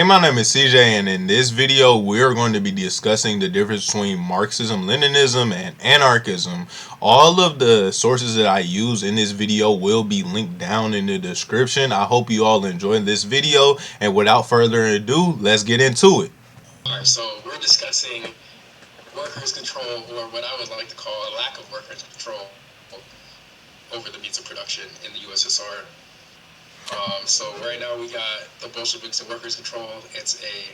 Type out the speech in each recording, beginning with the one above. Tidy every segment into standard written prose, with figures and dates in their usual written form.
Hey, my name is CJ, and in this video, we're going to be discussing the difference between Marxism Leninism and Anarchism. All of the sources that I use in this video will be linked down in the description. I hope you all enjoyed this video, and without further ado, let's get into it. Alright, so we're discussing workers' control, or what I would like to call a lack of workers' control over the means of production in the USSR. So right now we got The Bolsheviks and Workers' Control. It's a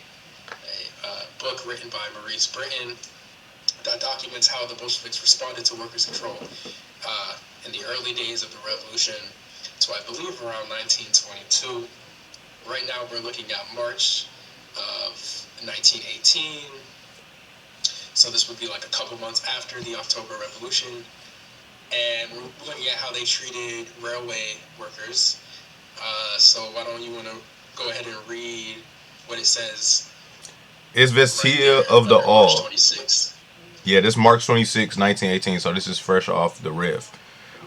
book written by Maurice Britton that documents how the Bolsheviks responded to workers' control in the early days of the revolution. So I believe around 1922. Right now we're looking at March of 1918. So this would be like a couple months after the October Revolution. And we're looking at how they treated railway workers. So why don't you want to go ahead and read what it says? It's Vestia of the All. March 26. Yeah, this is March 26, 1918, so this is fresh off the riff.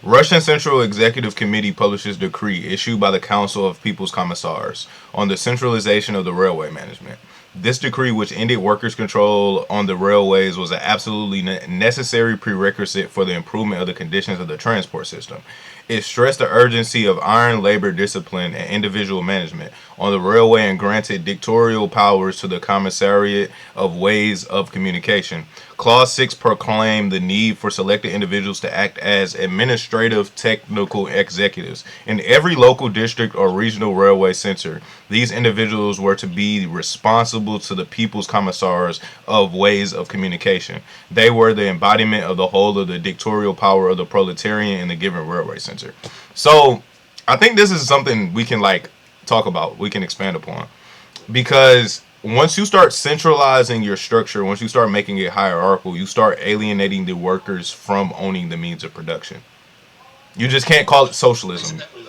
Russian Central Executive Committee publishes decree issued by the Council of People's Commissars on the centralization of the railway management. This decree, which ended workers' control on the railways, was an absolutely necessary prerequisite for the improvement of the conditions of the transport system. It stressed the urgency of iron labor discipline and individual management on the railway and granted dictatorial powers to the Commissariat of Ways of Communication. Clause 6 proclaimed the need for selected individuals to act as administrative technical executives. In every local district or regional railway center, these individuals were to be responsible to the People's Commissars of Ways of Communication. They were the embodiment of the whole of the dictatorial power of the proletariat in the given railway center. So I think this is something we can talk about, we can expand upon, because once you start centralizing your structure, once you start making it hierarchical, you start alienating the workers from owning the means of production. You just can't call it socialism. Exactly,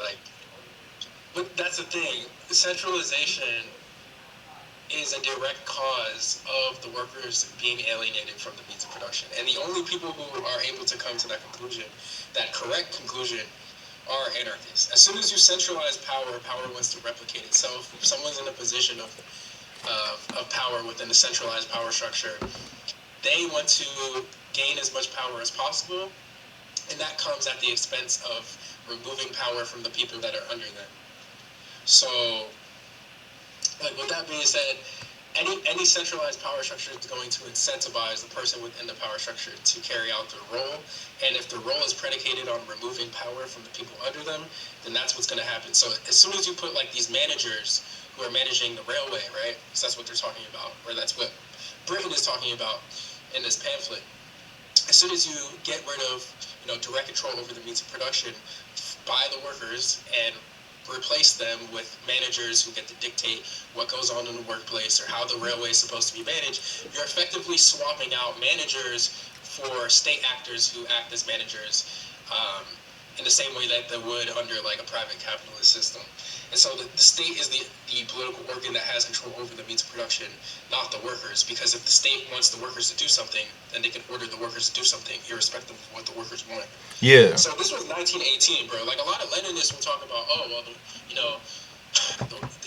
but that's the thing. Centralization is a direct cause of the workers being alienated from the means of production. And the only people who are able to come to that conclusion, that correct conclusion, are anarchists. As soon as you centralize power, power wants to replicate itself. If someone's in a position of power within the centralized power structure, they want to gain as much power as possible, and that comes at the expense of removing power from the people that are under them. So, with that being said, any centralized power structure is going to incentivize the person within the power structure to carry out their role. And if the role is predicated on removing power from the people under them, then that's what's going to happen. So as soon as you put these managers who are managing the railway, right? Because that's what they're talking about, or that's what Britain is talking about in this pamphlet. As soon as you get rid of, direct control over the means of production by the workers and replace them with managers who get to dictate what goes on in the workplace or how the railway is supposed to be managed, you're effectively swapping out managers for state actors who act as managers in the same way that they would under a private capitalist system. And so the state is the political organ that has control over the means of production, not the workers. Because if the state wants the workers to do something, then they can order the workers to do something, irrespective of what the workers want. Yeah. So this was 1918, bro. A lot of Leninists will talk about,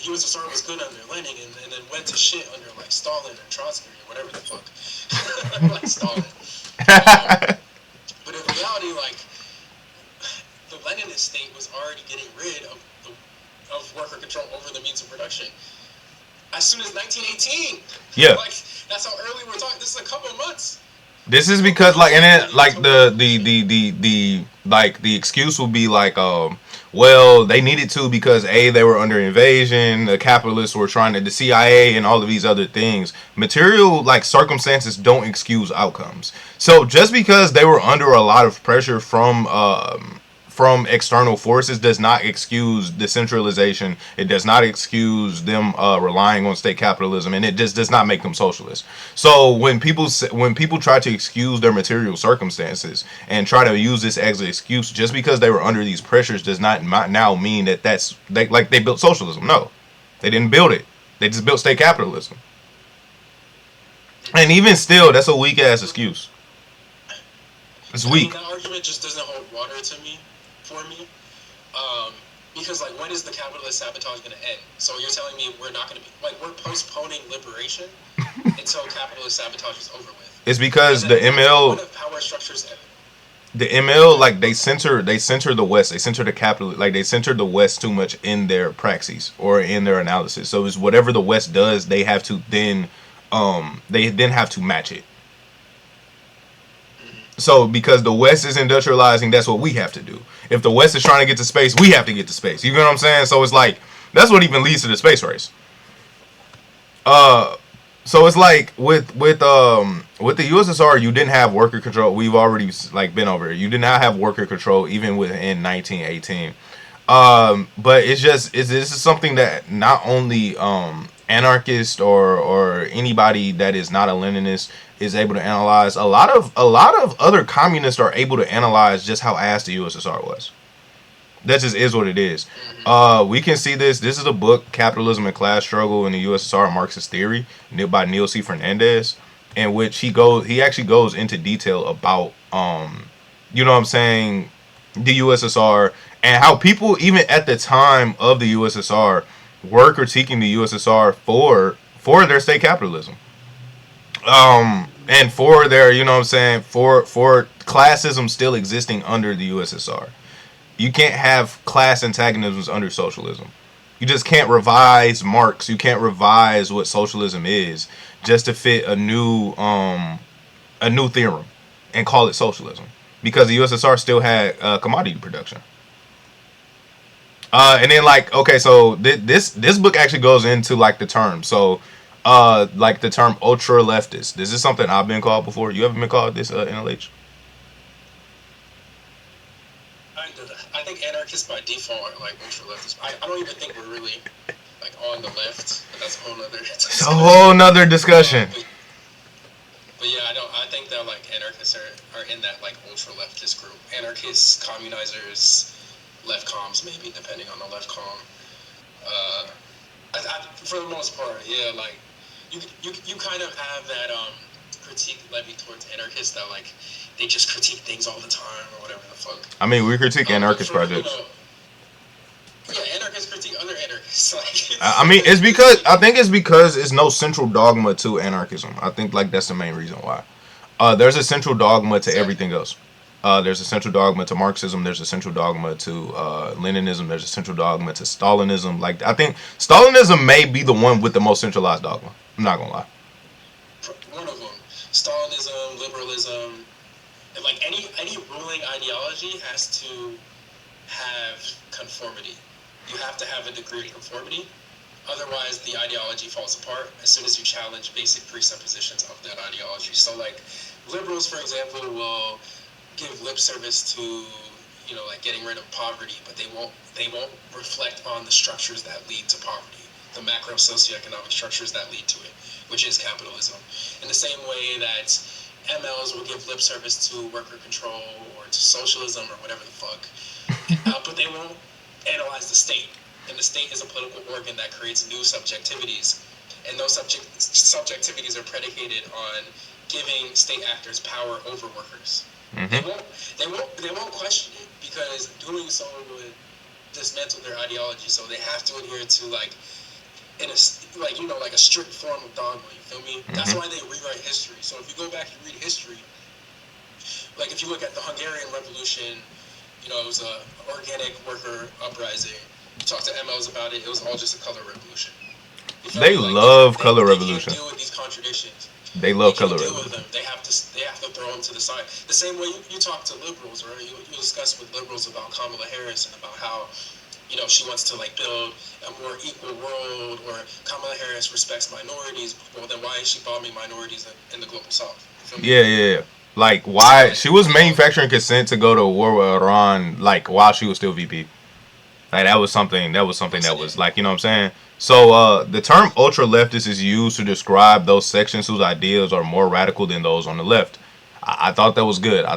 the USSR was good under Lenin and then went to shit under Stalin or Trotsky or whatever the fuck. Stalin. But in reality, the Leninist state was already getting rid of worker control over the means of production as soon as 1918. Yeah. That's how early we're talking. This is a couple of months. This is because the excuse will be well, they needed to because they were under invasion, the capitalists were trying to, the CIA and all of these other things. Material circumstances don't excuse outcomes. So just because they were under a lot of pressure from external forces does not excuse decentralization. It does not excuse them relying on state capitalism, and it just does not make them socialists. So when people try to excuse their material circumstances and try to use this as an excuse, just because they were under these pressures does not now mean that they built socialism. No, they didn't build it. They just built state capitalism. And even still, that's a weak ass excuse. It's weak. That argument just doesn't hold water for me. Because like, when is the capitalist sabotage going to end? So you're telling me we're not going to be like, we're postponing liberation until capitalist sabotage is over with? It's because the One ML, of power structures. the ML, like they center the West, they center the capital, like they center the West too much in their praxis or in their analysis. So it's whatever the West does, they have to then have to match it. So because the West is industrializing, that's what we have to do. If the West is trying to get to space, we have to get to space. You know what I'm saying? So it's like that's what even leads to the space race. So it's like with the USSR, you didn't have worker control. We've already like been over it. You did not have worker control even within 1918. But this is something that not only anarchist or anybody that is not a Leninist is able to analyze. A lot of other communists are able to analyze just how ass the USSR was. That just is what it is. We can see this. This is a book, Capitalism and Class Struggle in the USSR, Marxist Theory, by Neil C. Fernandez, in which he actually goes into detail about, you know what I'm saying, the USSR and how people, even at the time of the USSR, were critiquing the USSR for their state capitalism. And for their, you know what I'm saying, for classism still existing under the USSR. You can't have class antagonisms under socialism. You just can't revise Marx. You can't revise what socialism is just to fit a new theorem and call it socialism, because the USSR still had commodity production. And then like, okay, so this book actually goes into like the term. So like the term ultra leftist. This is something I've been called before. You ever been called this, NLH? I think anarchists by default are like ultra leftists. I don't even think we're really like on the left, but that's a whole nother. It's a whole nother discussion. But yeah, I think that like anarchists are in that like ultra leftist group. Anarchists, communizers, left comms maybe, depending on the left comm. For the most part, yeah, like you kind of have that critique levied towards anarchists that like they just critique things all the time or whatever the fuck. I mean, we critique anarchist projects. Yeah, anarchists critique other anarchists. Like, I mean, I think it's because it's no central dogma to anarchism. I think like that's the main reason why. There's a central dogma to everything else. There's a central dogma to Marxism. There's a central dogma to Leninism. There's a central dogma to Stalinism. Like, I think Stalinism may be the one with the most centralized dogma. I'm not gonna lie. One of them, Stalinism, liberalism, and like any ruling ideology has to have conformity. You have to have a degree of conformity. Otherwise, the ideology falls apart as soon as you challenge basic presuppositions of that ideology. So, like, liberals, for example, will give lip service to, you know, like getting rid of poverty, but they won't reflect on the structures that lead to poverty, the macro socioeconomic structures that lead to it, which is capitalism. In the same way that MLs will give lip service to worker control or to socialism or whatever the fuck, but they won't analyze the state. And the state is a political organ that creates new subjectivities, and those subjectivities are predicated on giving state actors power over workers. Mm-hmm. They won't question it, because doing so would dismantle their ideology. So they have to adhere to like a strict form of dogma. You feel me? Mm-hmm. That's why they rewrite history. So if you go back and read history, like if you look at the Hungarian Revolution, you know, it was a organic worker uprising. You talk to MLs about it, it was all just a color revolution. They love color revolution. They can't deal with these contradictions. They love color revolution. Them. They have to throw them to the side. The same way you talk to liberals, right? You discuss with liberals about Kamala Harris and about how, you know, she wants to like build a more equal world, or Kamala Harris respects minorities. Well, then why is she bombing minorities in the global south? Yeah. Like, why she was manufacturing consent to go to war with Iran, like while she was still VP. Like that was something that was like, you know what I'm saying? So the term ultra leftist is used to describe those sections whose ideas are more radical than those on the left. I thought that was good. I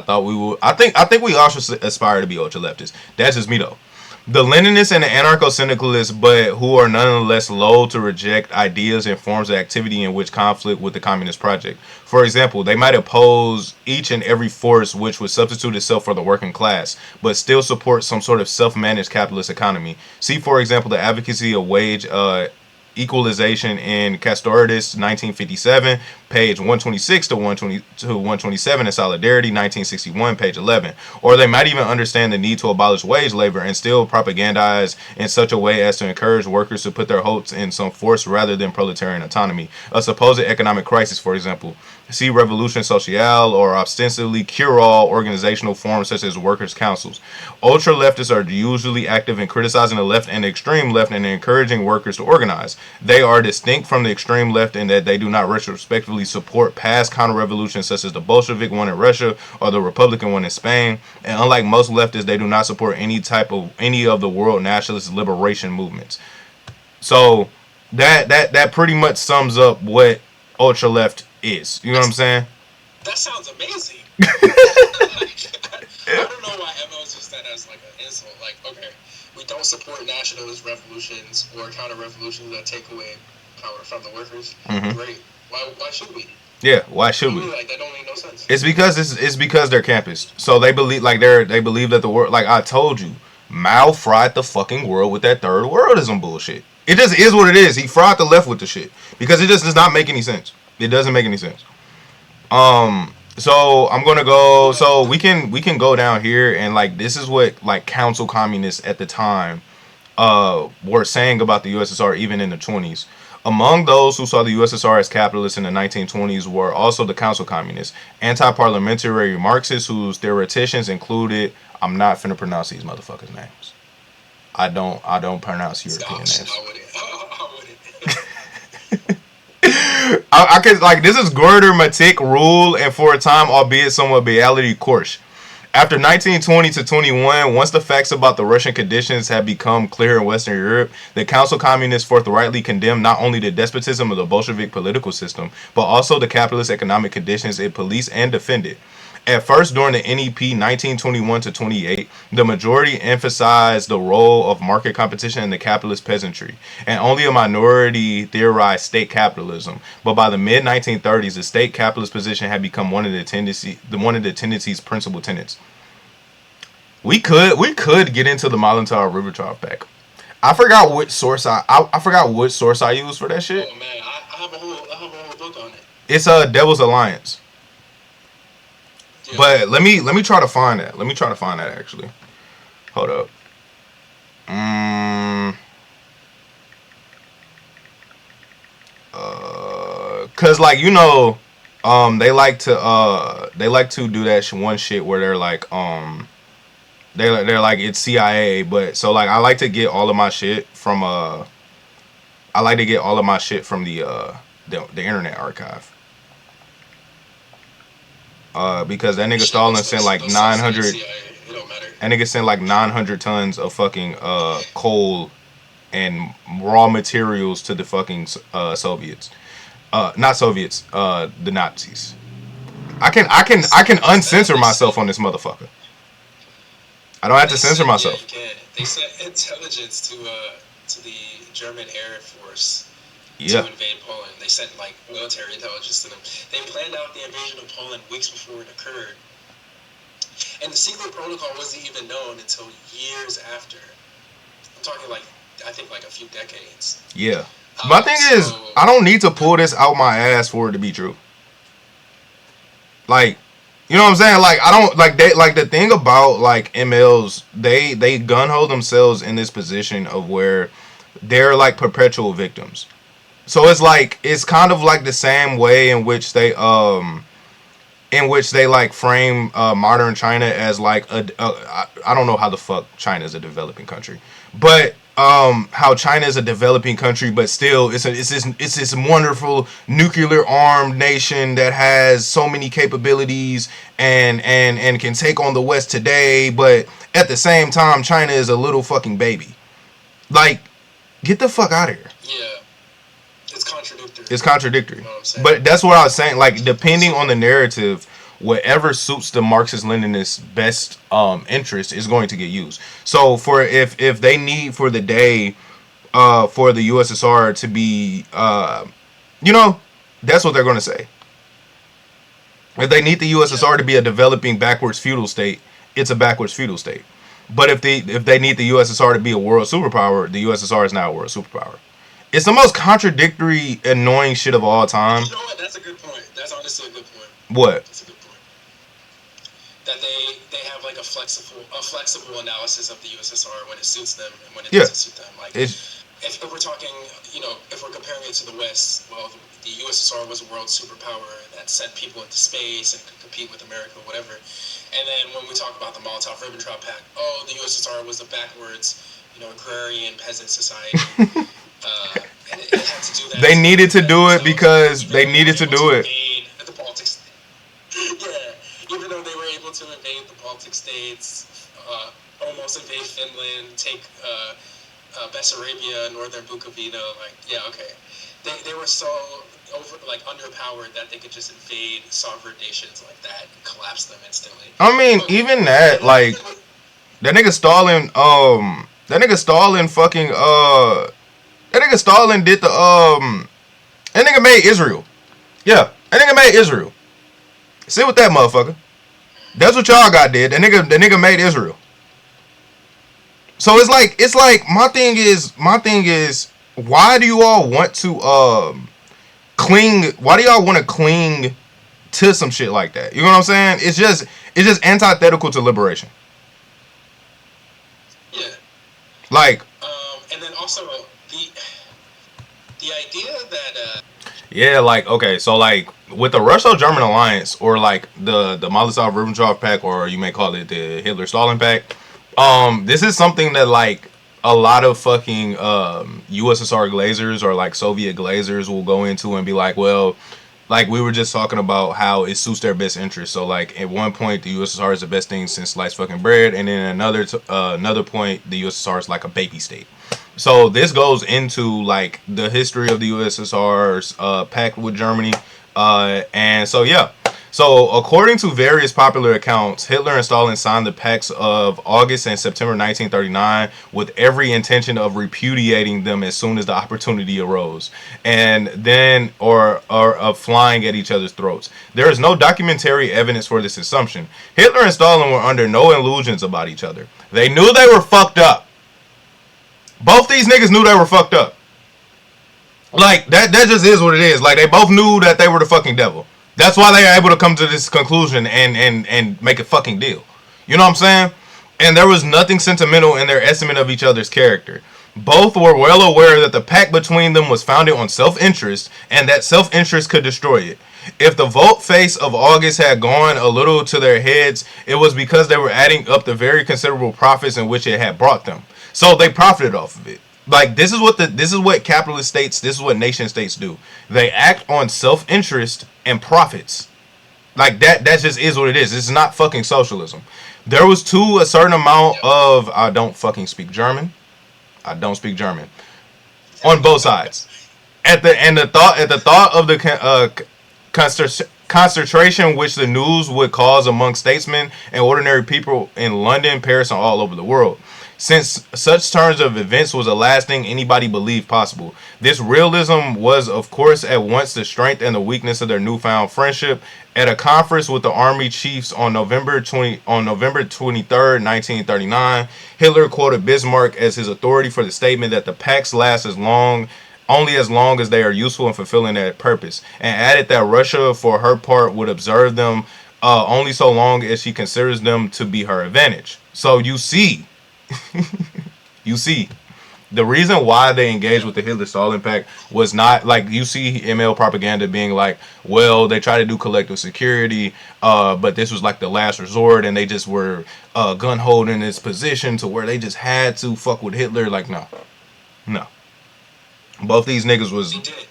think we all should aspire to be ultra leftists. That's just me though. The Leninists and the anarcho-syndicalists, but who are nonetheless loath to reject ideas and forms of activity in which conflict with the communist project. For example, they might oppose each and every force which would substitute itself for the working class, but still support some sort of self-managed capitalist economy. See, for example, the advocacy of wage equalization in Castoriadis, 1957, page 126 to 127, and Solidarity, 1961, page 11. Or they might even understand the need to abolish wage labor and still propagandize in such a way as to encourage workers to put their hopes in some force rather than proletarian autonomy. A supposed economic crisis, for example. See Revolution Sociale or ostensibly cure-all organizational forms such as workers' councils. Ultra-leftists are usually active in criticizing the left and the extreme left and encouraging workers to organize. They are distinct from the extreme left in that they do not retrospectively support past counter-revolutions such as the Bolshevik one in Russia or the Republican one in Spain. And unlike most leftists, they do not support any of the world nationalist liberation movements. So that pretty much sums up what ultra-left is. You know what I'm saying? That sounds amazing. I don't know why MLs use that as like an insult. Like, okay, we don't support nationalist revolutions or counter-revolutions that take away power from the workers. Mm-hmm. Great. Why should we? Yeah, why should we? Like, that don't make no sense. It's because they're campus. So they believe they believe that the world, like I told you, Mao fried the fucking world with that third worldism bullshit. It just is what it is. He fried the left with the shit because it just does not make any sense. It doesn't make any sense. So I'm gonna go. So we can go down here and like this is what like council communists at the time were saying about the USSR even in the 20s. Among those who saw the USSR as capitalist in the 1920s were also the council communists, anti-parliamentary Marxists whose theoreticians included. I'm not finna pronounce these motherfuckers' names. I don't pronounce European names. I wouldn't. I could like this is Gorder Matic rule and for a time, albeit somewhat reality course. After 1920 to 21, once the facts about the Russian conditions had become clear in Western Europe, the council communists forthrightly condemned not only the despotism of the Bolshevik political system, but also the capitalist economic conditions it policed and defended. At first, during the NEP 1921 to 28, the majority emphasized the role of market competition in the capitalist peasantry, and only a minority theorized state capitalism. But by the mid 1930s, the state capitalist position had become one of the tendency's principal tenets. We could get into the Molotov-Ribbentrop Pact. I forgot which source I used for that shit. Oh man, I have a whole book on it. It's a Devil's Alliance. But let me try to find that. Let me try to find that actually. Hold up. Cause like you know, they like to do that one shit where they're like they're like it's CIA, but so like I like to get all of my shit from the Internet Archive. Because that nigga Stalin sent like 900. That nigga sent like 900 tons of fucking coal and raw materials to the fucking Soviets. Not Soviets. The Nazis. I can uncensor myself on this motherfucker. I don't have to censor myself. Yeah, they sent intelligence to the German Air Force. Yeah. To invade Poland. They sent like military intelligence to them. They planned out the invasion of Poland weeks before it occurred. And the secret protocol wasn't even known until years after. I'm talking like, I think like a few decades. Yeah. My thing is, I don't need to pull this out my ass for it to be true. Like, you know what I'm saying? Like, I don't, like, they, like, the thing about, like, MLs, they gun-ho themselves in this position of where they're, like, perpetual victims. So it's like it's kind of like the same way in which they like frame modern China as like I don't know how the fuck China is a developing country, but how China is a developing country, but still it's this wonderful nuclear armed nation that has so many capabilities and can take on the West today, but at the same time China is a little fucking baby. Like, get the fuck out of here. Yeah. It's contradictory. It's contradictory. You know what I'm saying? But that's what I was saying. Like, depending on the narrative whatever suits the Marxist Leninist best interest is going to get used. So for if they need for the day for the USSR to be you know, that's what they're going to say. If they need the USSR to be a developing backwards feudal state, it's a backwards feudal state. But if they need the USSR to be a world superpower, the USSR is now a world superpower. It's the most contradictory, annoying shit of all time. You know what? That's a good point. That's honestly a good point. What? That's a good point. That they have like a flexible analysis of the USSR when it suits them and when it doesn't suit them. Like if we're talking, you know, if we're comparing it to the West, well, the USSR was a world superpower that sent people into space and could compete with America, whatever. And then when we talk about the Molotov-Ribbentrop Pact, oh, the USSR was the backwards, you know, agrarian peasant society. And it had to do that. They needed to do it because they needed to do it. The Baltic yeah, even though they were able to invade the Baltic states, almost invade Finland, take Bessarabia, northern Bukovina, like, yeah, okay. They were so underpowered that they could just invade sovereign nations like that and collapse them instantly. I mean, even that, like, that nigga Stalin did the that nigga made Israel. Yeah, that nigga made Israel. Sit with that motherfucker. That's what y'all got did. The nigga made Israel. So it's like my thing is why do you all want to cling? Why do y'all want to cling to some shit like that? You know what I'm saying? It's just antithetical to liberation. Yeah. Like. And then also the idea that. Yeah, like, okay, so like with the Russo-German alliance, or like the Molotov-Ribbentrop Pact, or you may call it the Hitler-Stalin Pact. This is something that like a lot of fucking USSR glazers or like Soviet glazers will go into and be like, well, like we were just talking about how it suits their best interest. So like at one point the USSR is the best thing since sliced fucking bread, and then another point the USSR is like a baby state. So this goes into like the history of the USSR's pact with Germany, and so yeah. So, according to various popular accounts, Hitler and Stalin signed the pacts of August and September 1939 with every intention of repudiating them as soon as the opportunity arose, and then or of flying at each other's throats. There is no documentary evidence for this assumption. Hitler and Stalin were under no illusions about each other. They knew they were fucked up. Both these niggas knew they were fucked up. Like, that just is what it is. Like, they both knew that they were the fucking devil. That's why they are able to come to this conclusion and make a fucking deal. You know what I'm saying? And there was nothing sentimental in their estimate of each other's character. Both were well aware that the pact between them was founded on self-interest, and that self-interest could destroy it. If the volte-face of August had gone a little to their heads, it was because they were adding up the very considerable profits in which it had brought them. So they profited off of it. Like, this is what capitalist states, this is what nation states do. They act on self-interest and profits. Like, that just is what it is. It's not fucking socialism. There was a certain amount of, I don't fucking speak German. I don't speak German. On both sides. At the thought of the concentration which the news would cause among statesmen and ordinary people in London, Paris, and all over the world. Since such turns of events was the last thing anybody believed possible. This realism was, of course, at once the strength and the weakness of their newfound friendship. At a conference with the army chiefs on November 23rd, 1939, Hitler quoted Bismarck as his authority for the statement that the pacts last only as long as they are useful in fulfilling their purpose, and added that Russia, for her part, would observe them only so long as she considers them to be her advantage. So you see, the reason why they engaged with the Hitler-Stalin Pact was not like you see ML propaganda being like, well, they try to do collective security, but this was like the last resort, and they just were gun-ho in this position to where they just had to fuck with Hitler. Like, no. Both these niggas was. They did it.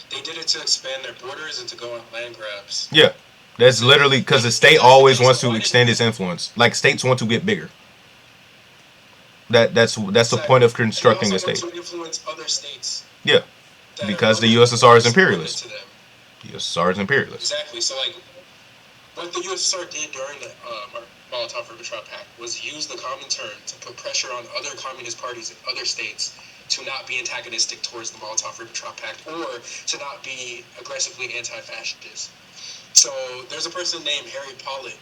They did it to expand their borders and to go on land grabs. Yeah. That's literally because the state always wants to extend its influence. Like, states want to get bigger. That's the point of constructing a state. To influence other states. Yeah, because the USSR is imperialist. USSR is imperialist. Exactly. So like, what the USSR did during the Molotov-Ribbentrop Pact was use the Comintern to put pressure on other communist parties in other states to not be antagonistic towards the Molotov-Ribbentrop Pact or to not be aggressively anti-fascist. So there's a person named Harry Pollitt,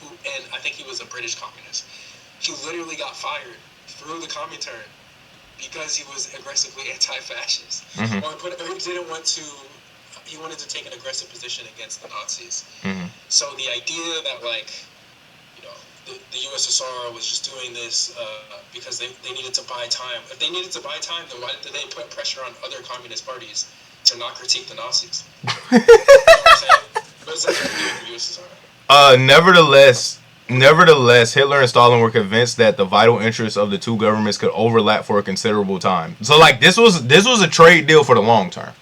who, and I think he was a British communist. He literally got fired through the Comintern because he was aggressively anti-fascist, or he didn't want to. He wanted to take an aggressive position against the Nazis. So the idea that like, the USSR was just doing this because they needed to buy time. If they needed to buy time, then why did they put pressure on other communist parties to not critique the Nazis? You know what I'm saying? What does that have to do with the USSR? Nevertheless, Hitler and Stalin were convinced that the vital interests of the two governments could overlap for a considerable time. So, like, this was a trade deal for the long term.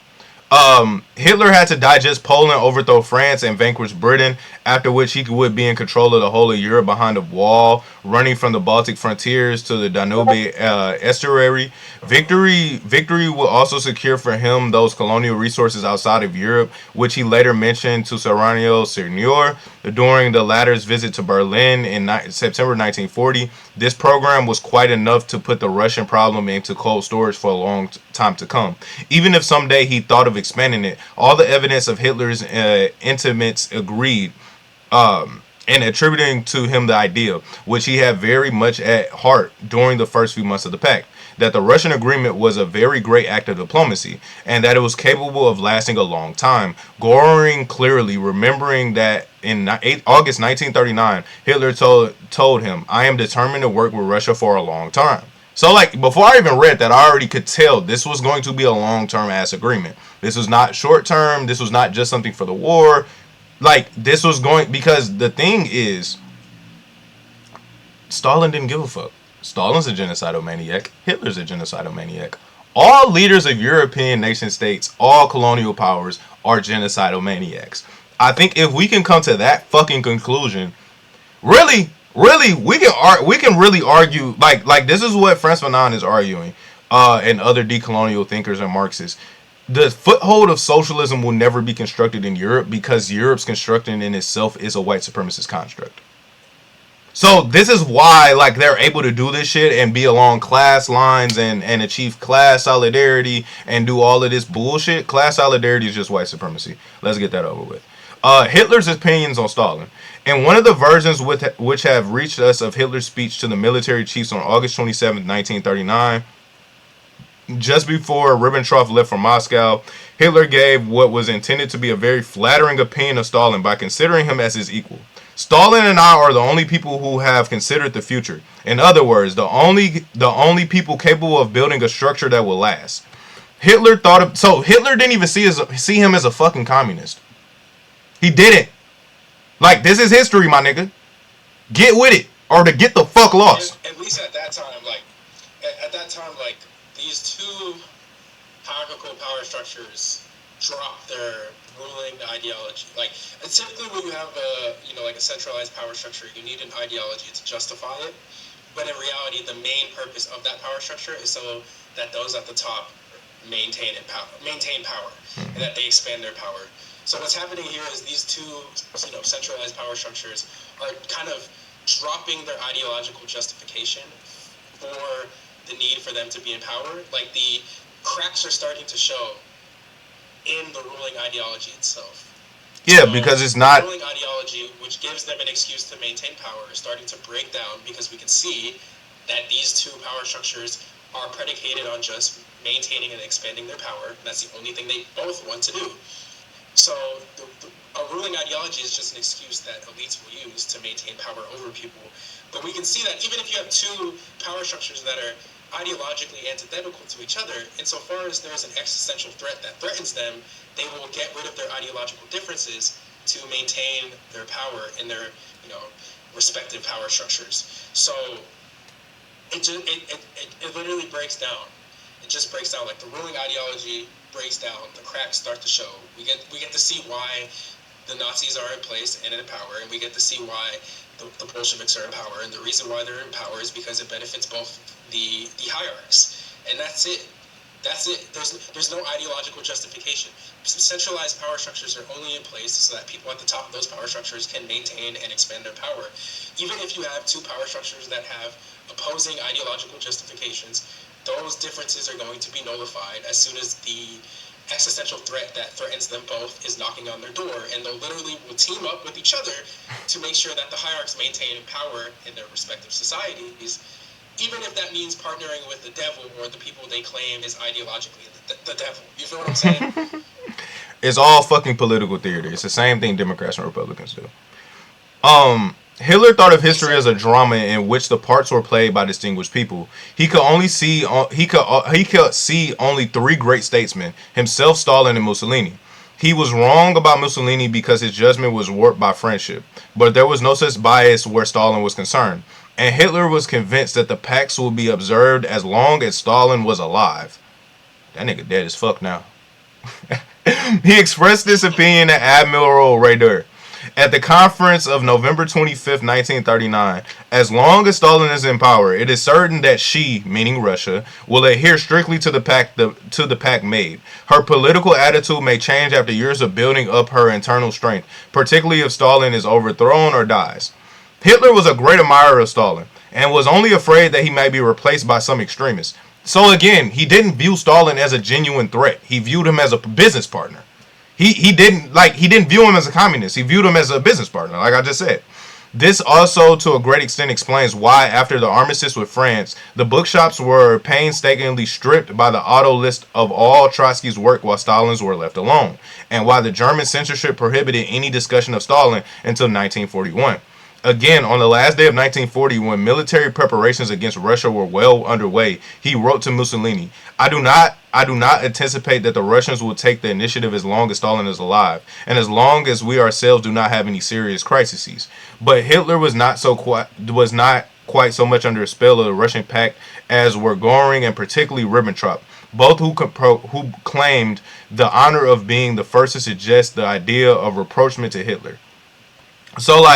Hitler had to digest Poland, overthrow France, and vanquish Britain, after which he would be in control of the whole of Europe behind a wall, running from the Baltic frontiers to the Danube estuary. Victory would also secure for him those colonial resources outside of Europe, which he later mentioned to Serrano Senior during the latter's visit to Berlin in September 1940. This program was quite enough to put the Russian problem into cold storage for a long time to come. Even if someday he thought of expanding it, all the evidence of Hitler's intimates agreed and attributing to him the idea, which he had very much at heart during the first few months of the pact, that the Russian agreement was a very great act of diplomacy and that it was capable of lasting a long time. Goring clearly remembering that in August 1939, Hitler told him, "I am determined to work with Russia for a long time." So, like, before I even read that, I already could tell this was going to be a long-term ass agreement. This was not short-term. This was not just something for the war. Like, this was going, because the thing is, Stalin didn't give a fuck. Stalin's a genocidal maniac. Hitler's a genocidal maniac. All leaders of European nation states, all colonial powers, are genocidal maniacs. I think if we can come to that fucking conclusion, really, we can really argue, like this is what Frantz Fanon is arguing, and other decolonial thinkers and Marxists. The foothold of socialism will never be constructed in Europe because Europe's construction in itself is a white supremacist construct. So this is why, like, they're able to do this shit and be along class lines and achieve class solidarity and do all of this bullshit. Class solidarity is just white supremacy. Let's get that over with. Hitler's opinions on Stalin. In one of the versions which have reached us of Hitler's speech to the military chiefs on August 27, 1939, just before Ribbentrop left for Moscow, Hitler gave what was intended to be a very flattering opinion of Stalin by considering him as his equal. "Stalin and I are the only people who have considered the future. In other words, the only people capable of building a structure that will last." Hitler didn't even see him as a fucking communist. He didn't. Like, this is history, my nigga. Get with it, or to get the fuck lost. At least at that time, these two hierarchical power structures drop their ruling ideology. Like, typically when you have a centralized power structure, you need an ideology to justify it. But in reality, the main purpose of that power structure is so that those at the top maintain power, and that they expand their power. So what's happening here is these two, centralized power structures are kind of dropping their ideological justification for the need for them to be in power. Like, the cracks are starting to show in the ruling ideology itself. Yeah, so because it's not... The ruling ideology, which gives them an excuse to maintain power, is starting to break down because we can see that these two power structures are predicated on just maintaining and expanding their power. And that's the only thing they both want to do. So a ruling ideology is just an excuse that elites will use to maintain power over people. But we can see that even if you have two power structures that are ideologically antithetical to each other, insofar as there's an existential threat that threatens them, they will get rid of their ideological differences to maintain their power in their, respective power structures. So it literally breaks down. It just breaks down. Like, the ruling ideology breaks down, the cracks start to show. We get to see why the Nazis are in place and in power, and we get to see why the Bolsheviks are in power. And the reason why they're in power is because it benefits both the hierarchs, and that's it. That's it. There's no ideological justification. Centralized power structures are only in place so that people at the top of those power structures can maintain and expand their power. Even if you have two power structures that have opposing ideological justifications, those differences are going to be nullified as soon as the existential threat that threatens them both is knocking on their door, and they'll literally will team up with each other to make sure that the hierarchs maintain power in their respective societies, even if that means partnering with the devil or the people they claim is ideologically the devil. You feel what I'm saying? It's all fucking political theater. It's the same thing Democrats and Republicans do. Hitler thought of history as a drama in which the parts were played by distinguished people. He could see only three great statesmen: himself, Stalin, and Mussolini. He was wrong about Mussolini because his judgment was warped by friendship, but there was no such bias where Stalin was concerned. And Hitler was convinced that the pacts would be observed as long as Stalin was alive. That nigga dead as fuck now. He expressed this opinion to Admiral Raeder at the conference of November 25th, 1939. As long as Stalin is in power, it is certain that she, meaning Russia, will adhere strictly to the pact made. Her political attitude may change after years of building up her internal strength, particularly if Stalin is overthrown or dies. Hitler was a great admirer of Stalin and was only afraid that he might be replaced by some extremist. So again, he didn't view Stalin as a genuine threat. He viewed him as a business partner. He didn't view him as a communist. He viewed him as a business partner, like I just said. This also, to a great extent, explains why, after the armistice with France, the bookshops were painstakingly stripped by the auto list of all Trotsky's work while Stalin's were left alone, and why the German censorship prohibited any discussion of Stalin until 1941. Again, on the last day of 1940, when military preparations against Russia were well underway, he wrote to Mussolini, I do not anticipate that the Russians will take the initiative as long as Stalin is alive, and as long as we ourselves do not have any serious crises. But Hitler was not quite so much under a spell of the Russian Pact as were Göring and particularly Ribbentrop, both who claimed the honor of being the first to suggest the idea of rapprochement to Hitler. So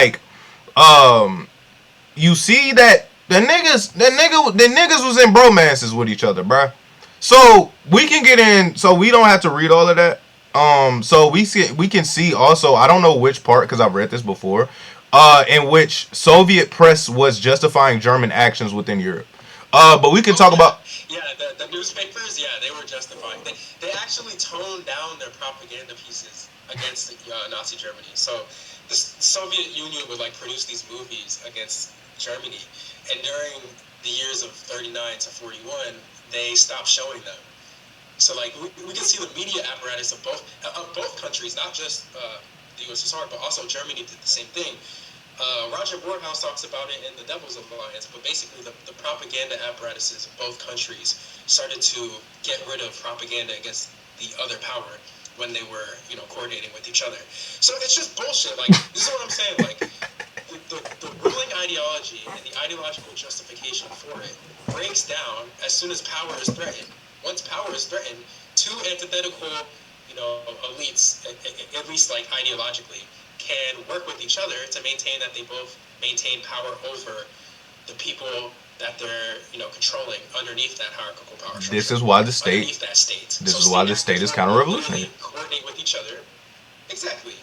you see that the niggas was in bromances with each other, bruh. So we can get in, so we don't have to read all of that. So we can see also, I don't know which part because I've read this before, in which Soviet press was justifying German actions within Europe. But we can talk about. Yeah, the newspapers, yeah, they were justifying. They actually toned down their propaganda pieces against Nazi Germany. So the Soviet Union would produce these movies against Germany, and during the years of 39 to 41, they stopped showing them. So we can see the media apparatus of both countries, not just the USSR, but also Germany did the same thing. Roger Borghaus talks about it in The Devil's Alliance, but basically the propaganda apparatuses of both countries started to get rid of propaganda against the other power when they were, coordinating with each other. So it's just bullshit. This is what I'm saying. The ruling ideology and the ideological justification for it breaks down as soon as power is threatened. Once power is threatened, two antithetical, elites, at least ideologically, can work with each other to maintain that they both maintain power over the people that they're, controlling underneath that hierarchical power structure. This is why the state. Underneath that state. This is why the state is counter-revolutionary. Coordinate with each other. Exactly.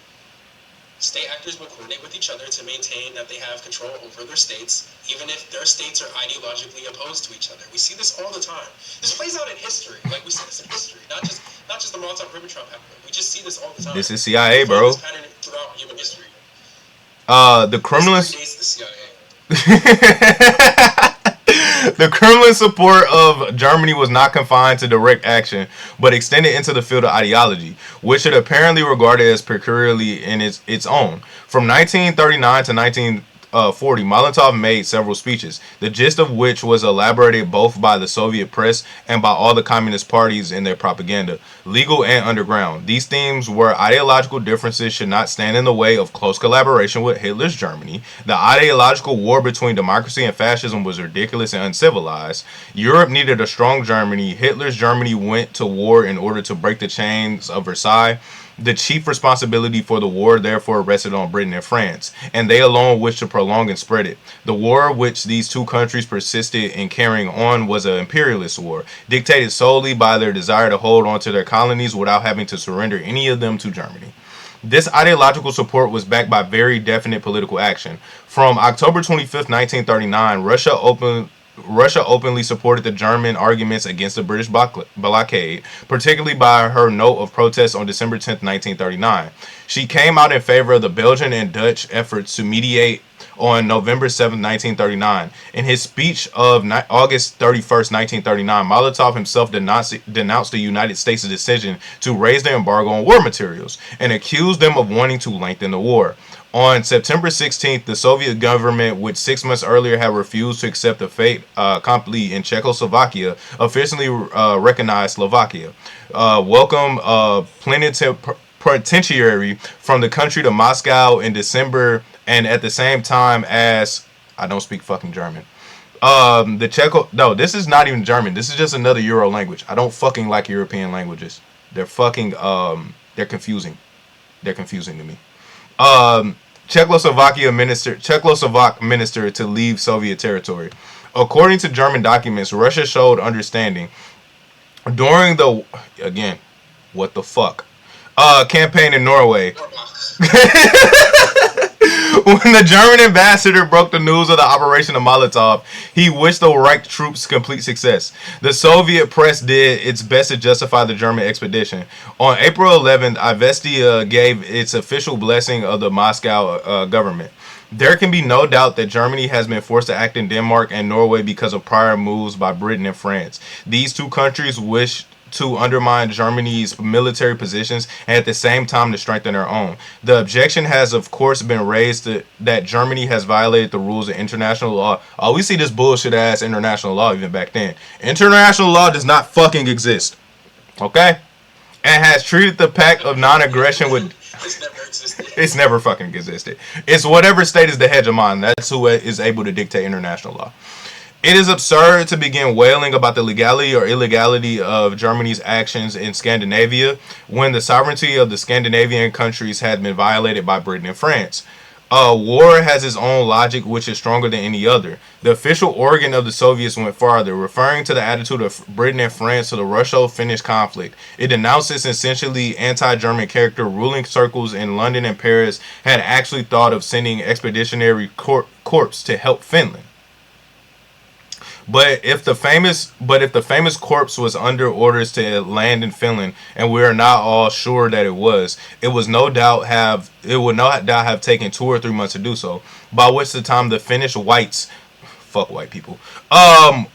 State actors will coordinate with each other to maintain that they have control over their states, even if their states are ideologically opposed to each other. We see this all the time. This plays out in history. We see this in history, not just the Molotov-Ribbentrop happening. We just see this all the time. This is CIA, bro. This pattern throughout human history. The Kremlin's the CIA. The Kremlin's support of Germany was not confined to direct action, but extended into the field of ideology, which it apparently regarded as peculiarly in its own. From 1939 to 1940, Molotov made several speeches, the gist of which was elaborated both by the Soviet press and by all the communist parties in their propaganda, legal and underground. These themes were ideological differences should not stand in the way of close collaboration with Hitler's Germany. The ideological war between democracy and fascism was ridiculous and uncivilized. Europe needed a strong Germany. Hitler's Germany went to war in order to break the chains of Versailles. The chief responsibility for the war therefore rested on Britain and France, and they alone wished to prolong and spread it. The war which these two countries persisted in carrying on was an imperialist war, dictated solely by their desire to hold on to their colonies without having to surrender any of them to Germany. This ideological support was backed by very definite political action. From October 25th, 1939, Russia openly supported the German arguments against the British blockade, particularly by her note of protest on December 10th, 1939. She came out in favor of the Belgian and Dutch efforts to mediate on November 7th, 1939. In his speech of August 31st, 1939, Molotov himself denounced the United States' decision to raise the embargo on war materials and accused them of wanting to lengthen the war. On September 16th, the Soviet government, which 6 months earlier had refused to accept the fait accompli in Czechoslovakia, officially recognized Slovakia. Welcome plenipotentiary from the country to Moscow in December, and at the same time as I don't speak fucking German. No, this is not even German. This is just another Euro language. I don't fucking like European languages. They're fucking they're confusing. They're confusing to me. Czechoslovak minister to leave Soviet territory. According to German documents, Russia showed understanding during the what the fuck campaign in Norway. When the German ambassador broke the news of the operation of Molotov, he wished the Reich troops complete success. The Soviet press did its best to justify the German expedition. On April 11th, Ivestia gave its official blessing of the Moscow government. There can be no doubt that Germany has been forced to act in Denmark and Norway because of prior moves by Britain and France. These two countries wished to undermine Germany's military positions and at the same time to strengthen their own. The objection has of course been raised that Germany has violated the rules of international law. Oh, we see this bullshit ass international law even back then. International law does not fucking exist. Okay? And has treated the Pact of non-aggression with... It's never existed. It's never fucking existed. It's whatever state is the hegemon. That's who is able to dictate international law. It is absurd to begin wailing about the legality or illegality of Germany's actions in Scandinavia when the sovereignty of the Scandinavian countries had been violated by Britain and France. War has its own logic, which is stronger than any other. The official organ of the Soviets went farther, referring to the attitude of Britain and France to the Russo-Finnish conflict. It denounced its essentially anti-German character. Ruling circles in London and Paris had actually thought of sending expeditionary corps to help Finland. But if the famous corpse was under orders to land in Finland, and we are not all sure that it would no doubt have taken 2 or 3 months to do so. By which the time the Finnish whites, fuck white people,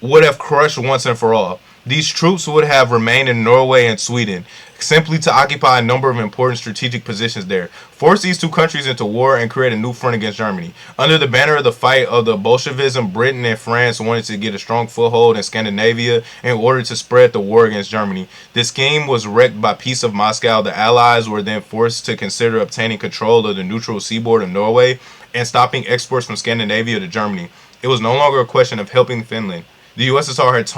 would have crushed once and for all. These troops would have remained in Norway and Sweden, simply to occupy a number of important strategic positions there, force these two countries into war, and create a new front against Germany. Under the banner of the fight of the Bolshevism, Britain and France wanted to get a strong foothold in Scandinavia in order to spread the war against Germany. This scheme was wrecked by Peace of Moscow. The Allies were then forced to consider obtaining control of the neutral seaboard of Norway and stopping exports from Scandinavia to Germany. It was no longer a question of helping Finland. The USSR had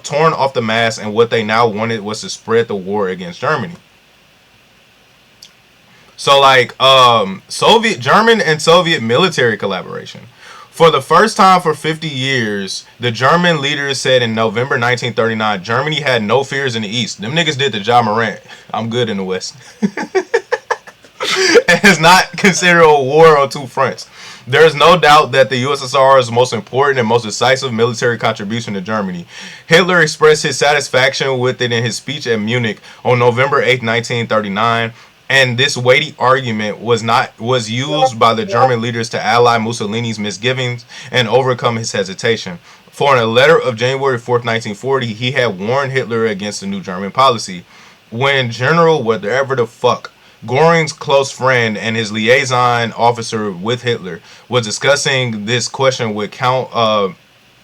torn off the mask, and what they now wanted was to spread the war against Germany. So, like, German and Soviet military collaboration. For the first time for 50 years, the German leaders said in November 1939, Germany had no fears in the East. Them niggas did the Ja Morant. I'm good in the West. And it's not considered a war on 2 fronts. There is no doubt that the USSR's most important and most decisive military contribution to Germany. Hitler expressed his satisfaction with it in his speech at Munich on November 8, 1939, and this weighty argument was used by the German leaders to ally Mussolini's misgivings and overcome his hesitation. For in a letter of January 4, 1940, he had warned Hitler against the new German policy. When General whatever the fuck Göring's close friend and his liaison officer with Hitler was discussing this question with Count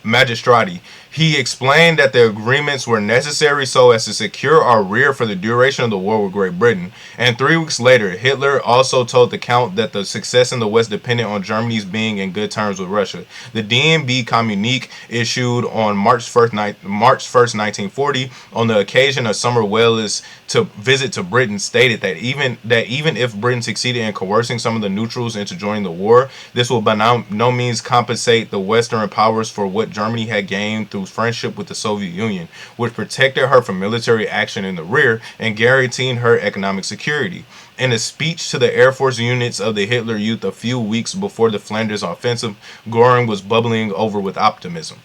Magistrati, He explained that the agreements were necessary so as to secure our rear for the duration of the war with Great Britain. And 3 weeks later, Hitler also told the Count that the success in the West depended on Germany's being in good terms with Russia. The DNB communique issued on March 1st, 1940, on the occasion of Summer Welles' visit to Britain, stated that even if Britain succeeded in coercing some of the neutrals into joining the war, this will by no means compensate the Western powers for what Germany had gained through friendship with the Soviet Union, which protected her from military action in the rear and guaranteed her economic security. In a speech to the Air Force units of the Hitler Youth a few weeks before the Flanders offensive, Göring was bubbling over with optimism.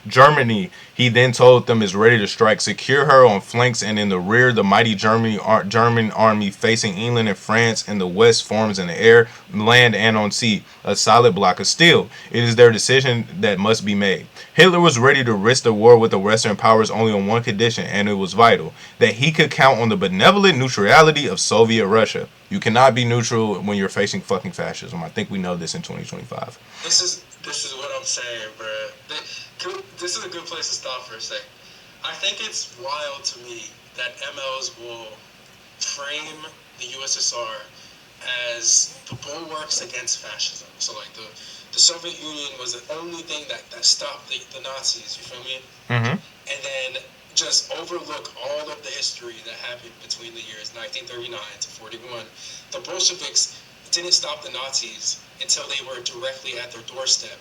Germany, he then told them, is ready to strike. Secure her on flanks, and in the rear, the mighty German army facing England and France in the west forms in the air, land, and on sea a solid block of steel. It is their decision that must be made. Hitler was ready to risk the war with the Western powers only on one condition, and it was vital, that he could count on the benevolent neutrality of Soviet Russia. You cannot be neutral when you're facing fucking fascism. I think we know this in 2025. This is what I'm saying, bro. This is a good place to stop for a sec. I think it's wild to me that MLs will frame the USSR as the bulwarks against fascism. So like the Soviet Union was the only thing that stopped the Nazis, you feel me? Mm-hmm. And then just overlook all of the history that happened between the years 1939 to 41. The Bolsheviks didn't stop the Nazis until they were directly at their doorstep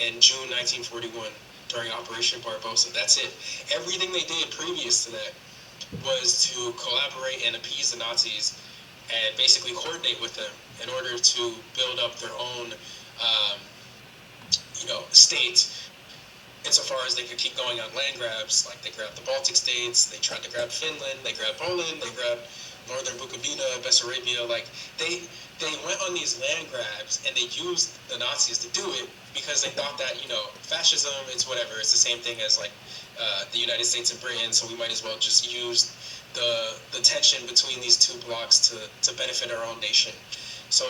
in June 1941 during Operation Barbarossa. That's it. Everything they did previous to that was to collaborate and appease the Nazis and basically coordinate with them in order to build up their own, state, insofar as they could keep going on land grabs. Like they grabbed the Baltic states, they tried to grab Finland, they grabbed Poland, they grabbed Northern Bukovina, Bessarabia. Like they went on these land grabs and they used the Nazis to do it because they thought that, fascism, it's whatever. It's the same thing as like the United States and Britain, so we might as well just use the tension between these two blocks to benefit our own nation. So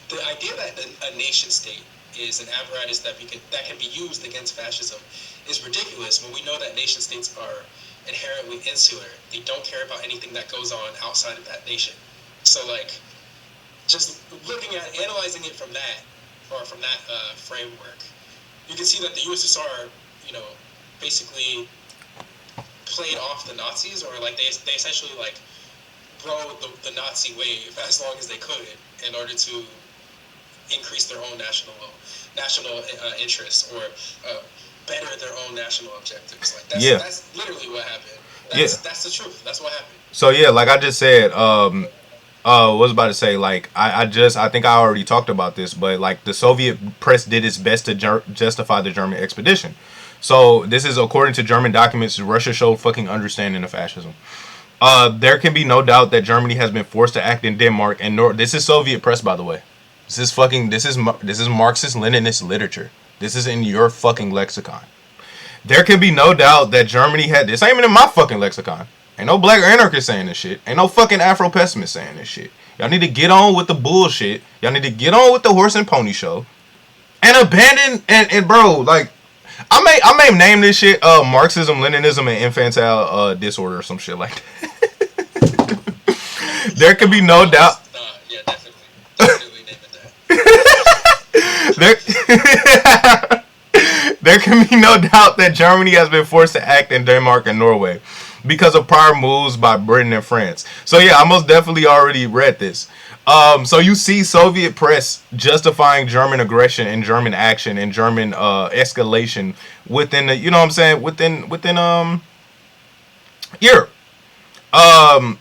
the idea that a nation state is an apparatus that can be used against fascism is ridiculous when we know that nation states are inherently insular. They don't care about anything that goes on outside of that nation. So like, just analyzing it from that framework, you can see that the USSR, basically played off the Nazis, or like they essentially like rode the Nazi wave as long as they could in order to increase their own national interests or better their own national objectives. Like that's literally what happened. That's the truth. That's what happened. So yeah, like I just said, was about to say, like I think I already talked about this, but like the Soviet press did its best to justify the German expedition. So this is according to German documents. Russia showed fucking understanding of fascism. There can be no doubt that Germany has been forced to act in Denmark and this is Soviet press, by the way. This is Marxist Leninist literature. This is in your fucking lexicon. There can be no doubt that Germany had this. Ain't even in my fucking lexicon. Ain't no black anarchist saying this shit. Ain't no fucking Afro pessimist saying this shit. Y'all need to get on with the bullshit. Y'all need to get on with the horse and pony show. And abandon and bro, like I may name this shit Marxism, Leninism, and infantile disorder or some shit like that. There can be no doubt. Yeah, definitely name it that. There can be no doubt that Germany has been forced to act in Denmark and Norway because of prior moves by Britain and France. So yeah, I most definitely already read this. So you see Soviet press justifying German aggression and German action and German escalation within the, within Europe.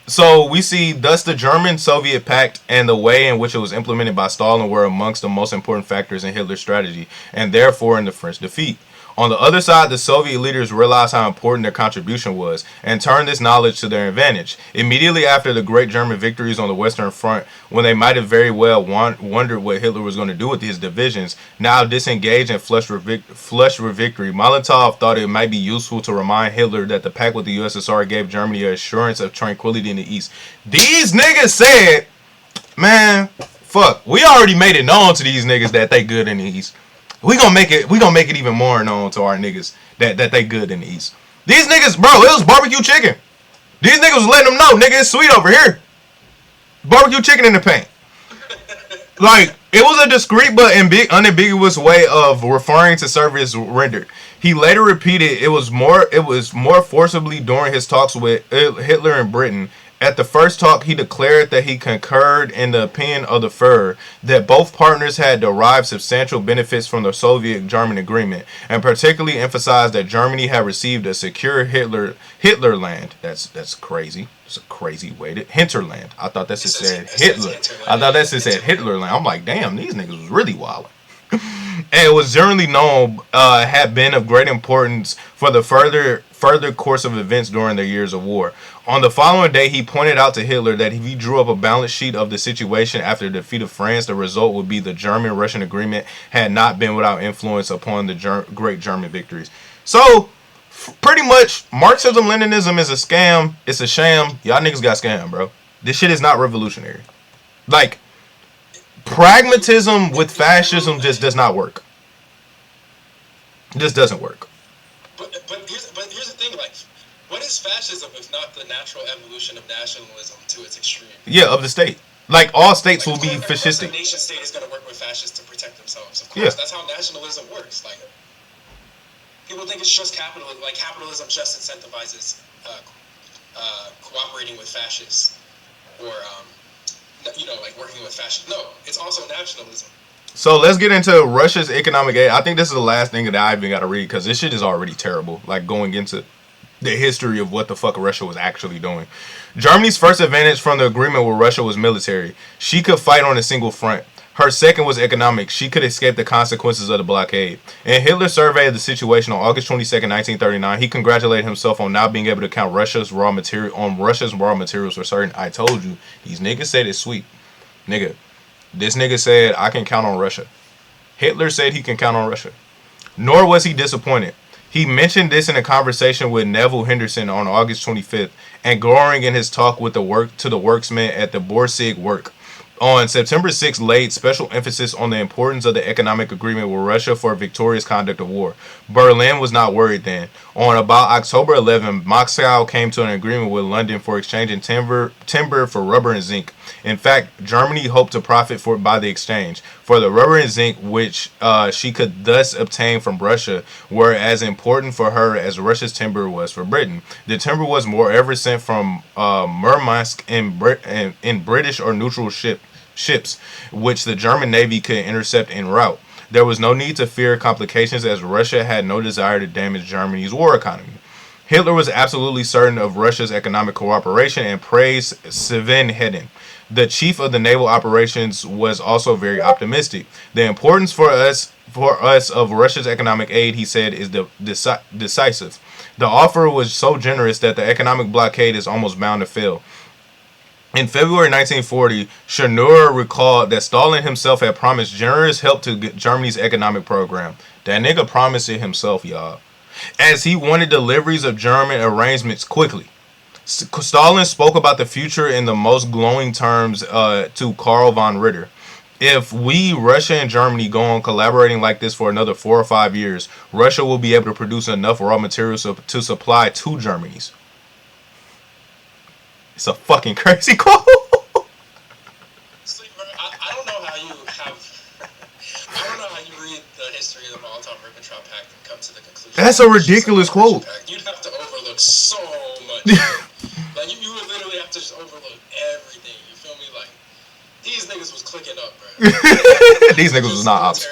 So we see thus the German-Soviet Pact and the way in which it was implemented by Stalin were amongst the most important factors in Hitler's strategy and therefore in the French defeat. On the other side, the Soviet leaders realized how important their contribution was and turned this knowledge to their advantage. Immediately after the great German victories on the Western Front, when they might have very well wondered what Hitler was going to do with his divisions, now disengaged and flushed with victory, Molotov thought it might be useful to remind Hitler that the pact with the USSR gave Germany an assurance of tranquility in the East. These niggas said, man, fuck, we already made it known to these niggas that they good in the East. We gonna make it even more known to our niggas that they good in the East. These niggas, bro, it was barbecue chicken. These niggas was letting them know, nigga, it's sweet over here. Barbecue chicken in the paint. Like, it was a discreet but unambiguous way of referring to service rendered. He later repeated it was more forcibly during his talks with Hitler in Britain. At the first talk, he declared that he concurred in the opinion of the Führer that both partners had derived substantial benefits from the Soviet-German agreement, and particularly emphasized that Germany had received a secure Hitlerland. That's crazy. It's a crazy way to hinterland. I thought that said Hitler. I thought that said Hitlerland. I'm like, damn, these niggas was really wild. And it was generally known had been of great importance for the further course of events during the years of war. On the following day, he pointed out to Hitler that if he drew up a balance sheet of the situation after the defeat of France, the result would be the German-Russian agreement had not been without influence upon the great German victories. So, pretty much, Marxism Leninism is a scam. It's a sham. Y'all niggas got scammed, bro. This shit is not revolutionary. Like, pragmatism with fascism just does not work. This doesn't work. But here's the thing, like, what is fascism if not the natural evolution of nationalism to its extreme? Yeah, of the state. Like, all states will be fascistic. The nation state is going to work with fascists to protect themselves. Of course, that's how nationalism works. Like, people think it's just capitalism. Like, capitalism just incentivizes cooperating with fascists or, like working with fascists. No, it's also nationalism. So let's get into Russia's economic aid. I think this is the last thing that I even got to read because this shit is already terrible. Like, going into the history of what the fuck Russia was actually doing. Germany's first advantage from the agreement with Russia was military. She could fight on a single front. Her second was economic. She could escape the consequences of the blockade. In Hitler's survey of the situation on August 22nd, 1939, he congratulated himself on now being able to count Russia's raw materials for certain. I told you, these niggas said it's sweet. Nigga, this nigga said, I can count on Russia. Hitler said he can count on Russia. Nor was he disappointed. He mentioned this in a conversation with Neville Henderson on August 25th, and glorying in his talk with the worksmen at the Borsig Work. On September 6th, laid special emphasis on the importance of the economic agreement with Russia for a victorious conduct of war. Berlin was not worried then. On about October 11th, Moscow came to an agreement with London for exchanging timber for rubber and zinc. In fact, Germany hoped to profit by the exchange. For the rubber and zinc, which she could thus obtain from Russia, were as important for her as Russia's timber was for Britain. The timber was moreover sent from Murmansk in British or neutral ships, which the German Navy could intercept en route. There was no need to fear complications as Russia had no desire to damage Germany's war economy. Hitler was absolutely certain of Russia's economic cooperation and praised Sven Hedin. The chief of the naval operations was also very optimistic. The importance for us of Russia's economic aid, he said, is decisive. The offer was so generous that the economic blockade is almost bound to fail. In February 1940, Schnur recalled that Stalin himself had promised generous help to Germany's economic program. That nigga promised it himself, y'all. As he wanted deliveries of German arrangements quickly. Stalin spoke about the future in the most glowing terms to Karl von Ritter. If we, Russia and Germany, go on collaborating like this for another 4 or 5 years, Russia will be able to produce enough raw materials to supply 2 Germanys. It's a fucking crazy quote. I don't know how you I don't know how you read the history of the Molotov-Ribbentrop Pact and come to the conclusion. That's a ridiculous quote. You'd have to overlook so much. Like, you would literally have to just overlook everything. You feel me? Like, these niggas was clicking up, bro. These niggas was not ops.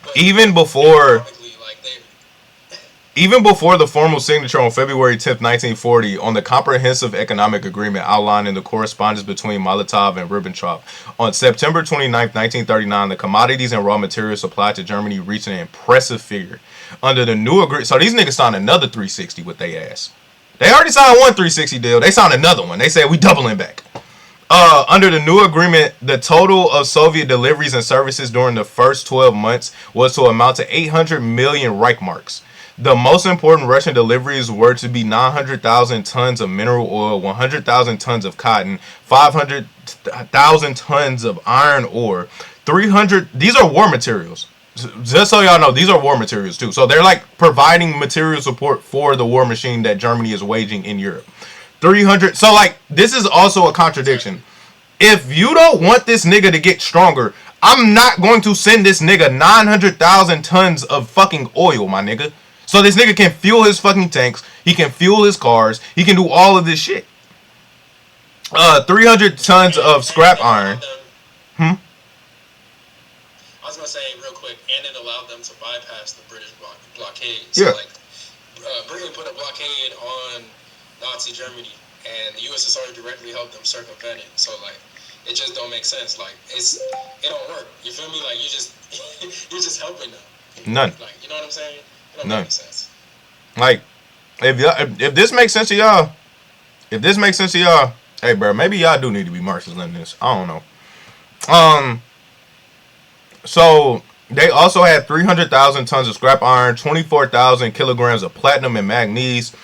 But Even before the formal signature on February 10th, 1940, on the Comprehensive Economic Agreement outlining the correspondence between Molotov and Ribbentrop, on September 29th, 1939, the commodities and raw materials supplied to Germany reached an impressive figure. Under the new agreement, so these niggas signed another 360 with their ass. They already signed one 360 deal. They signed another one. They said, we doubling back. Under the new agreement, the total of Soviet deliveries and services during the first 12 months was to amount to 800 million Reichmarks. The most important Russian deliveries were to be 900,000 tons of mineral oil, 100,000 tons of cotton, 500,000 tons of iron ore, 300. These are war materials. just so y'all know, these are war materials too. So they're like providing material support for the war machine that Germany is waging in Europe. 300. So like this is also a contradiction. If you don't want this nigga to get stronger, I'm not going to send this nigga 900,000 tons of fucking oil, my nigga. So this nigga can fuel his fucking tanks. He can fuel his cars. He can do all of this shit. 300 tons of scrap iron. I was gonna say real quick, and it allowed them to bypass the British blockade. So Yeah. like, Britain put a blockade on Nazi Germany, and the USSR directly helped them circumvent it. So like, it just don't make sense. Like, it don't work. You feel me? Like, you just you're just helping them. None. Like, you know what I'm saying? It don't None. make sense. Like, if this makes sense to y'all, hey, bro, maybe y'all do need to be Marxist Leninists. I don't know. So they also had 300,000 tons of scrap iron, 24,000 kilograms of platinum and manganese,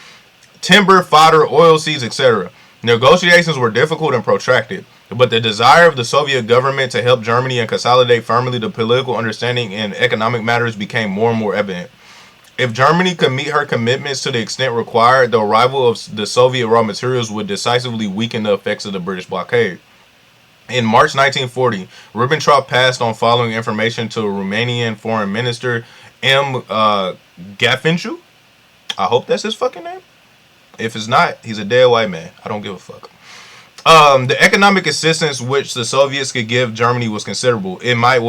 timber, fodder, oil seeds, etc. Negotiations were difficult and protracted, but the desire of the Soviet government to help Germany and consolidate firmly the political understanding in economic matters became more and more evident. If Germany could meet her commitments to the extent required, the arrival of the Soviet raw materials would decisively weaken the effects of the British blockade. In March 1940, Ribbentrop passed on following information to Romanian Foreign Minister M. Gafincu. I hope that's his fucking name. If it's not, he's a dead white man. I don't give a fuck. The economic assistance which the Soviets could give Germany was considerable. It might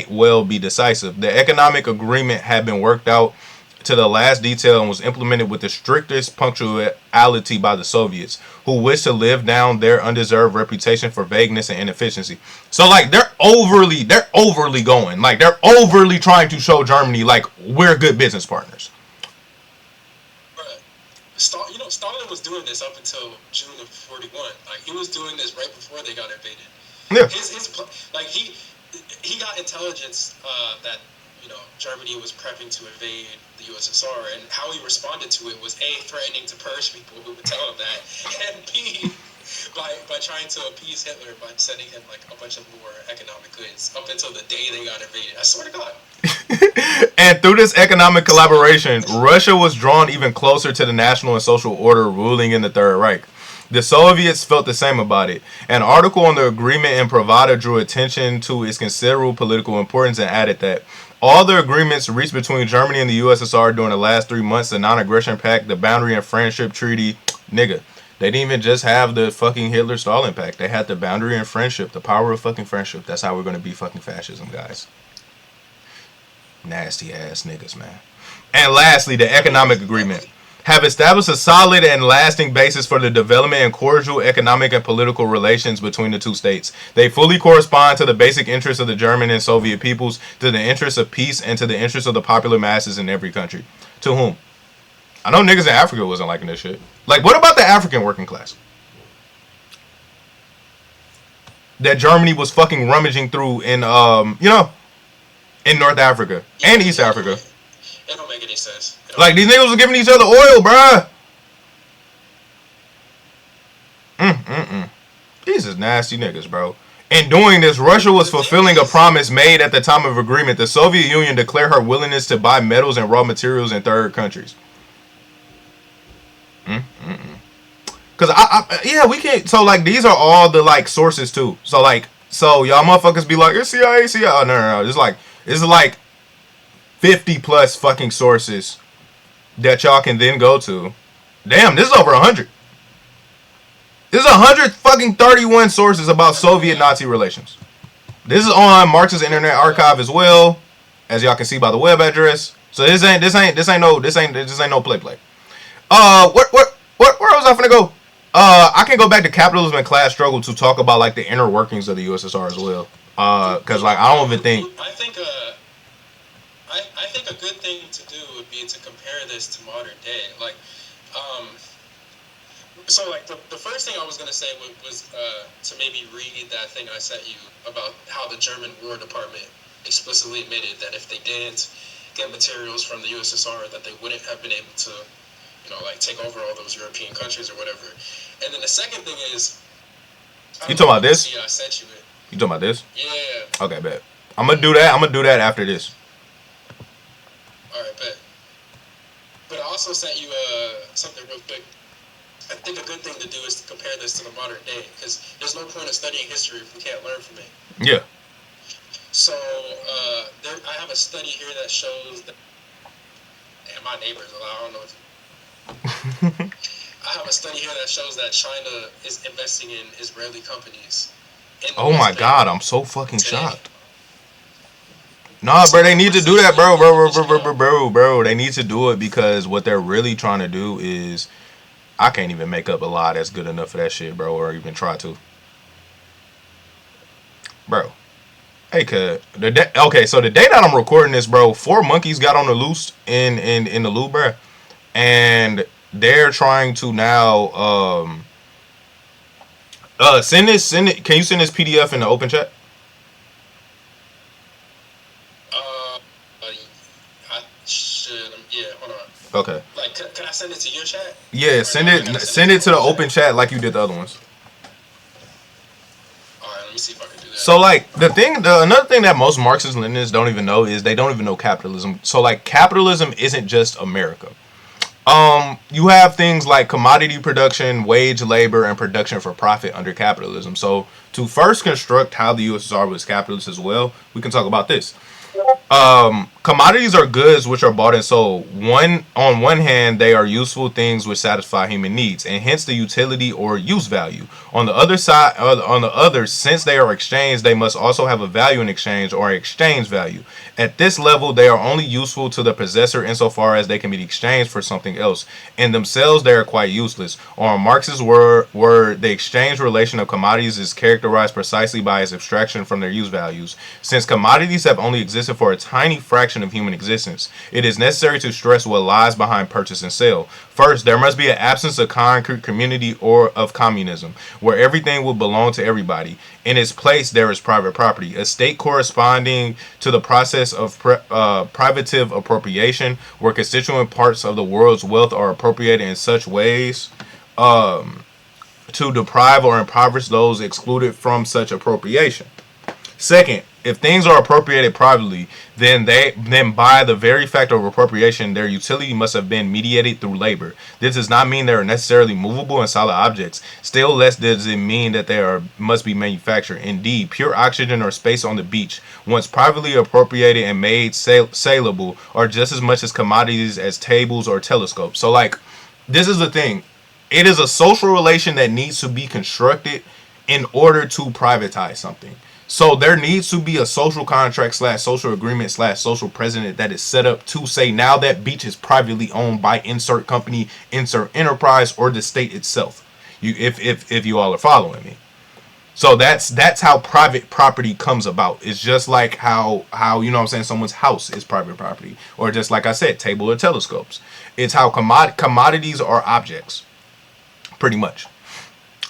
well be decisive. The economic agreement had been worked out to the last detail and was implemented with the strictest punctuality by the Soviets, who wished to live down their undeserved reputation for vagueness and inefficiency. So like they're overly going. Like they're overly trying to show Germany like we're good business partners. Stalin was doing this up until June of '41. Like he was doing this right before they got invaded. Yeah. He got intelligence that Germany was prepping to invade the USSR, and how he responded to it was A, threatening to purge people who would tell him that, and B, by trying to appease Hitler by sending him like a bunch of more economic goods up until the day they got invaded. I swear to God. And through this economic collaboration, Russia was drawn even closer to the national and social order ruling in the Third Reich. The Soviets felt the same about it. An article on the agreement in Pravda drew attention to its considerable political importance and added that all the agreements reached between Germany and the USSR during the last 3 months, the non-aggression pact, the boundary and friendship treaty, nigga, they didn't even just have the fucking Hitler-Stalin pact. They had the boundary and friendship, the power of fucking friendship. That's how we're going to beat fucking fascism, guys. Nasty ass niggas, man. And lastly, the economic agreement have established a solid and lasting basis for the development and cordial economic and political relations between the two states. They fully correspond to the basic interests of the German and Soviet peoples, to the interests of peace, and to the interests of the popular masses in every country. To whom? I know niggas in Africa wasn't liking this shit. Like, what about the African working class? That Germany was fucking rummaging through in, in North Africa and East Africa. It don't make any sense. Like, these niggas was giving each other oil, bruh. These is nasty niggas, bro. In doing this, Russia was fulfilling a promise made at the time of agreement. The Soviet Union declared her willingness to buy metals and raw materials in third countries. Cause yeah, we can't. So like, these are all the like sources too. So y'all motherfuckers be like, it's CIA. Oh, no. It's like 50 plus fucking sources that y'all can then go to. Damn, this is over 100. This is 100 fucking 31 sources about Soviet-Nazi relations. This is on Marx's Internet Archive as well, as y'all can see by the web address. So this ain't no play. Where was I finna go? I can go back to Capitalism and Class Struggle to talk about like the inner workings of the USSR as well. Cause like I don't even think. I think a good thing to do would be to compare this to modern day. Like, so like the first thing I was gonna say was to maybe read that thing I sent you about how the German War Department explicitly admitted that if they didn't get materials from the USSR, that they wouldn't have been able to, like take over all those European countries or whatever. And then the second thing is, you talking about this? Yeah, I sent you it. You talking about this? Yeah. Okay, bet. I'm gonna do that. I'm gonna do that after this. All right, bet. But I also sent you something real quick. I think a good thing to do is to compare this to the modern day, because there's no point of studying history if we can't learn from it. Yeah. So I have a study here that shows that, and my neighbors, I don't know if I have a study here that shows that China is investing in Israeli companies. Oh my God, I'm so fucking shocked. Nah, bro, they need to do that, bro. They need to do it because what they're really trying to do is, I can't even make up a lie that's good enough for that shit, bro, or even try to. Bro. Hey, okay, so the day that I'm recording this, bro, 4 monkeys got on the loose in the loop, bro. And they're trying to now send it. Can you send this PDF in the open chat? I should. Yeah, hold on. Okay. Like, can I send it to your chat? Yeah, send it to the open chat like you did the other ones. All right, let me see if I can do that. So like another thing that most Marxist Leninists don't even know is they don't even know capitalism. So like capitalism isn't just America. You have things like commodity production, wage labor, and production for profit under capitalism. So to first construct how the USSR was capitalist as well, we can talk about this. Commodities are goods which are bought and sold. On one hand, they are useful things which satisfy human needs, and hence the utility or use value. On the other, since they are exchanged, they must also have a value in exchange or exchange value. At this level, they are only useful to the possessor insofar as they can be exchanged for something else. In themselves, they are quite useless. Or in Marx's word, the exchange relation of commodities is characterized precisely by its abstraction from their use values. Since commodities have only existed for a tiny fraction of human existence, it is necessary to stress what lies behind purchase and sale. First, there must be an absence of concrete community or of communism, where everything will belong to everybody. In its place, there is private property, a state corresponding to the process of privative appropriation, where constituent parts of the world's wealth are appropriated in such ways to deprive or impoverish those excluded from such appropriation. Second, if things are appropriated privately, then by the very fact of appropriation, their utility must have been mediated through labor. This does not mean they are necessarily movable and solid objects. Still less does it mean that they must be manufactured. Indeed, pure oxygen or space on the beach, once privately appropriated and made saleable, are just as much as commodities as tables or telescopes. So, like, this is the thing. It is a social relation that needs to be constructed in order to privatize something. So there needs to be a social contract / social agreement / social precedent that is set up to say now that beach is privately owned by insert company, insert enterprise, or the state itself. If you all are following me. So that's how private property comes about. It's just like how you know what I'm saying, someone's house is private property, or just like I said, table or telescopes. It's how commodities are objects, pretty much.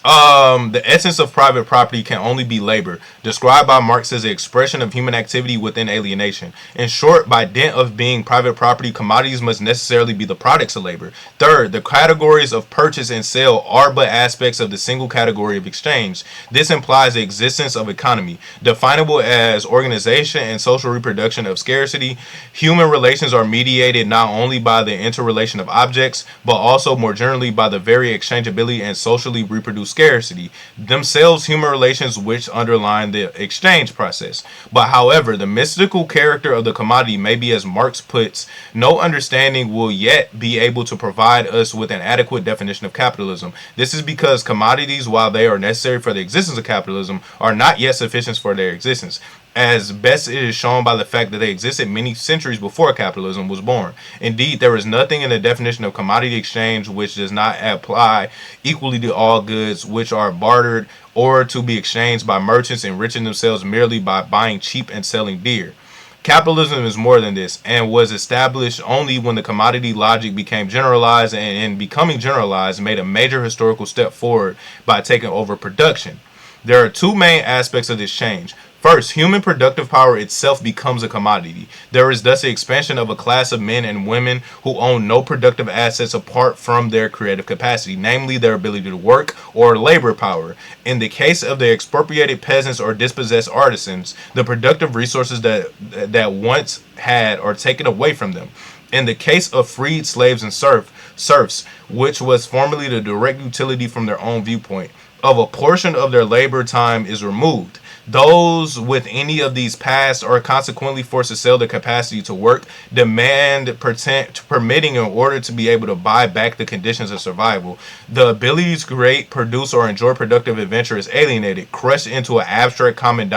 The essence of private property can only be labor, described by Marx as the expression of human activity within alienation. In short, by dint of being private property, commodities must necessarily be the products of labor. Third, the categories of purchase and sale are but aspects of the single category of exchange. This implies the existence of economy, definable as organization and social reproduction of scarcity. Human relations are mediated not only by the interrelation of objects, but also more generally by the very exchangeability and socially reproduced scarcity, themselves human relations which underline the exchange process. But however, the mystical character of the commodity may be, as Marx puts, no understanding will yet be able to provide us with an adequate definition of capitalism. This is because commodities, while they are necessary for the existence of capitalism, are not yet sufficient for their existence. As best it is shown by the fact that they existed many centuries before capitalism was born. Indeed, there is nothing in the definition of commodity exchange which does not apply equally to all goods which are bartered or to be exchanged by merchants enriching themselves merely by buying cheap and selling dear. Capitalism is more than this, and was established only when the commodity logic became generalized, and in becoming generalized made a major historical step forward by taking over production. There are two main aspects of this change. First, human productive power itself becomes a commodity. There is thus the expansion of a class of men and women who own no productive assets apart from their creative capacity, namely their ability to work or labor power. In the case of the expropriated peasants or dispossessed artisans, the productive resources that once had are taken away from them. In the case of freed slaves and serfs, which was formerly the direct utility from their own viewpoint, of a portion of their labor time is removed. Those with any of these past are consequently forced to sell their capacity to work, demand permitting in order to be able to buy back the conditions of survival. The ability to create, produce, or enjoy productive adventure is alienated, crushed into an abstract common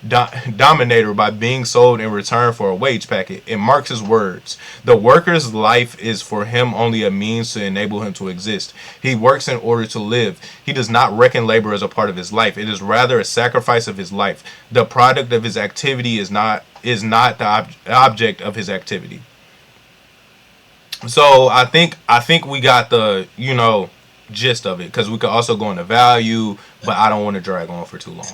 dominator by being sold in return for a wage packet. In Marx's words, the worker's life is for him only a means to enable him to exist. He works in order to live. He does not reckon labor as a part of his life. It is rather a sacrifice of his life. The product of his activity is not the object of his activity. So I think we got the gist of it, because we could also go into value, but I don't want to drag on for too long.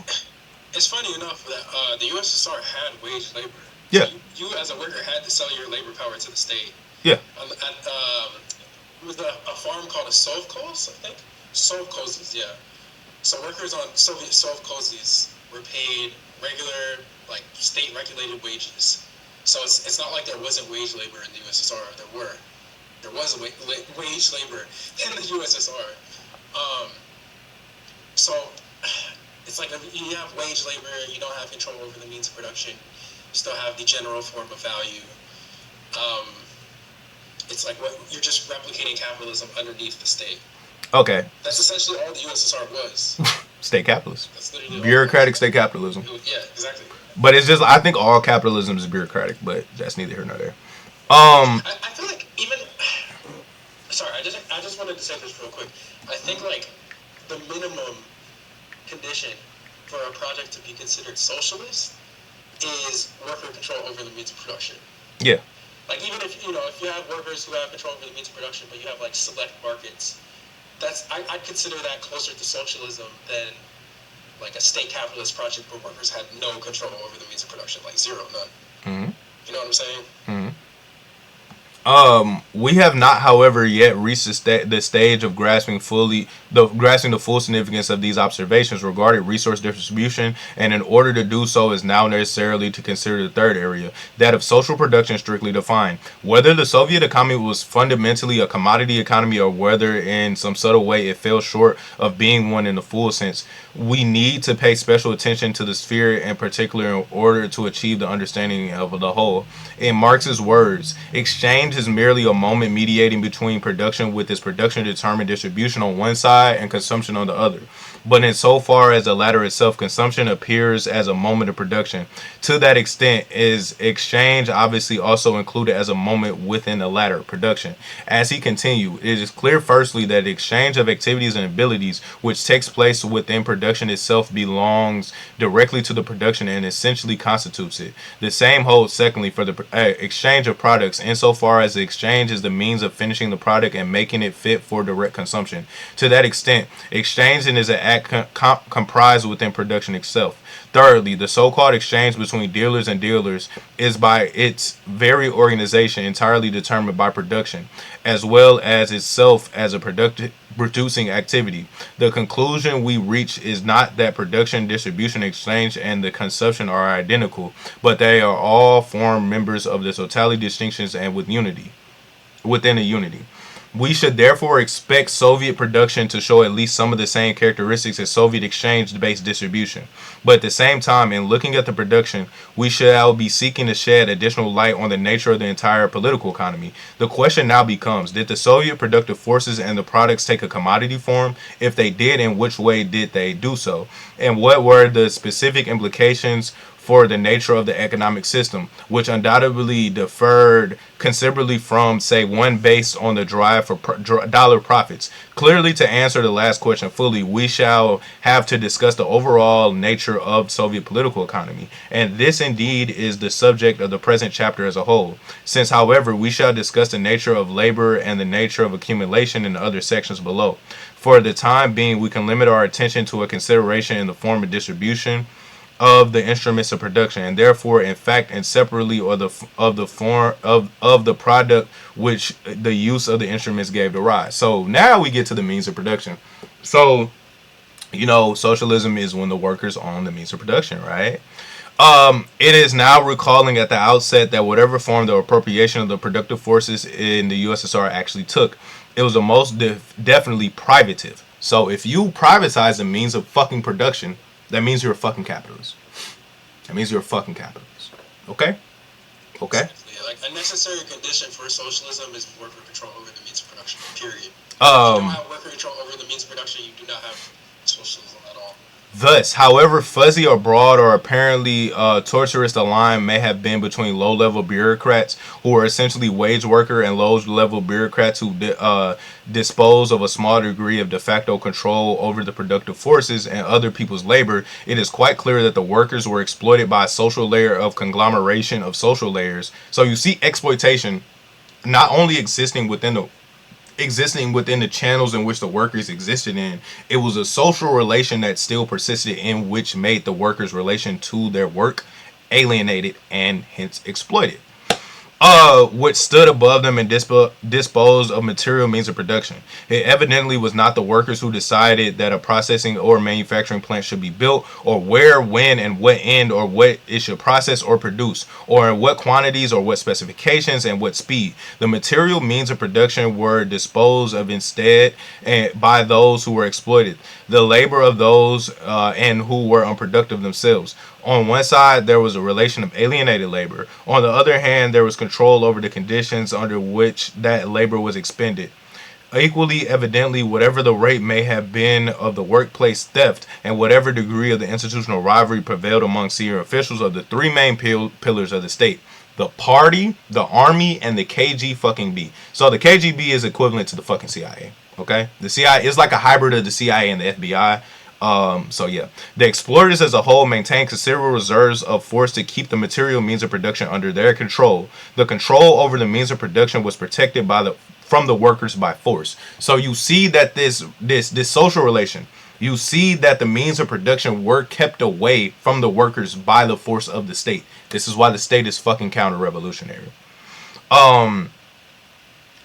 It's funny enough that the USSR had wage labor. Yeah. So you as a worker had to sell your labor power to the state. Yeah. It was a farm called a sovkhoz, I think. Sovkhozes, yeah. So workers on Soviet sovkhozes were paid regular, like, state-regulated wages. So it's not like there wasn't wage labor in the USSR. There was wage labor in the USSR. So it's like you have wage labor, you don't have control over the means of production. You still have the general form of value. It's like you're just replicating capitalism underneath the state. Okay. That's essentially all the USSR was. State capitalism. That's literally bureaucratic state capitalism. Yeah, exactly. But it's just, I think all capitalism is bureaucratic, but that's neither here nor there. I feel like even, sorry, I just wanted to say this real quick. I think like the minimum condition for a project to be considered socialist is worker control over the means of production. Yeah. Like even if you have workers who have control over the means of production, but you have like select markets, I'd consider that closer to socialism than like a state capitalist project where workers had no control over the means of production, like zero, none. Mm-hmm. You know what I'm saying? Mm-hmm. We have not, however, yet reached the stage of grasping the full significance of these observations regarding resource distribution, and in order to do so is now necessarily to consider the third area, that of social production strictly defined. Whether the Soviet economy was fundamentally a commodity economy or whether in some subtle way it fell short of being one in the full sense, we need to pay special attention to the sphere in particular in order to achieve the understanding of the whole. In Marx's words, exchange is merely a moment mediating between production with its production determined distribution on one side and consumption on the other. But insofar as the latter itself, consumption appears as a moment of production. To that extent is exchange obviously also included as a moment within the latter, production. As he continued, it is clear firstly that the exchange of activities and abilities which takes place within production itself belongs directly to the production and essentially constitutes it. The same holds secondly for the exchange of products, insofar as the exchange is the means of finishing the product and making it fit for direct consumption. To that extent, exchanging is an act comprised within production itself. Thirdly, the so-called exchange between dealers and dealers is by its very organization entirely determined by production, as well as itself as a producing activity. The conclusion we reach is not that production, distribution, exchange, and the consumption are identical, but they are all form members of the totality distinctions and within a unity. We should therefore expect Soviet production to show at least some of the same characteristics as Soviet exchange-based distribution. But at the same time, in looking at the production, we shall be seeking to shed additional light on the nature of the entire political economy. The question now becomes, did the Soviet productive forces and the products take a commodity form? If they did, in which way did they do so? And what were the specific implications for the nature of the economic system, which undoubtedly differed considerably from, say, one based on the drive for dollar profits? Clearly, to answer the last question fully, we shall have to discuss the overall nature of Soviet political economy, and this indeed is the subject of the present chapter as a whole. Since, however, we shall discuss the nature of labor and the nature of accumulation in the other sections below. For the time being, we can limit our attention to a consideration in the form of distribution of the instruments of production, and therefore, in fact, and separately, or the of the form of the product which the use of the instruments gave to rise. So now we get to the means of production. So, socialism is when the workers own the means of production, right? It is now recalling at the outset that whatever form the appropriation of the productive forces in the USSR actually took, it was the most definitely privative. So if you privatize the means of fucking production, that means you're a fucking capitalist. That means you're a fucking capitalist. Okay? Okay? Yeah, like a necessary condition for socialism is worker control over the means of production, period. If you don't have worker control over the means of production, you do not have socialism at all. Thus, however fuzzy or broad or apparently tortuous the line may have been between low-level bureaucrats who are essentially wage worker and low-level bureaucrats who dispose of a small degree of de facto control over the productive forces and other people's labor, it is quite clear that the workers were exploited by a social layer of conglomeration of social layers. So you see exploitation not only existing within the channels in which the workers existed in, it was a social relation that still persisted in which made the workers' relation to their work alienated and hence exploited. Which stood above them and disposed of material means of production. It evidently was not the workers who decided that a processing or manufacturing plant should be built, or where, when, and what end, or what it should process or produce, or in what quantities, or what specifications, and what speed. The material means of production were disposed of instead by those who were exploited, the labor of those and who were unproductive themselves. On one side, there was a relation of alienated labor. On the other hand, there was control over the conditions under which that labor was expended. Equally evidently, whatever the rate may have been of the workplace theft and whatever degree of the institutional rivalry prevailed among senior officials of the three main pillars of the state: the party, the army, and the KGB. So the KGB is equivalent to the fucking CIA. Okay? The CIA is like a hybrid of the CIA and the FBI. So yeah, the exploiters as a whole maintain considerable reserves of force to keep the material means of production under their control. The control over the means of production was protected from the workers by force. So you see that this social relation, you see that the means of production were kept away from the workers by the force of the state. This is why the state is fucking counter-revolutionary.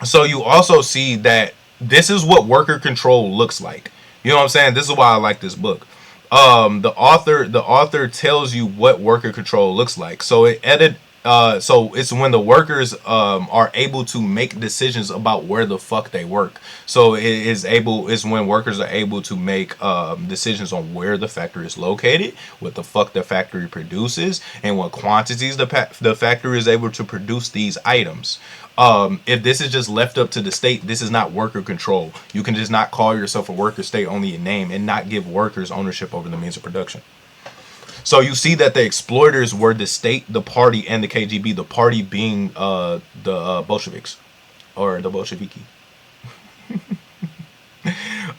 So you also see that this is what worker control looks like. You know what I'm saying? This is why I like this book. The author tells you what worker control looks like. So it's when the workers are able to make decisions about where the fuck they work. So it's when workers are able to make decisions on where the factory is located, what the fuck the factory produces, and what quantities the factory is able to produce these items. If this is just left up to the state, this is not worker control. You can just not call yourself a worker state only in name and not give workers ownership over the means of production. So you see that the exploiters were the state, the party, and the KGB. The party being the Bolsheviks or the Bolsheviki.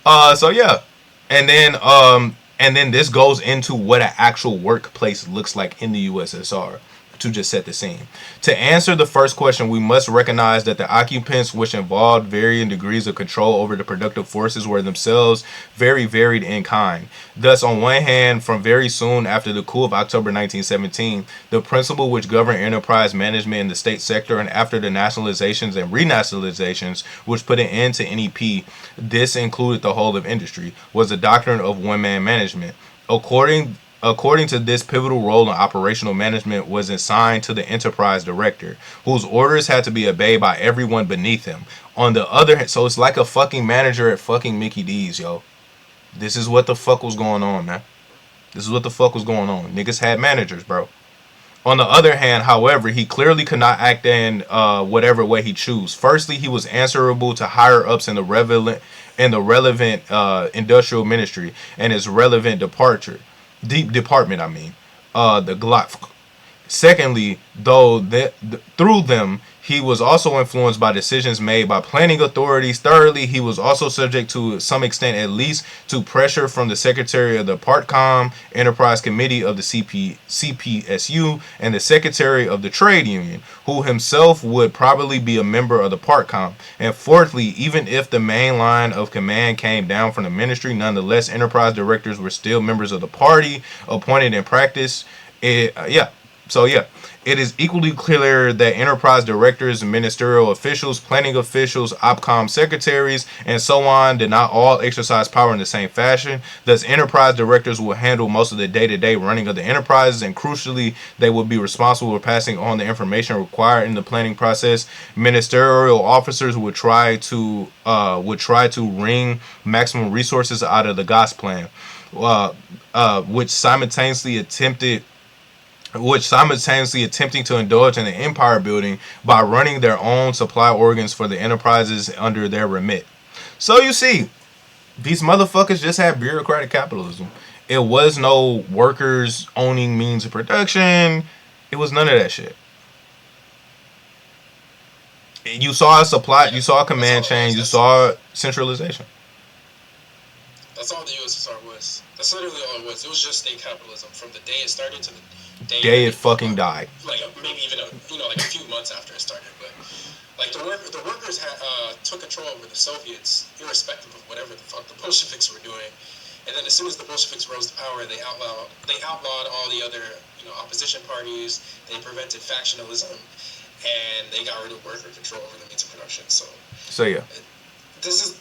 So yeah, and then this goes into what an actual workplace looks like in the USSR. To just set the scene. To answer the first question, we must recognize that the occupants, which involved varying degrees of control over the productive forces, were themselves very varied in kind. Thus, on one hand, from very soon after the coup of October 1917, the principle which governed enterprise management in the state sector, and after the nationalizations and renationalizations which put an end to NEP, this included the whole of industry, was the doctrine of one-man management. According to this, pivotal role in operational management was assigned to the enterprise director, whose orders had to be obeyed by everyone beneath him. On the other hand, so it's like a fucking manager at fucking Mickey D's, yo. This is what the fuck was going on, man. This is what the fuck was going on. Niggas had managers, bro. On the other hand, however, he clearly could not act in whatever way he chose. Firstly, he was answerable to higher ups in the relevant industrial ministry and his relevant department, the Glock. Secondly, through them, he was also influenced by decisions made by planning authorities. Thirdly, he was also subject to some extent, at least, to pressure from the secretary of the Partcom Enterprise Committee of the CPSU and the secretary of the trade union, who himself would probably be a member of the Partcom. And fourthly, even if the main line of command came down from the ministry, nonetheless, enterprise directors were still members of the party, appointed in practice. It is equally clear that enterprise directors, ministerial officials, planning officials, OPCOM secretaries, and so on did not all exercise power in the same fashion. Thus, enterprise directors will handle most of the day-to-day running of the enterprises, and crucially, they will be responsible for passing on the information required in the planning process. Ministerial officers would try to wring maximum resources out of the GOS plan, which simultaneously attempting to indulge in the empire building by running their own supply organs for the enterprises under their remit. So you see, these motherfuckers just had bureaucratic capitalism. It was no workers owning means of production. It was none of that shit. You saw a supply, you saw a command chain, you saw centralization. That's all the USSR was. That's literally all it was. It was just state capitalism from the day it started to the day it fucking died. Like maybe even like a few months after it started, but like the workers took control over the Soviets, irrespective of whatever the fuck the Bolsheviks were doing. And then as soon as the Bolsheviks rose to power, they outlawed all the other opposition parties. They prevented factionalism, and they got rid of worker control over the means of production. So yeah, this is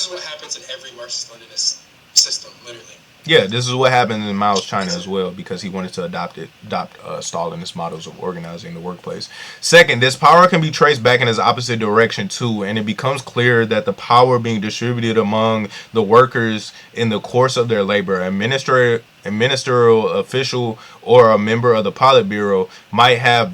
what happens in every Marxist-Leninist system, literally. Yeah, this is what happened in Mao's China as well, because he wanted to adopt Stalinist models of organizing the workplace. Second, this power can be traced back in its opposite direction too, and it becomes clear that the power being distributed among the workers in the course of their labor, a ministerial official or a member of the Politburo might have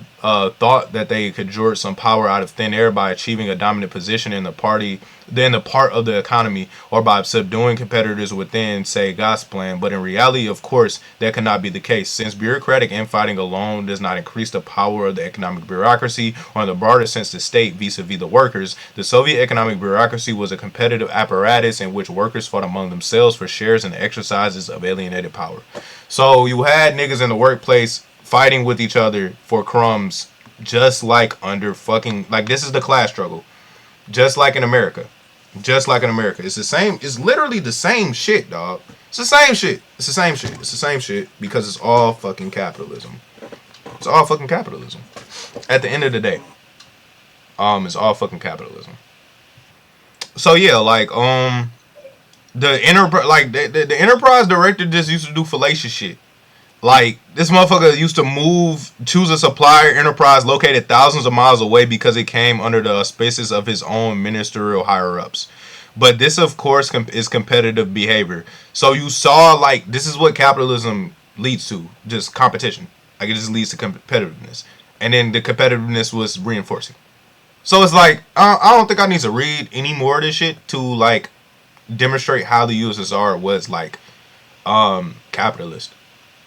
thought that they could exert some power out of thin air by achieving a dominant position in the party, then the part of the economy, or by subduing competitors within, say, GOS plan. But in reality, of course, that cannot be the case, since bureaucratic infighting alone does not increase the power of the economic bureaucracy, or in the broader sense, the state vis-a-vis the workers. The Soviet economic bureaucracy was a competitive apparatus in which workers fought among themselves for shares in the exercises of alienated power. So you had niggas in the workplace fighting with each other for crumbs, just like under fucking, like, this is the class struggle, just like in America. Just like in America. It's the same. It's literally the same shit, dog. It's the same shit. It's the same shit. It's the same shit because it's all fucking capitalism. It's all fucking capitalism. At the end of the day, it's all fucking capitalism. So yeah, like the enterprise director just used to do fallacious shit. Like, this motherfucker used to choose a supplier enterprise located thousands of miles away because it came under the auspices of his own ministerial higher-ups. But this, of course, is competitive behavior. So you saw, like, this is what capitalism leads to, just competition. Like, it just leads to competitiveness. And then the competitiveness was reinforcing. So it's like, I don't think I need to read any more of this shit to, like, demonstrate how the USSR was, like, capitalist.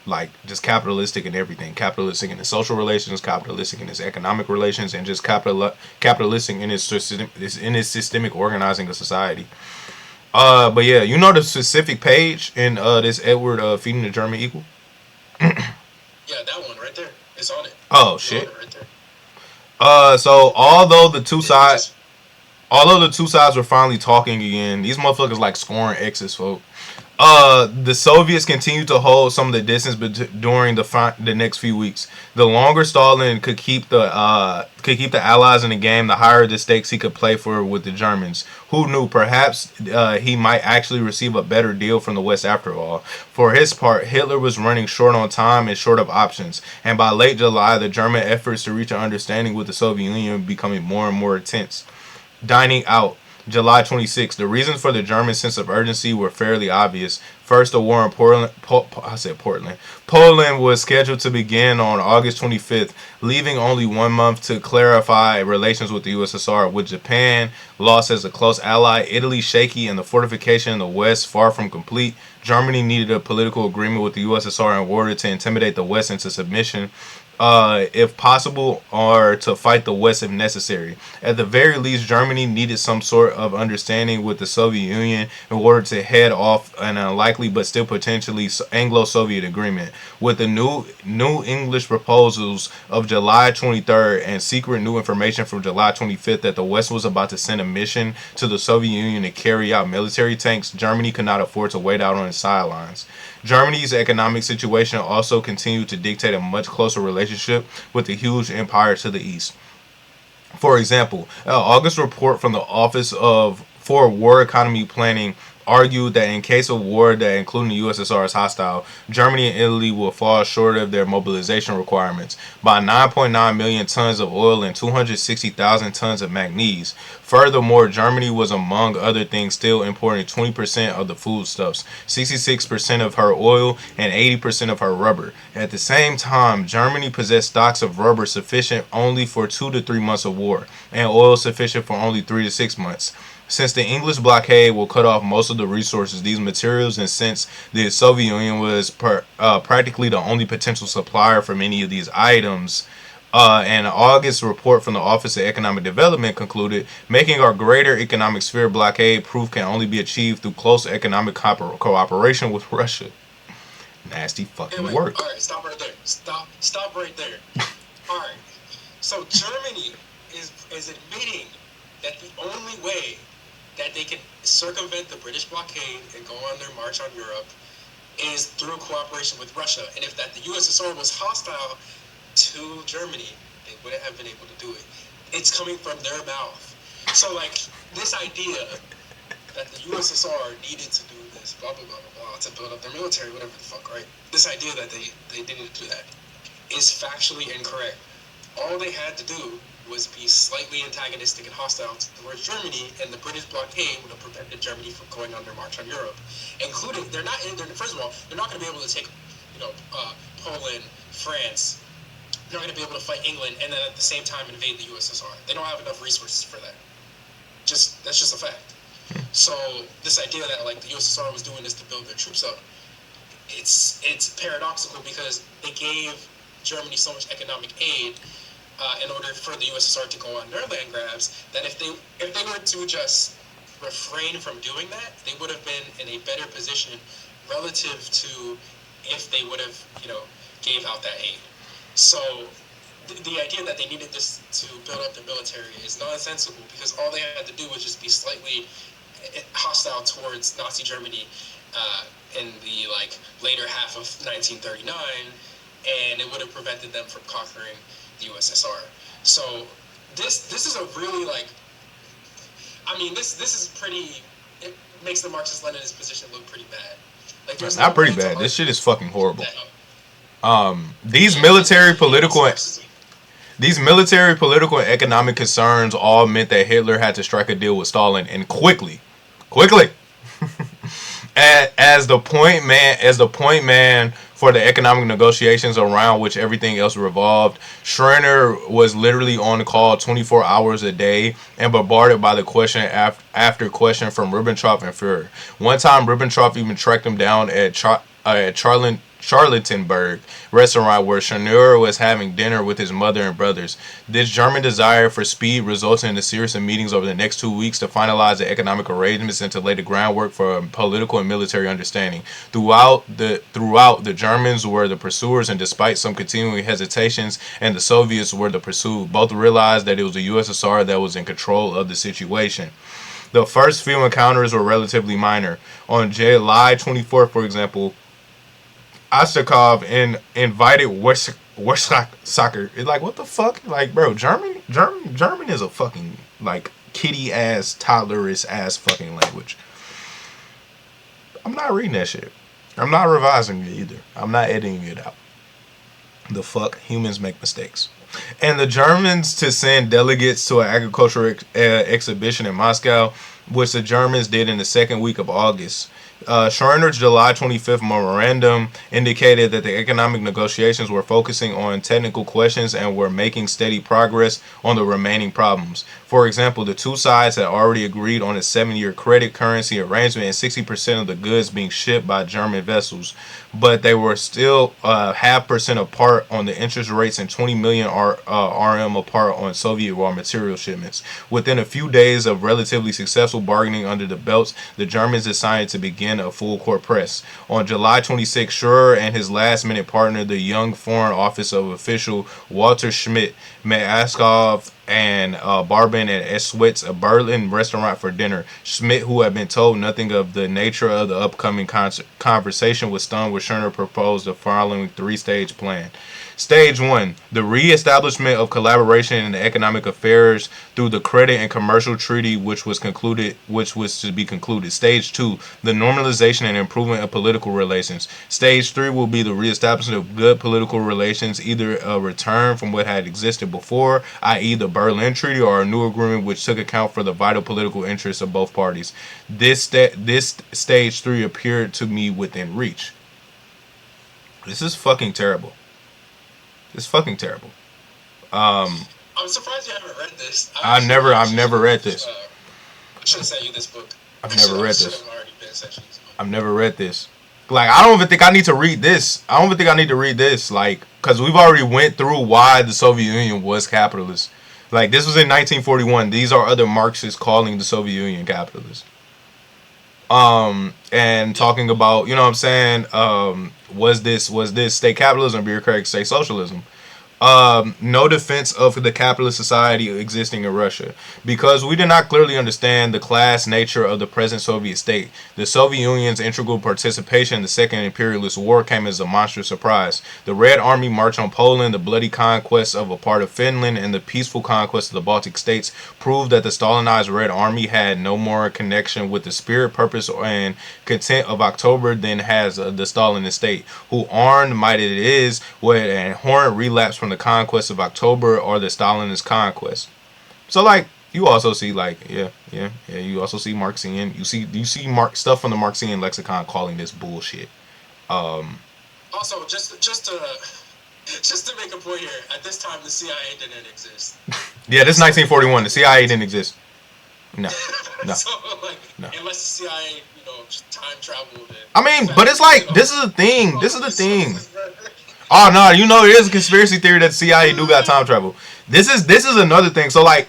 Like, just capitalistic in everything. Capitalistic in its social relations, capitalistic in its economic relations, and just capitalistic in its systemic organizing of society. But yeah, you know the specific page in this Edward Feeding the German Equal? Yeah, that one right there. It's on it. Oh, shit. Right there. So although the two sides were finally talking again, these motherfuckers like scoring X's, folks. The Soviets continued to hold some of the distance during the next few weeks. The longer Stalin could keep the Allies in the game, the higher the stakes he could play for with the Germans. Who knew? Perhaps he might actually receive a better deal from the West after all. For his part, Hitler was running short on time and short of options, and by late July, the German efforts to reach an understanding with the Soviet Union were becoming more and more intense. Dining out. July 26th. The reasons for the German sense of urgency were fairly obvious. First, the war in Poland was scheduled to begin on August 25th, leaving only 1 month to clarify relations with the USSR. With Japan lost as a close ally, Italy shaky, and the fortification in the West far from complete, Germany needed a political agreement with the USSR in order to intimidate the West into submission if possible, or to fight the West if necessary. At the very least, Germany needed some sort of understanding with the Soviet Union in order to head off an unlikely but still potentially Anglo-Soviet agreement. With the new English proposals of July 23rd and secret new information from July 25th that the West was about to send a mission to the Soviet Union to carry out military tanks, Germany could not afford to wait out on the sidelines. Germany's economic situation also continued to dictate a much closer relationship with the huge empire to the east. For example, an August report from the Office for War Economy Planning argued that in case of war that including the USSR is hostile, Germany and Italy will fall short of their mobilization requirements by 9.9 million tons of oil and 260,000 tons of manganese. Furthermore, Germany was among other things still importing 20% of the foodstuffs, 66% of her oil, and 80% of her rubber. At the same time, Germany possessed stocks of rubber sufficient only for 2 to 3 months of war, and oil sufficient for only 3 to 6 months. Since the English blockade will cut off most of the resources, these materials, and since the Soviet Union was practically the only potential supplier for many of these items, an August report from the Office of Economic Development concluded, making our greater economic sphere blockade proof can only be achieved through close economic cooperation with Russia. Nasty fucking work. All right, stop right there. Stop right there. All right. So Germany is admitting that the only way that they can circumvent the British blockade and go on their march on Europe is through cooperation with Russia. And if that the USSR was hostile to Germany, they wouldn't have been able to do it. It's coming from their mouth. So, like, this idea that the USSR needed to do this, blah, blah, blah, blah, blah, to build up their military, whatever the fuck, right? This idea that they needed to do that is factually incorrect. All they had to do was be slightly antagonistic and hostile towards Germany, and the British blockade would have prevented Germany from going on their march on Europe. Including, first of all, they're not going to be able to take, Poland, France. They're not going to be able to fight England and then at the same time invade the USSR. They don't have enough resources for that. That's just a fact. So this idea that like the USSR was doing this to build their troops up, it's paradoxical because they gave Germany so much economic aid in order for the USSR to go on their land grabs, that if they were to just refrain from doing that, they would have been in a better position relative to if they would have, gave out that aid. So the idea that they needed this to build up their military is nonsensical because all they had to do was just be slightly hostile towards Nazi Germany in the later half of 1939, and it would have prevented them from conquering the USSR. So this is a really this is pretty. It makes the Marxist Leninist position look pretty bad. There's not pretty bad. This shit is fucking horrible. These military, political, and economic concerns all meant that Hitler had to strike a deal with Stalin, and quickly. As the point man for the economic negotiations around which everything else revolved, Schroeder was literally on call 24 hours a day and bombarded by the question after question from Ribbentrop and Führer. One time, Ribbentrop even tracked him down at Charlottenburg restaurant where Schroeder was having dinner with his mother and brothers. This German desire for speed resulted in a series of meetings over the next 2 weeks to finalize the economic arrangements and to lay the groundwork for a political and military understanding. Throughout, the Germans were the pursuers, and despite some continuing hesitations, and the Soviets were the pursued. Both realized that it was the USSR that was in control of the situation. The first few encounters were relatively minor. On July 24th, for example, Ostakov invited Soccer. It's like, what the fuck? Like, bro, German is a fucking, kitty ass, toddlerish ass fucking language. I'm not reading that shit. I'm not revising it either. I'm not editing it out. The fuck? Humans make mistakes. And the Germans to send delegates to an agricultural exhibition in Moscow, which the Germans did in the second week of August. Schwerner's July 25th memorandum indicated that the economic negotiations were focusing on technical questions and were making steady progress on the remaining problems. For example, the two sides had already agreed on a 7-year credit currency arrangement and 60% of the goods being shipped by German vessels, but they were still 0.5% apart on the interest rates and 20 million RM apart on Soviet raw material shipments. Within a few days of relatively successful bargaining under the belts, the Germans decided to begin a full court press. On July 26, Scheurer and his last-minute partner, the young Foreign Office of official Walter Schmidt, met Askov and Barbin at Eschwitz, a Berlin restaurant, for dinner. Schmidt, who had been told nothing of the nature of the upcoming conversation, was stunned when Scheurer proposed the following three-stage plan. Stage 1, the re-establishment of collaboration in the economic affairs through the Credit and Commercial Treaty, which was to be concluded. Stage 2, the normalization and improvement of political relations. Stage 3 will be the re-establishment of good political relations, either a return from what had existed before, i.e. the Berlin Treaty, or a new agreement which took account for the vital political interests of both parties. This stage 3 appeared to me within reach. This is fucking terrible. It's fucking terrible. I'm surprised you haven't read this. I've never read this. I should have sent you this book. I've never read this. I've never read this. Like, I don't even think I need to read this. Like, because we've already went through why the Soviet Union was capitalist. Like, this was in 1941. These are other Marxists calling the Soviet Union capitalist. And talking about, you know what I'm saying, was this state capitalism, bureaucratic state socialism? No defense of the capitalist society existing in Russia, because we did not clearly understand the class nature of the present Soviet state. The Soviet Union's integral participation in the Second Imperialist War came as a monstrous surprise. The Red Army march on Poland, the bloody conquest of a part of Finland, and the peaceful conquest of the Baltic states proved that the Stalinized Red Army had no more connection with the spirit, purpose, and content of October than has the Stalinist state, who, armed might it is, with an abhorrent relapse from the conquest of October or the Stalinist conquest. So, like, you also see, like, you also see Marxian, you see stuff from the Marxian lexicon calling this bullshit. Also, just to make a point here, at this time the CIA didn't exist. Yeah, this is 1941. The CIA didn't exist. No. So, like, no. Unless the CIA, just time traveled. I mean, but it's like, this is the thing. Oh no, it is a conspiracy theory that the CIA do got time travel. This is another thing. So, like,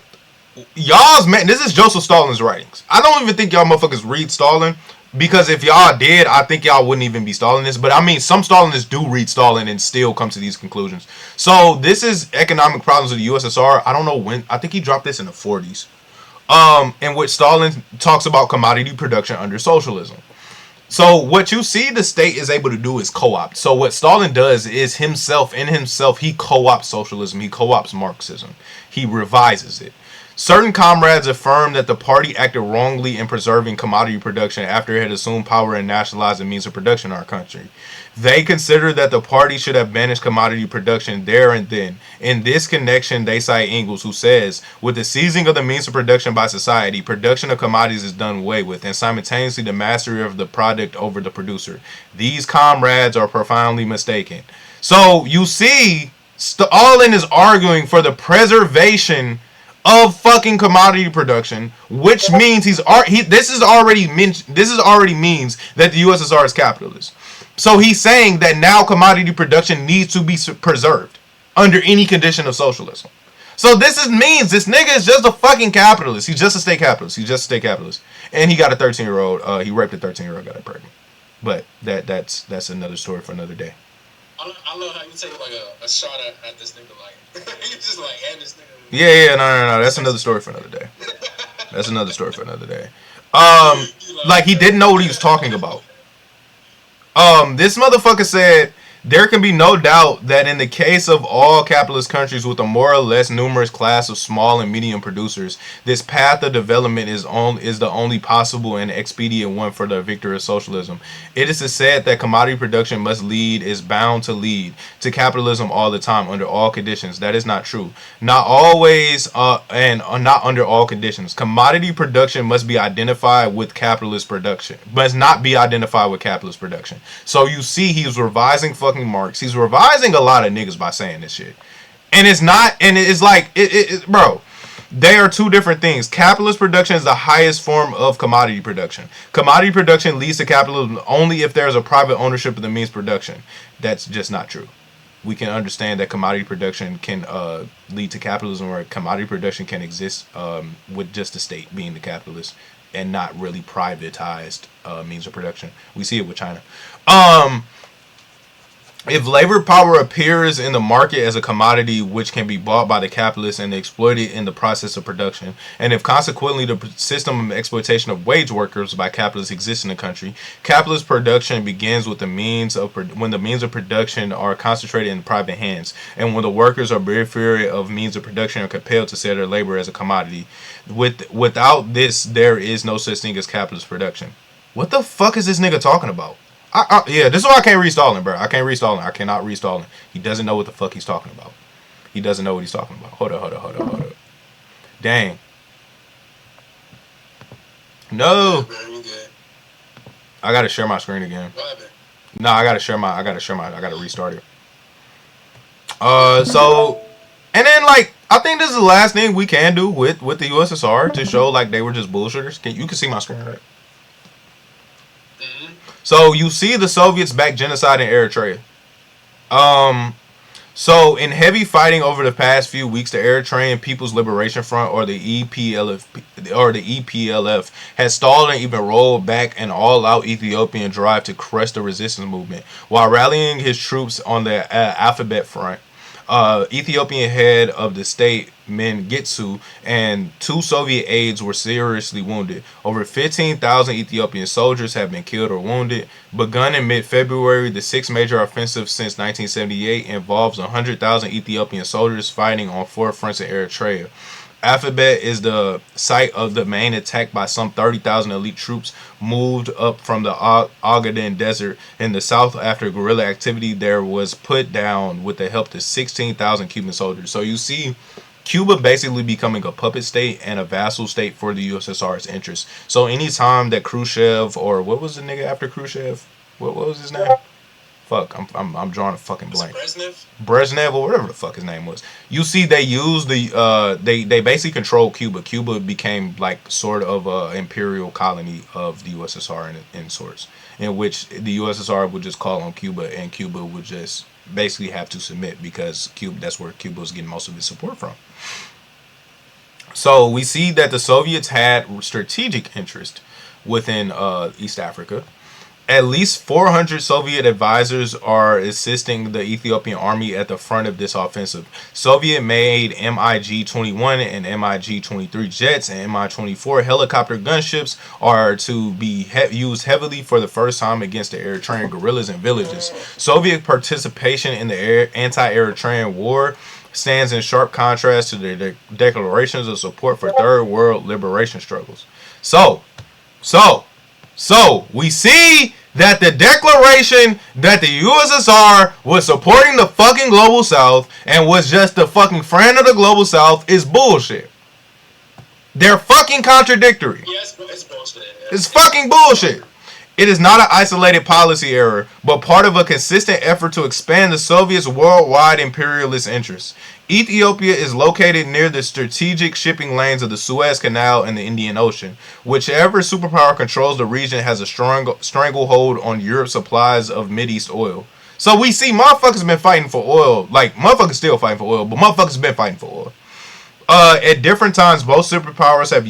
this is Joseph Stalin's writings. I don't even think y'all motherfuckers read Stalin, because if y'all did, I think y'all wouldn't even be Stalinists. But I mean, some Stalinists do read Stalin and still come to these conclusions. So this is economic problems of the USSR. I don't know when. I think he dropped this in the 40s. In which Stalin talks about commodity production under socialism. So what you see the state is able to do is co-opt. So what Stalin does is he co-opts socialism. He co-opts Marxism. He revises it. Certain comrades affirm that the party acted wrongly in preserving commodity production after it had assumed power and nationalized the means of production in our country. They consider that the party should have banished commodity production there and then. In this connection, they cite Engels, who says, with the seizing of the means of production by society, production of commodities is done away with, and simultaneously the mastery of the product over the producer. These comrades are profoundly mistaken. So you see, Stalin is arguing for the preservation of fucking commodity production, which means this already means that the USSR is capitalist. So he's saying that now commodity production needs to be preserved under any condition of socialism. So this means this nigga is just a fucking capitalist. He's just a state capitalist. And he got a 13-year-old. He raped a 13-year-old, got her pregnant. But that's another story for another day. I love how you take like a shot at this nigga, like you just like hand this nigga. Yeah, no. That's another story for another day. Like, he didn't know what he was talking about. This motherfucker said There can be no doubt that in the case of all capitalist countries with a more or less numerous class of small and medium producers, this path of development is the only possible and expedient one for the victory of socialism. It is said that commodity production is bound to lead to capitalism all the time under all conditions. That is not true. Not always and not under all conditions. Commodity production must be identified with capitalist production. Must not be identified with capitalist production. So you see he's revising fucking Marx. He's revising a lot of niggas by saying this shit. And it's not, and it's like, bro, they are two different things. Capitalist production is the highest form of commodity production. Commodity production leads to capitalism only if there is a private ownership of the means production. That's just not true. We can understand that commodity production can lead to capitalism, or commodity production can exist with just the state being the capitalist and not really privatized means of production. We see it with China. If labor power appears in the market as a commodity which can be bought by the capitalists and exploited in the process of production, and if consequently the system of exploitation of wage workers by capitalists exists in the country, capitalist production begins with when the means of production are concentrated in private hands, and when the workers are periphery of means of production are compelled to sell their labor as a commodity. Without this, there is no such thing as capitalist production. What the fuck is this nigga talking about? Yeah, this is why I can't read Stalin, bro. I can't read Stalin. I cannot read Stalin. He doesn't know what the fuck he's talking about. He doesn't know what he's talking about. Hold up. Dang. No. I gotta share my screen again. No, I gotta restart it. So, and then like, I think this is the last thing we can do with the USSR to show like they were just bullshitters. You can see my screen, right? So you see the Soviets back genocide in Eritrea. So in heavy fighting over the past few weeks, the Eritrean People's Liberation Front, or the EPLF, has stalled and even rolled back an all-out Ethiopian drive to crush the resistance movement, while rallying his troops on the Alphabet Front. Ethiopian head of the state, Mengistu, and 2 Soviet aides were seriously wounded. Over 15,000 Ethiopian soldiers have been killed or wounded. Begun in mid-February, the 6th major offensive since 1978 involves 100,000 Ethiopian soldiers fighting on 4 fronts in Eritrea. Alphabet is the site of the main attack by some 30,000 elite troops moved up from the Ogaden Desert in the south after guerrilla activity there was put down with the help of 16,000 Cuban soldiers. So you see Cuba basically becoming a puppet state and a vassal state for the USSR's interests. So anytime that Khrushchev, or what was the nigga after Khrushchev? What was his name? Fuck, I'm drawing a fucking blank. Brezhnev or whatever the fuck his name was. You see, they use they basically controlled Cuba. Cuba became like sort of a imperial colony of the USSR in sorts, in which the USSR would just call on Cuba, and Cuba would just basically have to submit because that's where Cuba was getting most of its support from. So we see that the Soviets had strategic interest within East Africa. At least 400 Soviet advisors are assisting the Ethiopian army at the front of this offensive. Soviet-made MiG-21 and MiG-23 jets and Mi-24 helicopter gunships are to be used heavily for the first time against the Eritrean guerrillas in villages. Soviet participation in the anti-Eritrean war stands in sharp contrast to the declarations of support for third world liberation struggles. So we see that the declaration that the USSR was supporting the fucking Global South and was just the fucking friend of the Global South is bullshit. They're fucking contradictory. Yes, it's bullshit. It's fucking bullshit. It is not an isolated policy error, but part of a consistent effort to expand the Soviets' worldwide imperialist interests. Ethiopia is located near the strategic shipping lanes of the Suez Canal and the Indian Ocean. Whichever superpower controls the region has a stranglehold on Europe's supplies of Mideast oil. So we see motherfuckers been fighting for oil. Like, motherfuckers still fighting for oil, but motherfuckers been fighting for oil. At different times, both superpowers have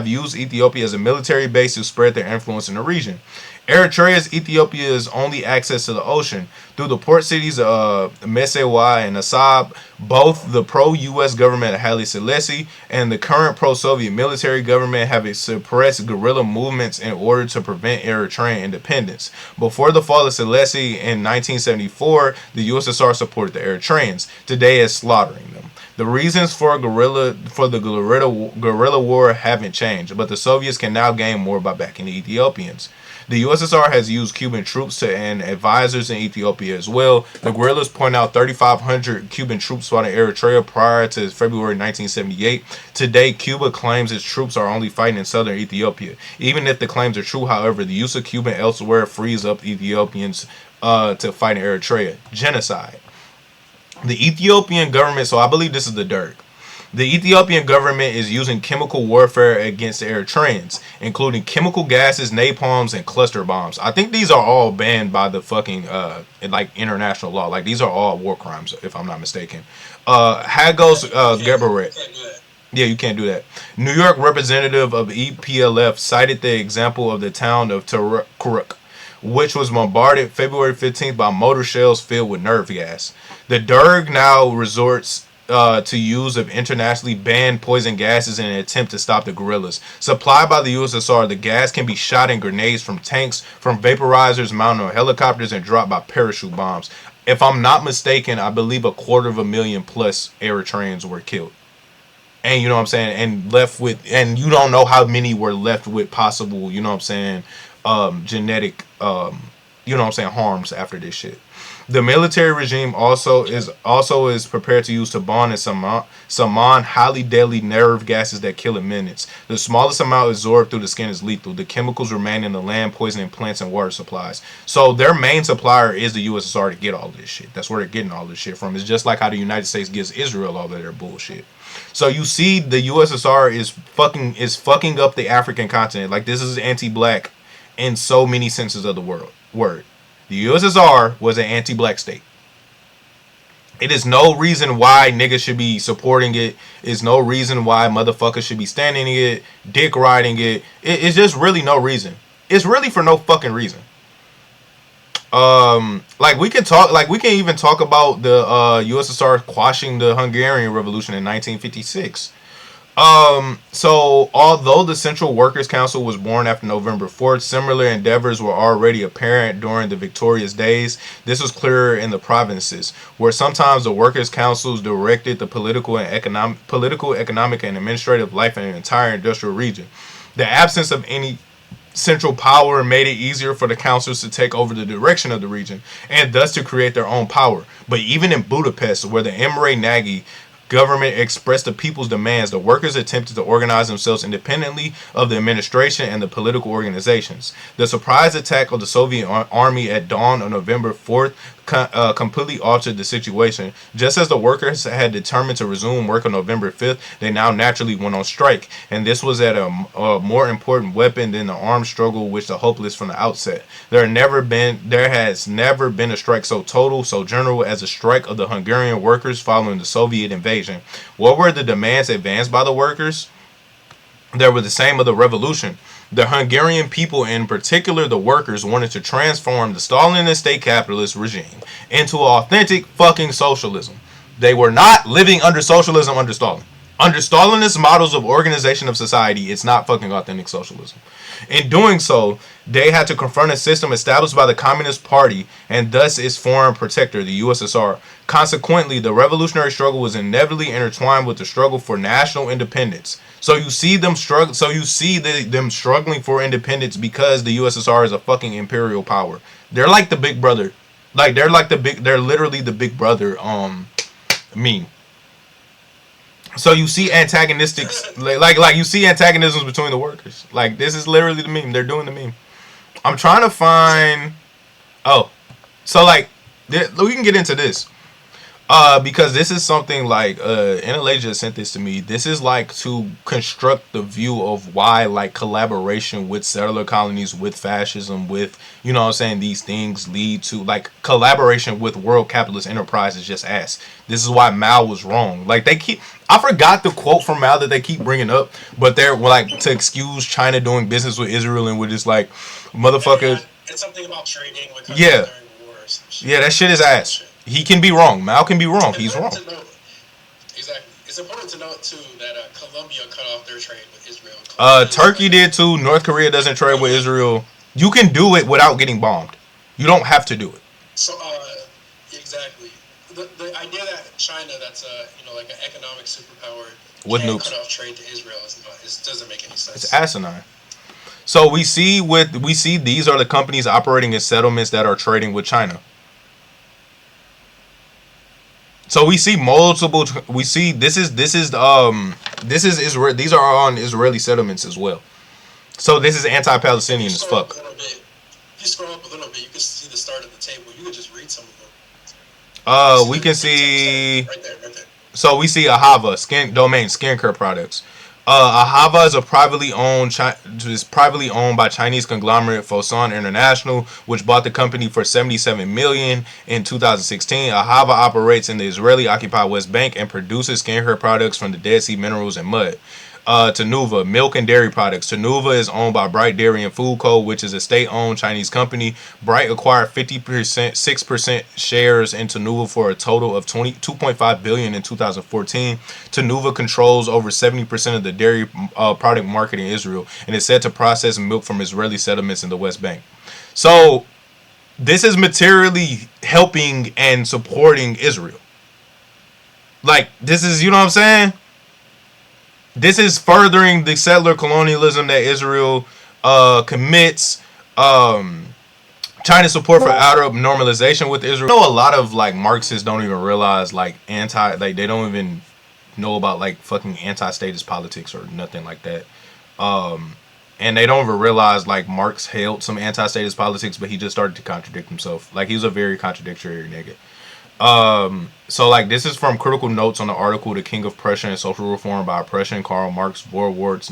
used Ethiopia as a military base to spread their influence in the region. Eritrea is Ethiopia's only access to the ocean. Through the port cities of Mesewa and Assab, both the pro-U.S. government of Haile Selassie and the current pro-Soviet military government have suppressed guerrilla movements in order to prevent Eritrean independence. Before the fall of Selassie in 1974, the USSR supported the Eritreans, today as slaughtering them. The reasons for the guerrilla war haven't changed, but the Soviets can now gain more by backing the Ethiopians. The USSR has used Cuban troops and advisors in Ethiopia as well. The guerrillas point out 3,500 Cuban troops fought in Eritrea prior to February 1978. Today, Cuba claims its troops are only fighting in southern Ethiopia. Even if the claims are true, however, the use of Cuban elsewhere frees up Ethiopians to fight in Eritrea. Genocide. The Ethiopian government, so I believe this is the Derg. The Ethiopian government is using chemical warfare against the Eritreans, including chemical gases, napalms, and cluster bombs. I think these are all banned by the fucking international law. Like, these are all war crimes, if I'm not mistaken. Hagos Geberet. Yeah, you can't do that. New York representative of EPLF cited the example of the town of Turuk, which was bombarded February 15th by mortar shells filled with nerve gas. The Derg now resorts to use of internationally banned poison gases in an attempt to stop the guerrillas. Supplied by the USSR, the gas can be shot in grenades from tanks, from vaporizers mounted on helicopters, and dropped by parachute bombs. If I'm not mistaken, I believe 250,000 plus Eritreans were killed. And you know what I'm saying? And left with, and you don't know how many were left with possible, you know what I'm saying, genetic, you know what I'm saying, harms after this shit. The military regime also is prepared to use Taban and Saman, highly deadly nerve gases that kill in minutes. The smallest amount absorbed through the skin is lethal. The chemicals remain in the land, poisoning plants and water supplies. So their main supplier is the USSR to get all this shit. That's where they're getting all this shit from. It's just like how the United States gives Israel all of their bullshit. So you see, the USSR is fucking up the African continent. Like, this is anti-black in so many senses of the word. The USSR was an anti-black state. It is no reason why niggas should be supporting it. It's no reason why motherfuckers should be standing it, dick riding it. It's just really no reason. It's really for no fucking reason. We can even talk about the USSR quashing the Hungarian Revolution in 1956. So although the Central Workers' Council was born after November 4th, similar endeavors were already apparent during the victorious days. This was clearer in the provinces, where sometimes the workers' councils directed the political, economic, and administrative life in an entire industrial region. The absence of any central power made it easier for the councils to take over the direction of the region, and thus to create their own power. But even in Budapest, where the Emre Nagy government expressed the people's demands, the workers attempted to organize themselves independently of the administration and the political organizations. The surprise attack of the Soviet army at dawn on November 4th completely altered the situation. Just as the workers had determined to resume work on November 5th, they now naturally went on strike, and this was at a more important weapon than the armed struggle which the hopeless from the outset. There has never been a strike so total, so general as the strike of the Hungarian workers following the Soviet invasion. What were the demands advanced by the workers? They were the same of the revolution. The Hungarian people, in particular the workers, wanted to transform the Stalinist state capitalist regime into authentic fucking socialism. They were not living under socialism under Stalin. Under Stalinist models of organization of society, it's not fucking authentic socialism. In doing so, they had to confront a system established by the Communist Party and thus its foreign protector, the USSR. Consequently, the revolutionary struggle was inevitably intertwined with the struggle for national independence. So you see them struggle. So you see them struggling for independence because the USSR is a fucking imperial power. They're like the big brother. They're literally the big brother. Meme. So you see antagonistic, like you see antagonisms between the workers. Like, this is literally the meme. They're doing the meme. I'm trying to find. Oh, so like we can get into this. Because this is something like NLA just sent this to me. This is like to construct the view of why like collaboration with settler colonies, with fascism, with, you know what I'm saying, these things lead to like collaboration with world capitalist enterprise is just ass. This is why Mao was wrong. Like, I forgot the quote from Mao that they keep bringing up, but they're like to excuse China doing business with Israel and with just like motherfuckers. It's something about trading with countries Yeah. during wars. Yeah, that shit is ass. He can be wrong. Mao can be wrong. He's wrong. Exactly. It's important to note too that Colombia cut off their trade with Israel. Turkey did too. North Korea doesn't trade with Israel. You can do it without getting bombed. You don't have to do it. So, exactly. The idea that China, that's like an economic superpower, with can nukes, cut off trade to Israel doesn't make any sense. It's asinine. So we see these are the companies operating in settlements that are trading with China. So we see multiple. We see this is Israel. These are on Israeli settlements as well. So this is anti-Palestinian as fuck. If you scroll up a little bit, you can see the start of the table. You can just read some of them. We can see. Right there. So we see Ahava skincare products. Ahava is privately owned by Chinese conglomerate Fosun International, which bought the company for $77 million in 2016. Ahava operates in the Israeli-occupied West Bank and produces skincare products from the Dead Sea minerals and mud. Tenuva, milk and dairy products. Tenuva is owned by Bright Dairy and Food Co., which is a state-owned Chinese company. Bright acquired 6% shares in Tenuva for a total of $2.5 billion in 2014. Tenuva controls over 70% of the dairy product market in Israel and is said to process milk from Israeli settlements in the West Bank. So this is materially helping and supporting Israel. Like, this is, you know what I'm saying? This is furthering the settler colonialism that Israel commits. China's support for Arab normalization with Israel. I know a lot of like Marxists don't even realize they don't even know about like fucking anti-statist politics or nothing like that. And they don't even realize like Marx held some anti-statist politics, but he just started to contradict himself. Like, he was a very contradictory nigga. So like, this is from Critical Notes on the article "The King of Prussia and Social Reform by Oppression," Karl Marx, Vorwärts,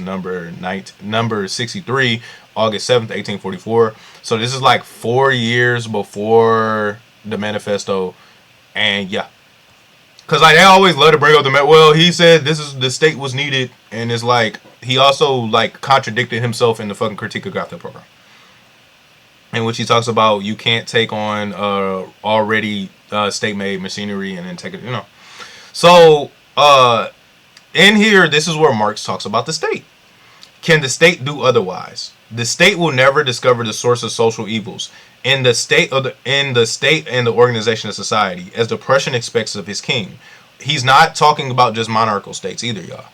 number 63, August 7th, 1844. So this is like 4 years before the manifesto. And yeah, because like, they always love to bring up well, he said the state was needed, and it's like he also like contradicted himself in the fucking Critique of Gotha program, in which he talks about you can't take on already state-made machinery and then take it, So in here, this is where Marx talks about the state. Can the state do otherwise? The state will never discover the source of social evils in the state and the organization of society, as the Prussian expects of his king. He's not talking about just monarchical states either, y'all.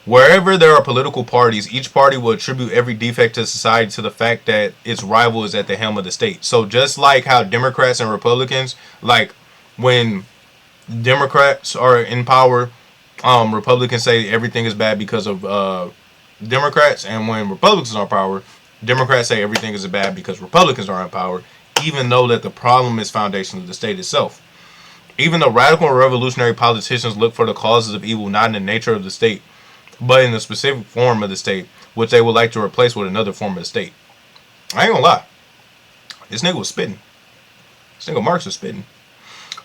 Wherever there are political parties, each party will attribute every defect to society to the fact that its rival is at the helm of the state. So just like how Democrats and Republicans, like when Democrats are in power, Republicans say everything is bad because of Democrats, and when Republicans are in power, Democrats say everything is bad because Republicans are in power, even though that the problem is foundation of the state itself. Even the radical and revolutionary politicians look for the causes of evil not in the nature of the state, but in the specific form of the state, which they would like to replace with another form of the state. I ain't gonna lie. This nigga was spitting. This nigga Marx was spitting.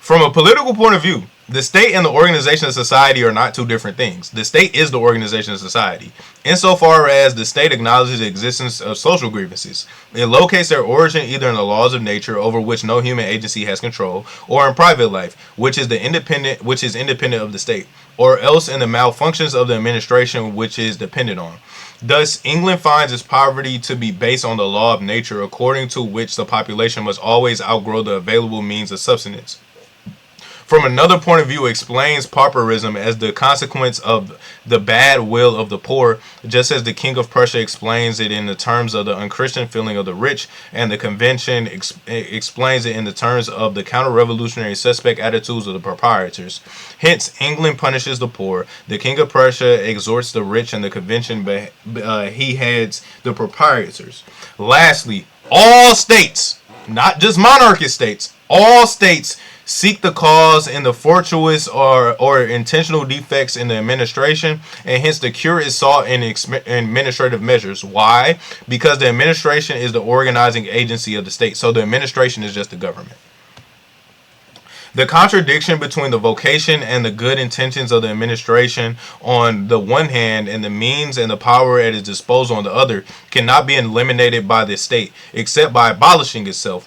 From a political point of view, the state and the organization of society are not two different things. The state is the organization of society, insofar as the state acknowledges the existence of social grievances. It locates their origin either in the laws of nature, over which no human agency has control, or in private life, which is independent of the state, or else in the malfunctions of the administration, which is dependent on. Thus, England finds its poverty to be based on the law of nature, according to which the population must always outgrow the available means of subsistence. From another point of view, explains pauperism as the consequence of the bad will of the poor, just as the King of Prussia explains it in the terms of the unchristian feeling of the rich, and the convention explains it in the terms of the counter-revolutionary suspect attitudes of the proprietors. Hence, England punishes the poor, the King of Prussia exhorts the rich, and the convention he heads the proprietors. Lastly, all states, not just monarchist states, all states seek the cause in the fortuitous or intentional defects in the administration, and hence the cure is sought in administrative measures. Why? Because the administration is the organizing agency of the state. So the administration is just the government. The contradiction between the vocation and the good intentions of the administration on the one hand and the means and the power at its disposal on the other cannot be eliminated by the state except by abolishing itself.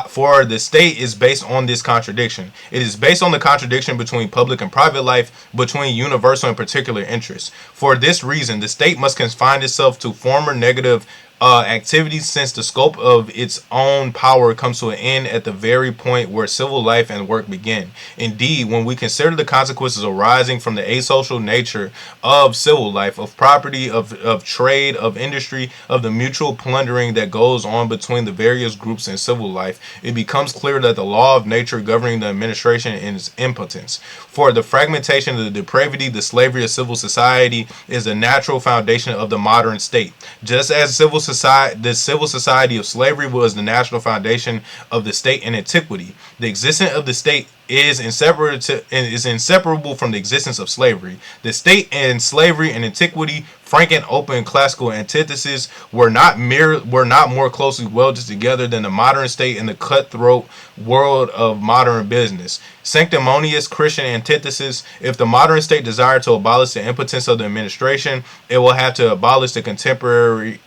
For the state is based on this contradiction. It is based on the contradiction between public and private life, between universal and particular interests. For this reason, the state must confine itself to former negative activities, since the scope of its own power comes to an end at the very point where civil life and work begin. Indeed, when we consider the consequences arising from the asocial nature of civil life, of property, of trade, of industry, of the mutual plundering that goes on between the various groups in civil life, it becomes clear that the law of nature governing the administration is impotence. For the fragmentation, the depravity, the slavery of civil society is the natural foundation of the modern state. Just as the civil society of slavery was the national foundation of the state in antiquity, the existence of the state is inseparable from the existence of slavery. The state and slavery in antiquity, frank and open classical antitheses, were not more closely welded together than the modern state in the cutthroat world of modern business. Sanctimonious Christian antithesis: if the modern state desired to abolish the impotence of the administration, it will have to abolish the contemporary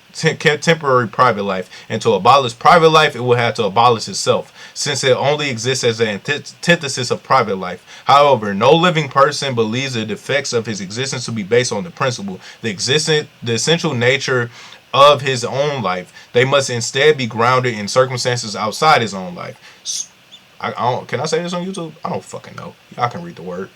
private life, and to abolish private life, it will have to abolish itself, since it only exists as an antithesis of private life. However, no living person believes the defects of his existence to be based on the principle, the essential nature of his own life. They must instead be grounded in circumstances outside his own life. Can I say this on YouTube? I don't fucking know. Y'all can read the word.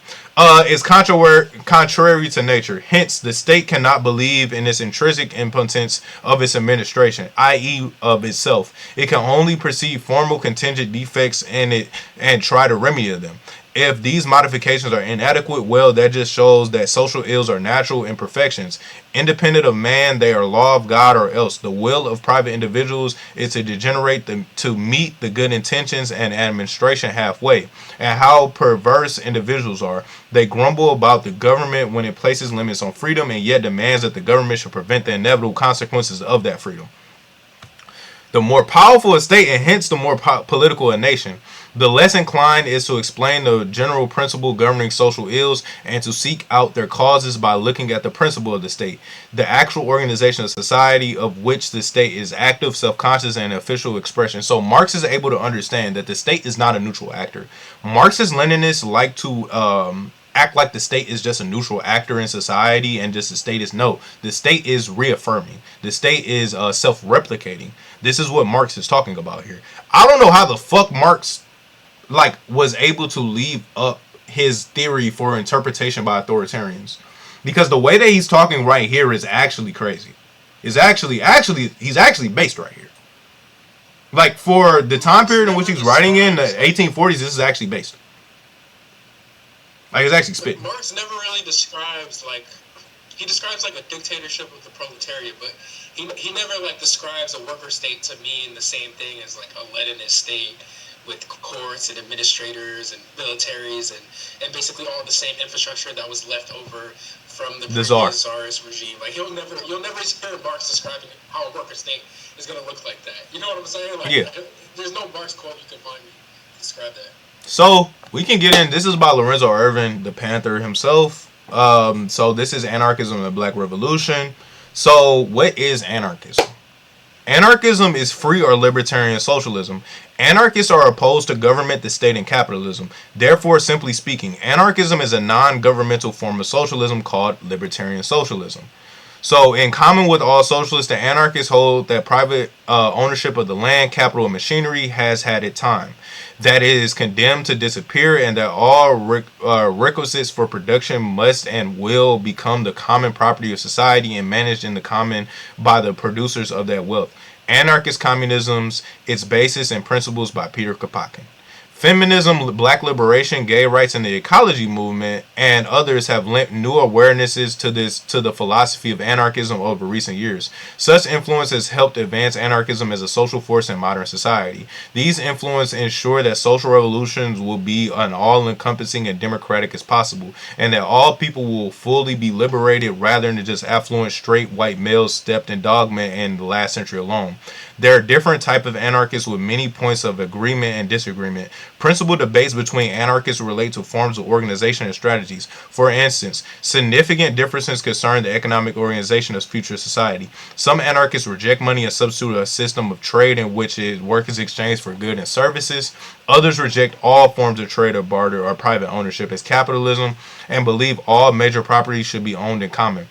Is contrary to nature. Hence, the state cannot believe in its intrinsic impotence of its administration, i.e., of itself. It can only perceive formal contingent defects in it and try to remedy them. If these modifications are inadequate, well, that just shows that social ills are natural imperfections. Independent of man, they are law of God, or else the will of private individuals is to degenerate them to meet the good intentions and administration halfway. And how perverse individuals are. They grumble about the government when it places limits on freedom and yet demands that the government should prevent the inevitable consequences of that freedom. The more powerful a state, and hence the more political a nation, the less inclined is to explain the general principle governing social ills and to seek out their causes by looking at the principle of the state, the actual organization of society of which the state is active, self-conscious, and official expression. So Marx is able to understand that the state is not a neutral actor. Marxist Leninists like to act like the state is just a neutral actor in society and just the state is no. The state is reaffirming. The state is self-replicating. This is what Marx is talking about here. I don't know how the fuck Marx was able to leave up his theory for interpretation by authoritarians, because the way that he's talking right here is actually crazy. He's actually based right here. Like, for the time period in which he's writing in, the 1840s, this is actually based. Like, it's actually spitting. Marx never really describes, he describes a dictatorship of the proletariat, but he never describes a worker state to mean the same thing as a Leninist state with courts and administrators and militaries and basically all the same infrastructure that was left over from the previous Tsarist regime. You'll never hear Marx describing how a worker state is going to look like that. You know what I'm saying? Yeah. There's no Marx quote you can find me to describe that. So we can get in. This is by Lorenzo Ervin, the Panther himself. So this is Anarchism and the Black Revolution. So what is anarchism? Anarchism is free or libertarian socialism. Anarchists are opposed to government, the state, and capitalism. Therefore, simply speaking, anarchism is a non-governmental form of socialism called libertarian socialism. So, in common with all socialists, the anarchists hold that private ownership of the land, capital, and machinery has had its time, that it is condemned to disappear, and that all requisites for production must and will become the common property of society and managed in the common by the producers of that wealth. Anarchist Communism's Its Basis and Principles by Peter Kropotkin. Feminism, black liberation, gay rights, and the ecology movement, and others have lent new awarenesses to the philosophy of anarchism over recent years. Such influence has helped advance anarchism as a social force in modern society. These influences ensure that social revolutions will be as all-encompassing and democratic as possible, and that all people will fully be liberated rather than just affluent straight white males steeped in dogma in the last century alone. There are different types of anarchists with many points of agreement and disagreement. Principal debates between anarchists relate to forms of organization and strategies. For instance, significant differences concern the economic organization of future society. Some anarchists reject money and substitute a system of trade in which work is exchanged for goods and services. Others reject all forms of trade or barter or private ownership as capitalism and believe all major property should be owned in common.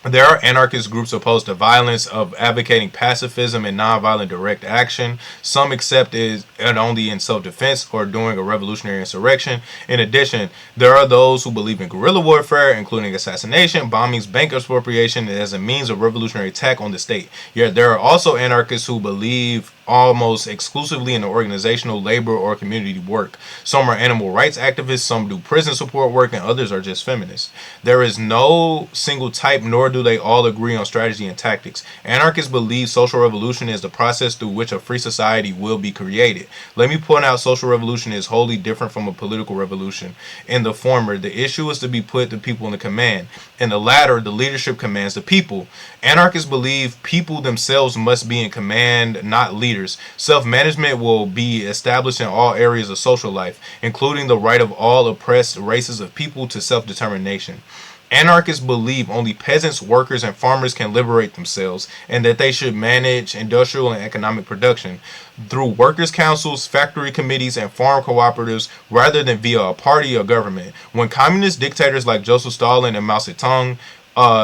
There are anarchist groups opposed to violence, of advocating pacifism and nonviolent direct action. Some accept it only in self-defense or during a revolutionary insurrection. In addition, there are those who believe in guerrilla warfare, including assassination, bombings, bank expropriation, as a means of revolutionary attack on the state. Yet there are also anarchists who believe almost exclusively in the organizational, labor, or community work. Some are animal rights activists, some do prison support work, and others are just feminists. There is no single type, nor do they all agree on strategy and tactics. Anarchists believe social revolution is the process through which a free society will be created. Let me point out social revolution is wholly different from a political revolution. In the former, the issue is to be put the people in the command. In the latter, the leadership commands the people. Anarchists believe people themselves must be in command, not leaders. Self-management will be established in all areas of social life, including the right of all oppressed races of people to self-determination. Anarchists believe only peasants, workers, and farmers can liberate themselves, and that they should manage industrial and economic production through workers' councils, factory committees, and farm cooperatives rather than via a party or government. When communist dictators like Joseph Stalin and Mao Zedong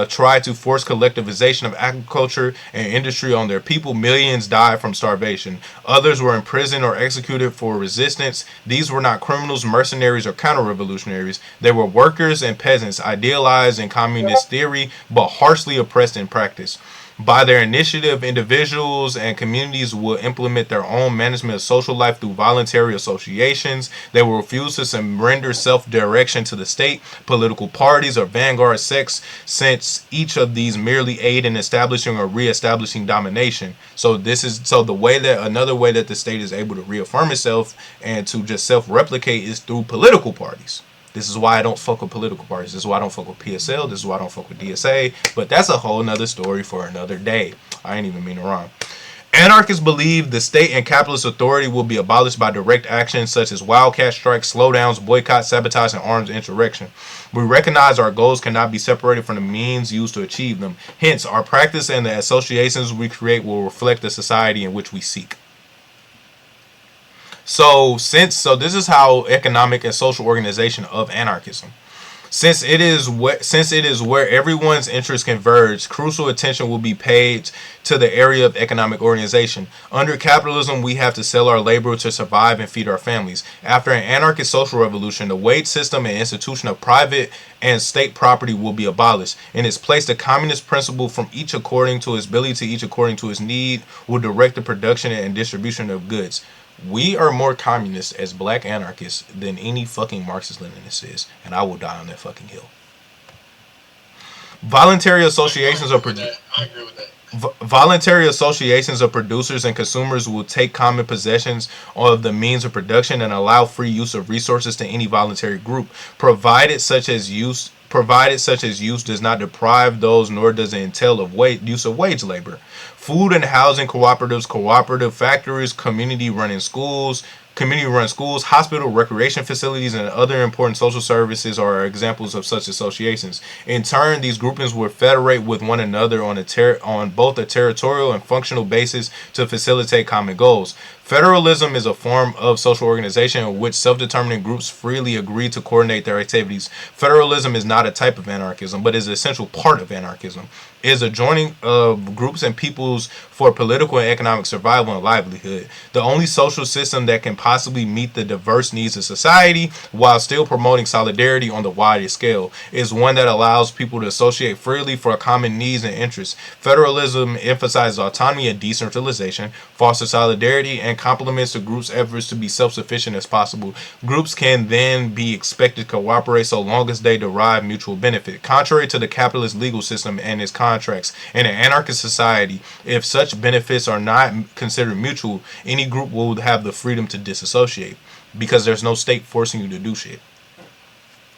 tried to force collectivization of agriculture and industry on their people, millions died from starvation. Others were imprisoned or executed for resistance. These were not criminals, mercenaries, or counter-revolutionaries. They were workers and peasants, idealized in communist theory, but harshly oppressed in practice. By their initiative, individuals and communities will implement their own management of social life through voluntary associations. They will refuse to surrender self-direction to the state, political parties, or vanguard sects, since each of these merely aid in establishing or re-establishing domination. So the way that another way that the state is able to reaffirm itself and to just self-replicate is through political parties. This is why I don't fuck with political parties. This is why I don't fuck with PSL. This is why I don't fuck with DSA. But that's a whole nother story for another day. I ain't even mean to rhyme. Anarchists believe the state and capitalist authority will be abolished by direct action such as wildcat strikes, slowdowns, boycott, sabotage, and armed insurrection. We recognize our goals cannot be separated from the means used to achieve them. Hence, our practice and the associations we create will reflect the society in which we seek. So this is how economic and social organization of anarchism. Since it is where everyone's interests converge, crucial attention will be paid to the area of economic organization. Under capitalism, we have to sell our labor to survive and feed our families. After an anarchist social revolution, the wage system and institution of private and state property will be abolished. In its place, the communist principle from each according to his ability to each according to his need will direct the production and distribution of goods. We are more communist as black anarchists than any fucking Marxist Leninist is, and I will die on that fucking hill. Voluntary associations of voluntary associations of producers and consumers will take common possessions of the means of production and allow free use of resources to any voluntary group, provided such as use does not deprive those nor does it entail of use of wage labor. Food and housing cooperatives, cooperative factories, community-run schools, hospital, recreation facilities, and other important social services are examples of such associations. In turn, these groupings will federate with one another on both a territorial and functional basis to facilitate common goals. Federalism is a form of social organization in which self-determining groups freely agree to coordinate their activities. Federalism is not a type of anarchism, but is an essential part of anarchism. It is a joining of groups and peoples for political and economic survival and livelihood. The only social system that can possibly meet the diverse needs of society while still promoting solidarity on the widest scale is one that allows people to associate freely for common needs and interests. Federalism emphasizes autonomy and decentralization, fosters solidarity, and complements the group's efforts to be self-sufficient as possible. Groups can then be expected to cooperate so long as they derive mutual benefit. Contrary to the capitalist legal system and its contracts, in an anarchist society, if such benefits are not considered mutual, any group will have the freedom to disassociate because there's no state forcing you to do shit.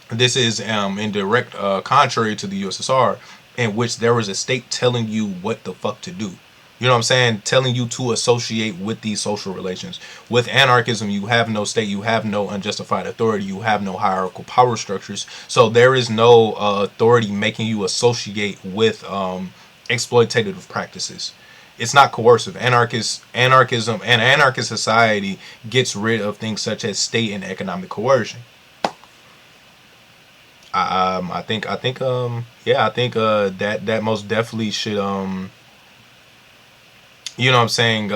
This is in direct contrary to the USSR, in which there was a state telling you what the fuck to do. You know what I'm saying? Telling you to associate with these social relations. With anarchism, you have no state, you have no unjustified authority, you have no hierarchical power structures. So there is no authority making you associate with exploitative practices. It's not coercive. Anarchism, and anarchist society gets rid of things such as state and economic coercion. That most definitely should you know what I'm saying,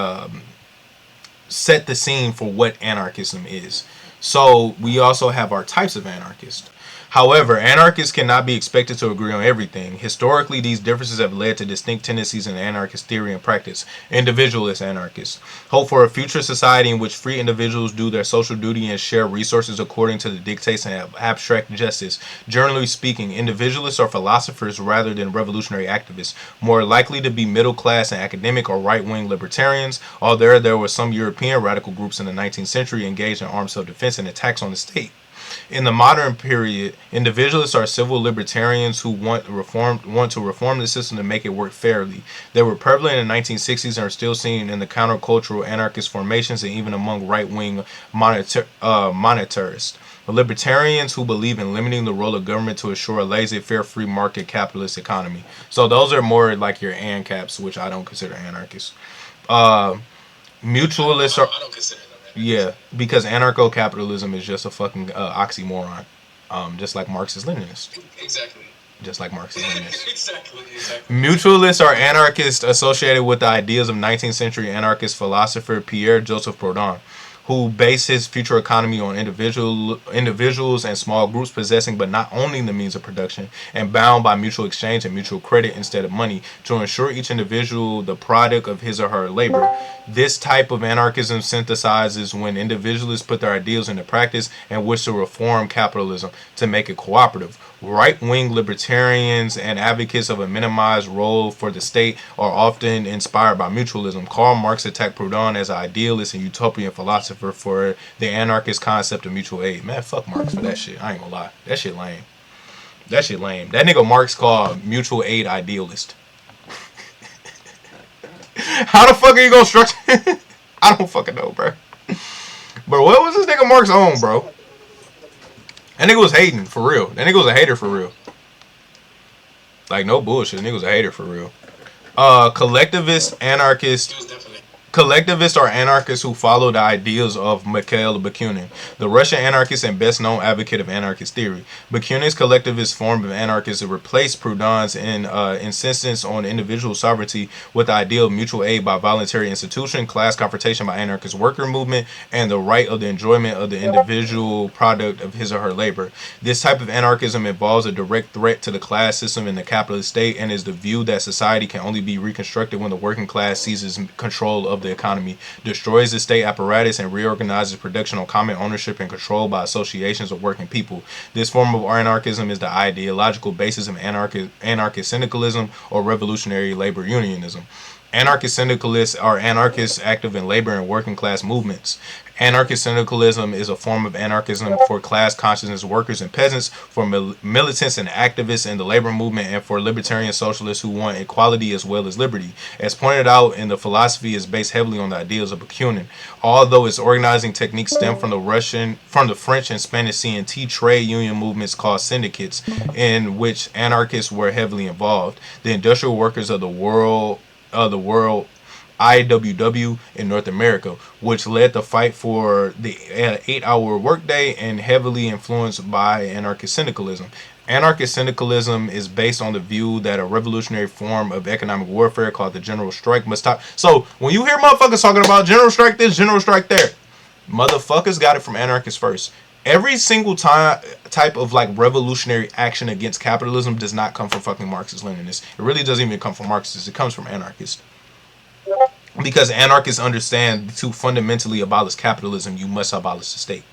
set the scene for what anarchism is. So we also have our types of anarchists. However, anarchists cannot be expected to agree on everything. Historically, these differences have led to distinct tendencies in anarchist theory and practice. Individualist anarchists hope for a future society in which free individuals do their social duty and share resources according to the dictates of abstract justice. Generally speaking, individualists are philosophers rather than revolutionary activists, more likely to be middle class and academic or right-wing libertarians, although there were some European radical groups in the 19th century engaged in armed self-defense and attacks on the state. In the modern period, individualists are civil libertarians who want to reform the system to make it work fairly. They were prevalent in the 1960s and are still seen in the countercultural anarchist formations and even among right-wing monetarists. Libertarians who believe in limiting the role of government to assure a laissez-faire free market capitalist economy. So those are more like your ANCAPs, which I don't consider anarchists. Mutualists are... I don't consider them. Yeah, because anarcho-capitalism is just a fucking oxymoron. Just like Marxist Leninist. Exactly. Just like Marxist Leninist. Exactly. Mutualists are anarchists associated with the ideas of 19th century anarchist philosopher Pierre Joseph Proudhon, who based his future economy on individuals and small groups possessing but not owning the means of production and bound by mutual exchange and mutual credit instead of money to ensure each individual the product of his or her labor. This type of anarchism synthesizes when individualists put their ideals into practice and wish to reform capitalism to make it cooperative. Right-wing libertarians and advocates of a minimized role for the state are often inspired by mutualism. Karl Marx attacked Proudhon as an idealist and utopian philosopher for the anarchist concept of mutual aid. Man, fuck Marx for that shit. I ain't gonna lie. That shit lame. That nigga Marx called mutual aid idealist. How the fuck are you gonna structure? I don't fucking know, bro. Bro, what was this nigga Marx on, bro? That nigga was hating, for real. That nigga was a hater, for real. Like, no bullshit. That nigga was a hater, for real. Collectivist, anarchist... Collectivists are anarchists who follow the ideals of Mikhail Bakunin, the Russian anarchist and best-known advocate of anarchist theory. Bakunin's collectivist form of anarchism replaced Proudhon's insistence on individual sovereignty with the ideal of mutual aid by voluntary institution, class confrontation by anarchist worker movement, and the right of the enjoyment of the individual product of his or her labor. This type of anarchism involves a direct threat to the class system in the capitalist state and is the view that society can only be reconstructed when the working class seizes control of the economy, destroys the state apparatus, and reorganizes production on common ownership and control by associations of working people. This form of anarchism is the ideological basis of anarchist syndicalism or revolutionary labor unionism. Anarchist syndicalists are anarchists active in labor and working class movements. Anarchist syndicalism is a form of anarchism for class consciousness workers and peasants, for militants and activists in the labor movement, and for libertarian socialists who want equality as well as liberty. As pointed out in the philosophy, is based heavily on the ideals of Bakunin. Although its organizing techniques stem from the French and Spanish C&T trade union movements called syndicates, in which anarchists were heavily involved. The industrial workers of the world IWW in North America, which led the fight for the 8-hour workday and heavily influenced by anarchist syndicalism. Anarchist syndicalism is based on the view that a revolutionary form of economic warfare called the general strike must stop. So when you hear motherfuckers talking about general strike this, general strike there, motherfuckers got it from anarchists first. Every single type of like revolutionary action against capitalism does not come from fucking Marxist Leninists. It really doesn't even come from Marxists. It comes from anarchists. Because anarchists understand to fundamentally abolish capitalism, you must abolish the state.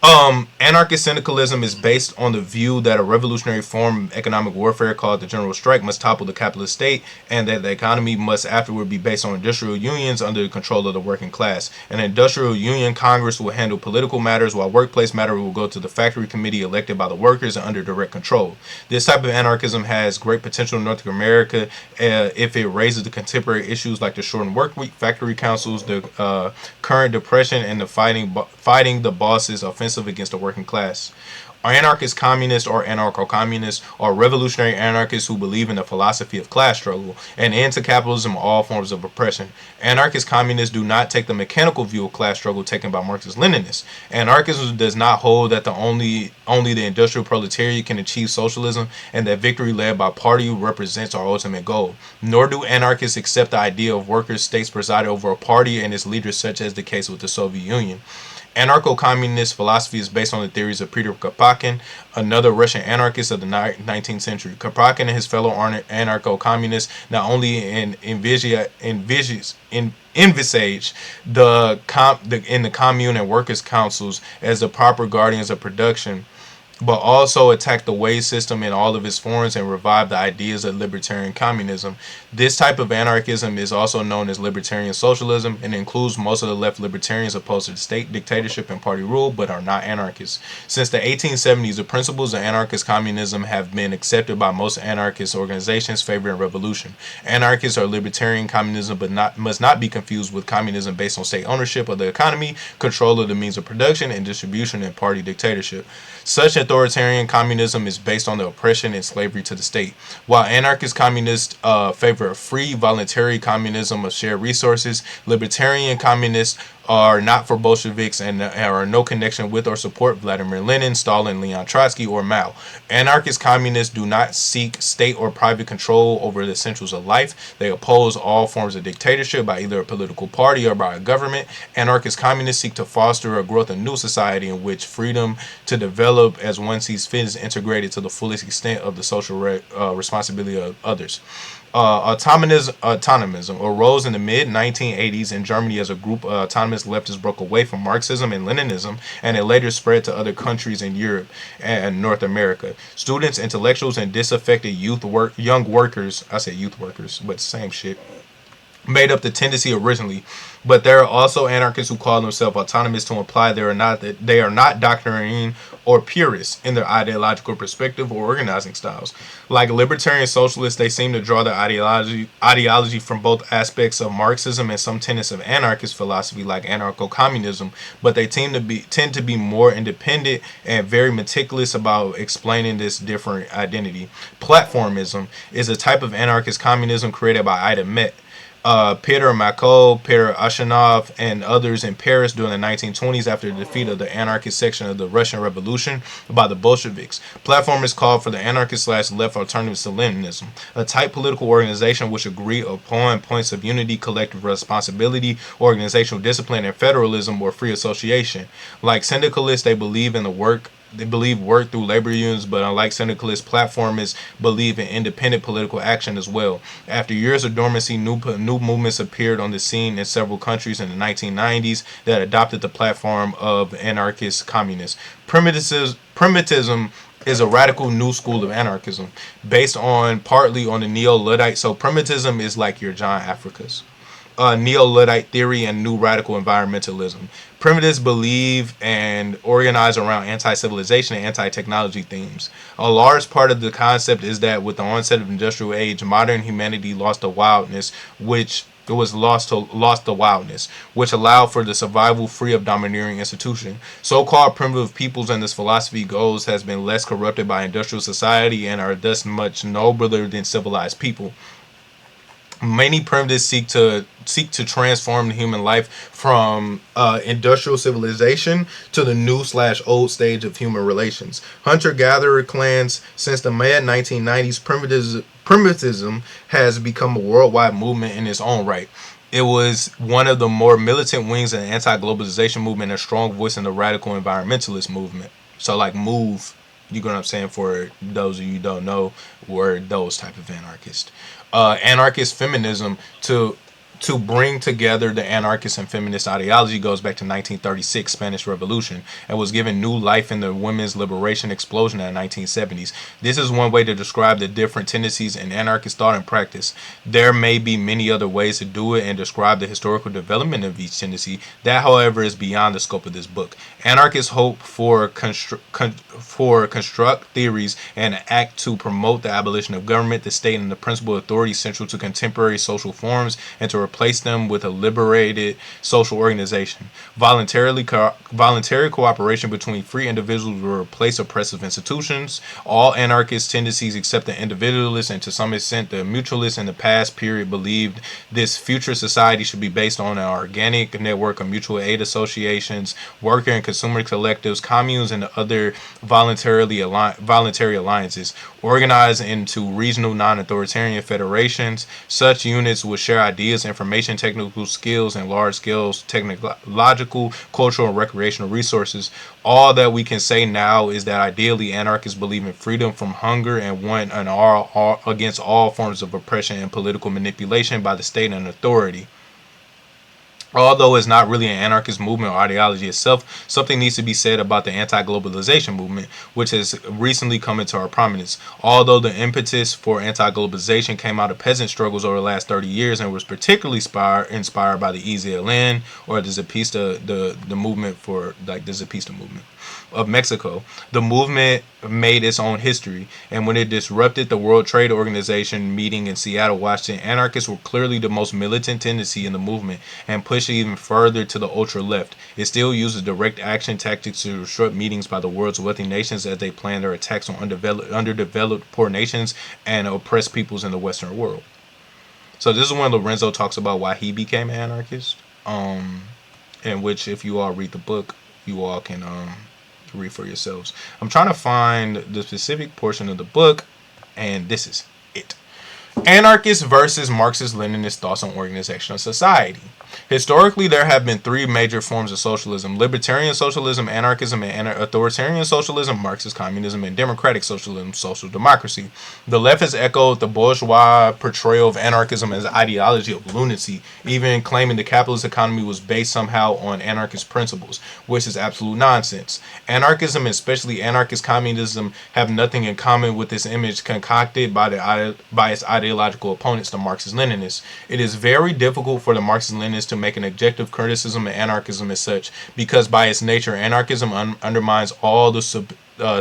Anarchist syndicalism is based on the view that a revolutionary form of economic warfare called the general strike must topple the capitalist state, and that the economy must afterward be based on industrial unions under the control of the working class. An industrial union Congress will handle political matters, while workplace matters will go to the factory committee elected by the workers and under direct control. This type of anarchism has great potential in North America if it raises the contemporary issues like the shortened work week, factory councils, the current depression, and the fighting the bosses offensive against the working class. Anarchist communists or anarcho-communists are revolutionary anarchists who believe in the philosophy of class struggle and end to capitalism and all forms of oppression. Anarchist communists do not take the mechanical view of class struggle taken by Marxist Leninists. Anarchism does not hold that only the industrial proletariat can achieve socialism and that victory led by party represents our ultimate goal. Nor do anarchists accept the idea of workers' states presided over a party and its leaders, such as the case with the Soviet Union. Anarcho-communist philosophy is based on the theories of Peter Kropotkin, another Russian anarchist of the 19th century. Kropotkin and his fellow anarcho-communists not only envisage in the commune and workers' councils as the proper guardians of production, but also attack the wage system in all of its forms and revive the ideas of libertarian communism. This type of anarchism is also known as libertarian socialism and includes most of the left libertarians opposed to the state dictatorship and party rule, but are not anarchists. Since the 1870s, the principles of anarchist communism have been accepted by most anarchist organizations favoring revolution. Anarchists are libertarian communism, but must not be confused with communism based on state ownership of the economy, control of the means of production, and distribution, and party dictatorship. Such authoritarian communism is based on the oppression and slavery to the state. While anarchist communists favor a free, voluntary communism of shared resources, libertarian communists are not for Bolsheviks and are no connection with or support Vladimir Lenin, Stalin, Leon Trotsky, or Mao. Anarchist communists do not seek state or private control over the essentials of life. They oppose all forms of dictatorship by either a political party or by a government. Anarchist communists seek to foster a growth of new society in which freedom to develop as one sees fit is integrated to the fullest extent of the social responsibility of others. Autonomism arose in the mid-1980s in Germany as a group of autonomous leftists broke away from Marxism and Leninism, and it later spread to other countries in Europe and North America. Students, intellectuals, and disaffected young workers, I say youth workers, but same shit, made up the tendency originally, but there are also anarchists who call themselves autonomous to imply they are not doctrine or purists in their ideological perspective or organizing styles. Like libertarian socialists, they seem to draw their ideology from both aspects of Marxism and some tenets of anarchist philosophy like anarcho-communism, but they tend to be more independent and very meticulous about explaining this different identity. Platformism is a type of anarchist communism created by Ida Met, Peter Macot, Peter Ashanov, and others in Paris during the 1920s after the defeat of the anarchist section of the Russian Revolution by the Bolsheviks. Platformers called for the anarchist/left alternatives to Leninism, a type political organization which agree upon points of unity, collective responsibility, organizational discipline, and federalism or free association. Like syndicalists, they believe work through labor unions, but unlike syndicalist platformists, believe in independent political action as well. After years of dormancy, new movements appeared on the scene in several countries in the 1990s that adopted the platform of anarchist communists. Primitivism is a radical new school of anarchism based partly on the neo-Luddite. So primitivism is like your John Africas. Neo-Luddite theory and new radical environmentalism. Primitives believe and organize around anti-civilization and anti-technology themes. A large part of the concept is that with the onset of the industrial age, modern humanity lost the wildness, which allowed for the survival free of domineering institution. So-called primitive peoples and this philosophy goals has been less corrupted by industrial society and are thus much nobler than civilized people. Many primitives seek to transform the human life from industrial civilization to the new/old stage of human relations. Hunter-gatherer clans since the mid-1990s, primitivism has become a worldwide movement in its own right. It was one of the more militant wings of the anti-globalization movement and a strong voice in the radical environmentalist movement. So like MOVE, you know what I'm saying, for those of you who don't know, were those type of anarchists. Anarchist feminism to to bring together the anarchist and feminist ideology goes back to 1936 Spanish Revolution and was given new life in the women's liberation explosion in the 1970s. This is one way to describe the different tendencies in anarchist thought and practice. There may be many other ways to do it and describe the historical development of each tendency. That, however, is beyond the scope of this book. Anarchists hope for construct theories and act to promote the abolition of government, the state, and the principal authority central to contemporary social forms, and to replace them with a liberated social organization. Voluntary cooperation between free individuals will replace oppressive institutions. All anarchist tendencies, except the individualists and to some extent the mutualists in the past period, believed this future society should be based on an organic network of mutual aid associations, worker and consumer collectives, communes, and other voluntary alliances organized into regional non-authoritarian federations. Such units would share ideas, information, technical skills, and large-scale technological, cultural, and recreational resources. All that we can say now is that ideally anarchists believe in freedom from hunger and want an all against all forms of oppression and political manipulation by the state and authority. Although it's not really an anarchist movement or ideology itself, something needs to be said about the anti-globalization movement, which has recently come into our prominence. Although the impetus for anti-globalization came out of peasant struggles over the last 30 years and was particularly inspired by the EZLN or the Zapatista, the movement for like the Zapatista movement of Mexico, the movement made its own history, and when it disrupted the World Trade Organization meeting in Seattle, Washington, anarchists were clearly the most militant tendency in the movement and pushed it even further to the ultra left. It still uses direct action tactics to disrupt meetings by the world's wealthy nations as they plan their attacks on underdeveloped poor nations and oppressed peoples in the Western world. So this is when Lorenzo talks about why he became an anarchist, in which if you all read the book, you all can read for yourselves. I'm trying to find the specific portion of the book, and this is it. Anarchist versus Marxist Leninist thoughts on organizational society. Historically, there have been three major forms of socialism: libertarian socialism, anarchism, and authoritarian socialism, Marxist communism, and democratic socialism, social democracy. The left has echoed the bourgeois portrayal of anarchism as ideology of lunacy, even claiming the capitalist economy was based somehow on anarchist principles, which is absolute nonsense. Anarchism, especially anarchist communism, have nothing in common with this image concocted by its ideological opponents, the Marxist Leninists. It is very difficult for the Marxist Leninists to make an objective criticism of anarchism as such, because by its nature, anarchism undermines all the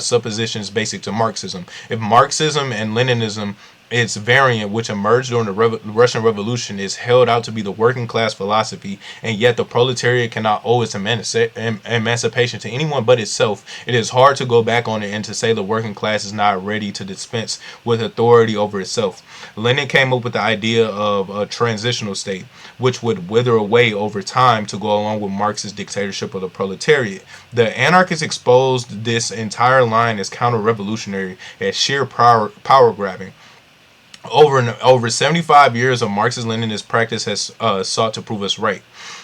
suppositions basic to Marxism. If Marxism and Leninism, its variant, which emerged during the Russian Revolution, is held out to be the working class philosophy, and yet the proletariat cannot owe its emancipation to anyone but itself, it is hard to go back on it and to say the working class is not ready to dispense with authority over itself. Lenin came up with the idea of a transitional state, which would wither away over time to go along with Marx's dictatorship of the proletariat. The anarchists exposed this entire line as counter-revolutionary, as sheer power grabbing. Over 75 years of Marxist-Leninist practice has sought to prove us right.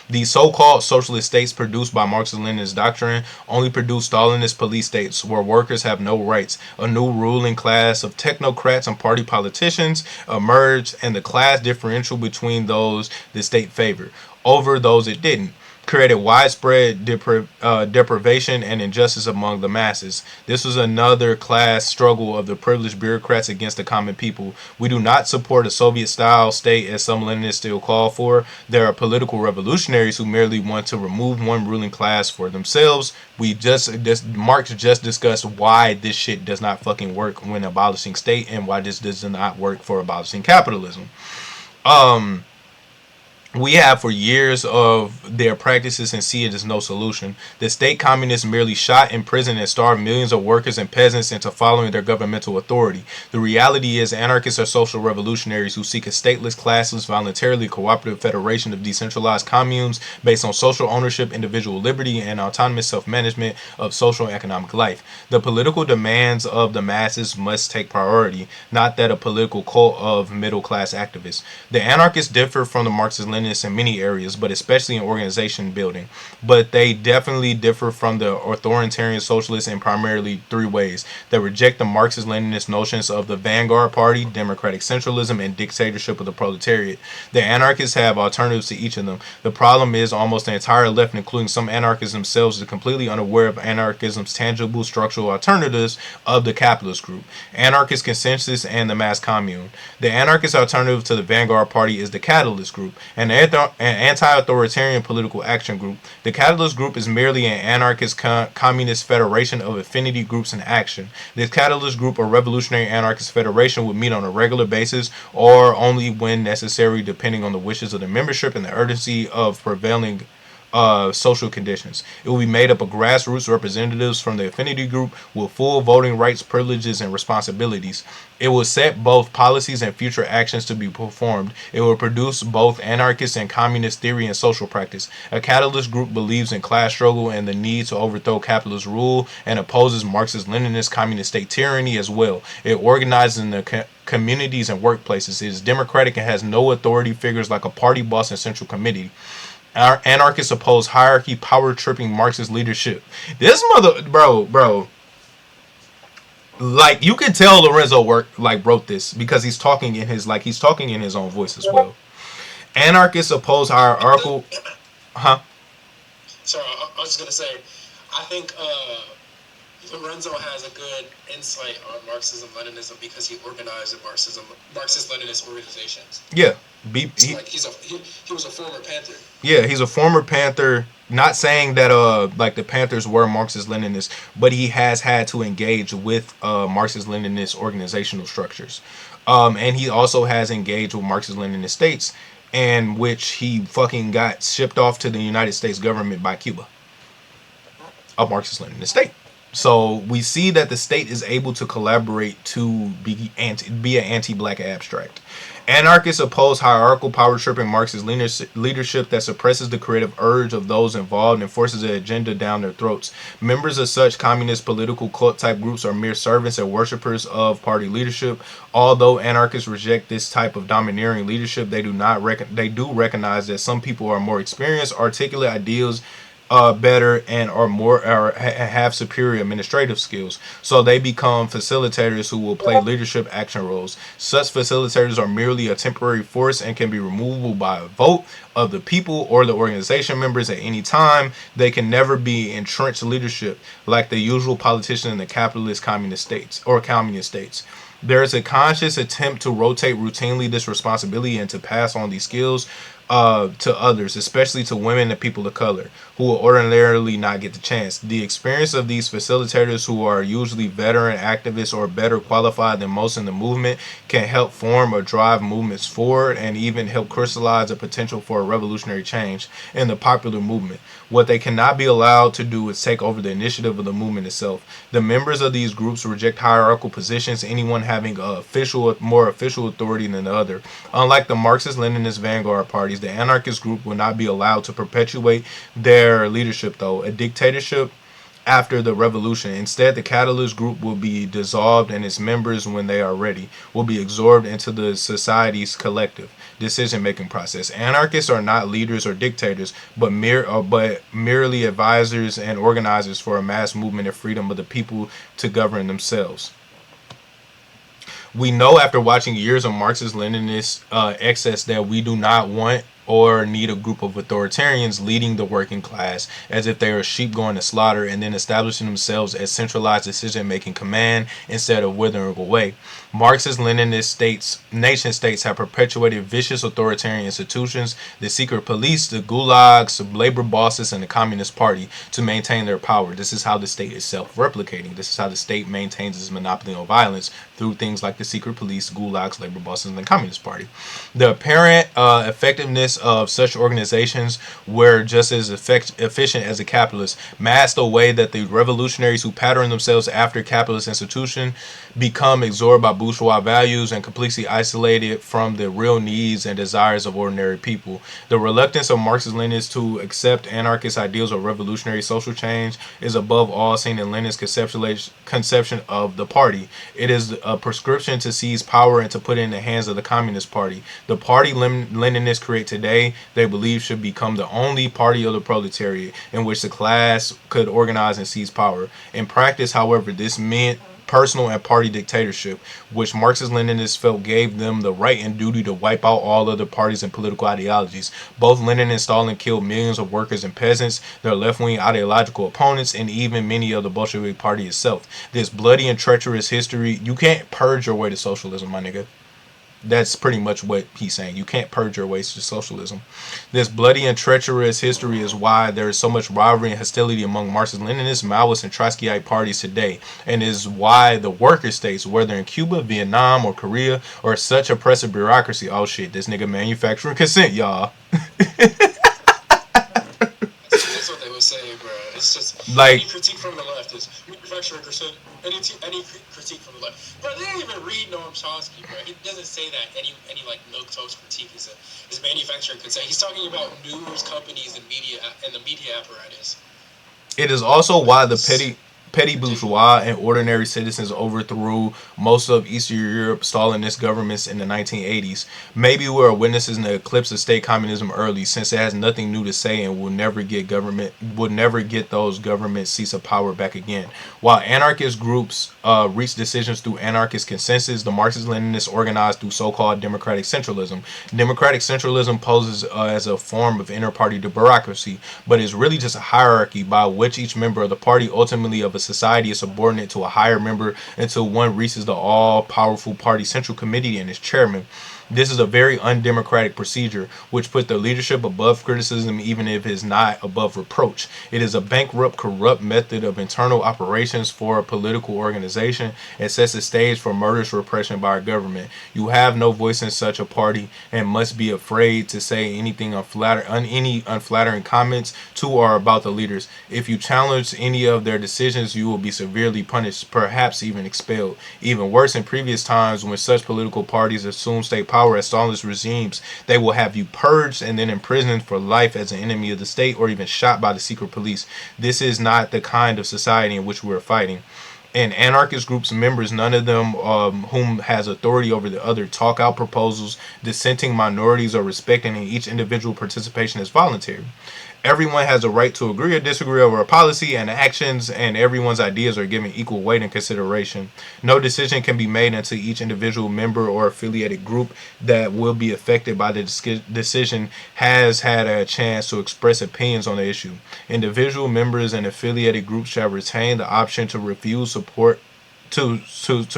The so-called socialist states produced by Marxist-Leninist doctrine only produce Stalinist police states where workers have no rights. A new ruling class of technocrats and party politicians emerged, and the class differential between those the state favored over those it didn't created widespread deprivation and injustice among the masses. This was another class struggle of the privileged bureaucrats against the common people. We do not support a Soviet-style state as some Leninists still call for. There are political revolutionaries who merely want to remove one ruling class for themselves. Marx just discussed why this shit does not fucking work when abolishing state and why this does not work for abolishing capitalism. We have for years of their practices and see it as no solution. The state communists merely shot, imprisoned, and starved millions of workers and peasants into following their governmental authority. The reality is anarchists are social revolutionaries who seek a stateless, classless, voluntarily cooperative federation of decentralized communes based on social ownership, individual liberty, and autonomous self-management of social and economic life. The political demands of the masses must take priority, not that a political cult of middle-class activists. The anarchists differ from the Marxist-Leninists Marx-Leninists in many areas, but especially in organization building. But they definitely differ from the authoritarian socialists in primarily three ways. They reject the Marxist-Leninist notions of the vanguard party, democratic centralism, and dictatorship of the proletariat. The anarchists have alternatives to each of them. The problem is almost the entire left, including some anarchists themselves, is completely unaware of anarchism's tangible structural alternatives of the capitalist group, anarchist consensus, and the mass commune. The anarchist alternative to the vanguard party is the catalyst group, an anti-authoritarian political action group. The catalyst group is merely an anarchist communist federation of affinity groups in action. This catalyst group or revolutionary anarchist federation would meet on a regular basis or only when necessary, depending on the wishes of the membership and the urgency of prevailing social conditions. It will be made up of grassroots representatives from the affinity group with full voting rights, privileges, and responsibilities. It will set both policies and future actions to be performed. It will produce both anarchist and communist theory and social practice. A catalyst group believes in class struggle and the need to overthrow capitalist rule and opposes Marxist-Leninist communist state tyranny as well. It organizes in the communities and workplaces. It is democratic and has no authority figures like a party boss and central committee. Our anarchists oppose hierarchy, power-tripping Marxist leadership. This bro. Like, you can tell Lorenzo wrote this because he's talking in his own voice as well. Anarchists oppose hierarchical, huh? Sorry, I was just gonna say, I think Lorenzo has a good insight on Marxism Leninism because he organized in Marxist-Leninist organizations. Yeah. He was a former Panther. Yeah, he's a former Panther. Not saying that the Panthers were Marxist-Leninists, but he has had to engage with Marxist-Leninist organizational structures. And he also has engaged with Marxist-Leninist states, in which he fucking got shipped off to the United States government by Cuba. A Marxist-Leninist state. So we see that the state is able to collaborate to be an anti-black abstract. Anarchists oppose hierarchical, power-tripping Marxist leadership that suppresses the creative urge of those involved and forces an agenda down their throats. Members of such communist political cult-type groups are mere servants and worshippers of party leadership. Although anarchists reject this type of domineering leadership, they do recognize that some people are more experienced, articulate ideals better, and have superior administrative skills. So they become facilitators who will play leadership action roles. Such facilitators are merely a temporary force and can be removable by a vote of the people or the organization members at any time. They can never be entrenched leadership like the usual politician in the capitalist communist states. There is a conscious attempt to rotate routinely this responsibility and to pass on these skills to others, especially to women and people of color, who will ordinarily not get the chance. The experience of these facilitators, who are usually veteran activists or better qualified than most in the movement, can help form or drive movements forward and even help crystallize the potential for a revolutionary change in the popular movement. What they cannot be allowed to do is take over the initiative of the movement itself. The members of these groups reject hierarchical positions, anyone having more official authority than the other. Unlike the Marxist-Leninist vanguard parties, the anarchist group will not be allowed to perpetuate their leadership, though a dictatorship after the revolution. Instead, the catalyst group will be dissolved, and its members, when they are ready, will be absorbed into the society's collective decision-making process. Anarchists are not leaders or dictators, but merely advisors and organizers for a mass movement of freedom of the people to govern themselves. We know after watching years of Marxist-Leninist excess that we do not want or need a group of authoritarians leading the working class as if they are sheep going to slaughter and then establishing themselves as centralized decision-making command instead of withering away. Marxist-Leninist nation states have perpetuated vicious authoritarian institutions, the secret police, the gulags, labor bosses, and the Communist Party to maintain their power. This is how the state is self-replicating. This is how the state maintains its monopoly on violence through things like the secret police, gulags, labor bosses, and the Communist Party. The apparent effectiveness of such organizations were just as efficient as the capitalists, masked the way that the revolutionaries who pattern themselves after capitalist institutions become absorbed by bourgeois values and completely isolated from the real needs and desires of ordinary people. The reluctance of Marxist-Leninists to accept anarchist ideals of revolutionary social change is above all seen in Lenin's conception of the party. It is a prescription to seize power and to put it in the hands of the Communist Party. The party Leninists create today today they believe should become the only party of the proletariat in which the class could organize and seize power. In practice, however, this meant personal and party dictatorship, which Marxist-Leninists felt gave them the right and duty to wipe out all other parties and political ideologies. Both Lenin and Stalin killed millions of workers and peasants, their left-wing ideological opponents, and even many of the Bolshevik party itself. This bloody and treacherous history, you can't purge your way to socialism, my nigga. That's pretty much what he's saying. You can't purge your ways to socialism. This bloody and treacherous history is why there is so much rivalry and hostility among Marxist-Leninists, Maoist, and Trotskyite parties today, and is why the worker states, whether in Cuba, Vietnam, or Korea, are such oppressive bureaucracy. Oh shit, this nigga manufacturing consent, y'all. That's what they would say, bro. It's just like any critique from the left is manufacturing consent. Any critique from the left, bro. They didn't even read Noam Chomsky, bro. He doesn't say that any like milquetoast critique is manufacturing consent. He's talking about news companies and media and the media apparatus. It is also why the petty bourgeois and ordinary citizens overthrew most of Eastern Europe Stalinist governments in the 1980s. Maybe we are witnesses in the eclipse of state communism early, since it has nothing new to say and will never get those government seats of power back again. While anarchist groups reach decisions through anarchist consensus, the Marxist-Leninists organized through so-called democratic centralism. Democratic centralism poses as a form of inter-party bureaucracy, but is really just a hierarchy by which each member of the party, ultimately of a society, is subordinate to a higher member until one reaches the all-powerful party central committee and its chairman. This is a very undemocratic procedure, which puts the leadership above criticism even if it is not above reproach. It is a bankrupt, corrupt method of internal operations for a political organization and sets the stage for murderous repression by our government. You have no voice in such a party and must be afraid to say anything any unflattering comments to or about the leaders. If you challenge any of their decisions, you will be severely punished, perhaps even expelled. Even worse, in previous times when such political parties assume state power as Stalinist regimes, they will have you purged and then imprisoned for life as an enemy of the state or even shot by the secret police. This is not the kind of society in which we are fighting. And anarchist groups members, none of them whom has authority over the other, talk out proposals. Dissenting minorities are respected and each individual participation is voluntary. Everyone has a right to agree or disagree over a policy and actions, and everyone's ideas are given equal weight and consideration. No decision can be made until each individual member or affiliated group that will be affected by the decision has had a chance to express opinions on the issue. Individual members and affiliated groups shall retain the option to refuse support to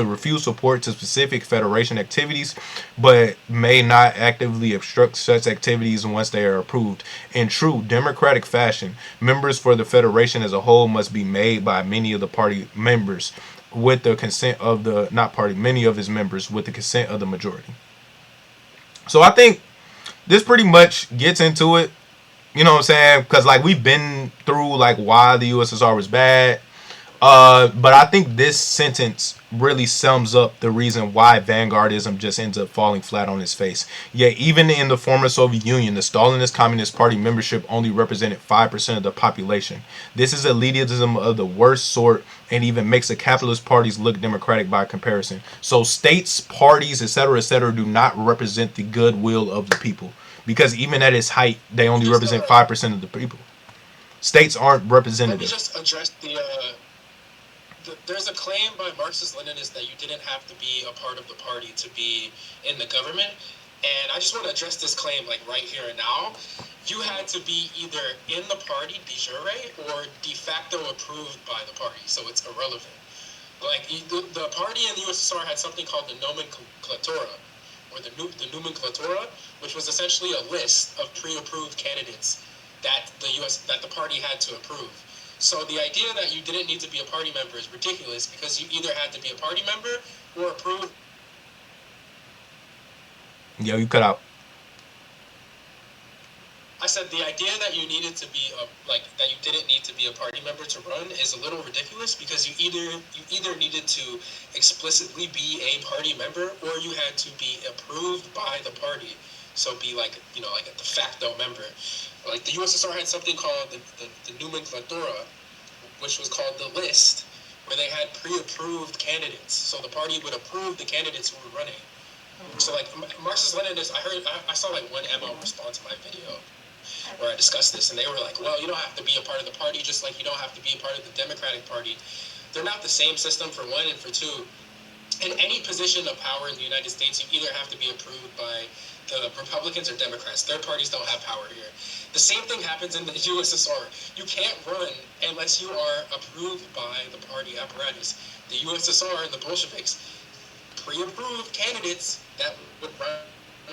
refuse support to specific federation activities, but may not actively obstruct such activities once they are approved. In true democratic fashion, members for the federation as a whole must be made by many of the party members with the consent of the many of his members with the consent of the majority. So I think this pretty much gets into it. You know what I'm saying? Because like we've been through like why the USSR was bad. But I think this sentence really sums up the reason why vanguardism just ends up falling flat on its face. Yet even in the former Soviet Union, the Stalinist Communist Party membership only represented 5% of the population. This is elitism of the worst sort and even makes the capitalist parties look democratic by comparison. So states, parties, etc., do not represent the goodwill of the people. Because even at its height, they only represent 5% of the people. States aren't representative. Let me just address there's a claim by Marxist-Leninists that you didn't have to be a part of the party to be in the government, and I just want to address this claim like right here and now. You had to be either in the party de jure or de facto approved by the party, so it's irrelevant. Like the party in the USSR had something called the nomenklatura, or the nomenklatura, which was essentially a list of pre-approved candidates that the party had to approve. So the idea that you didn't need to be a party member is ridiculous because you either had to be a party member or approved. Yo, you cut out. I said the idea that you needed to be that you didn't need to be a party member to run is a little ridiculous because you either needed to explicitly be a party member or you had to be approved by the party. So be like a de facto member. Like the USSR had something called the nomenklatura, which was called the list, where they had pre-approved candidates. So the party would approve the candidates who were running. So like Marxist Leninists, I saw like one MO respond to my video where I discussed this, and they were like, well, you don't have to be a part of the party, just like you don't have to be a part of the Democratic Party. They're not the same system, for one, and for two, in any position of power in the United States, you either have to be approved by the Republicans or Democrats. Third parties don't have power here. The same thing happens in the USSR. You can't run unless you are approved by the party apparatus. The USSR and the Bolsheviks pre-approved candidates that would run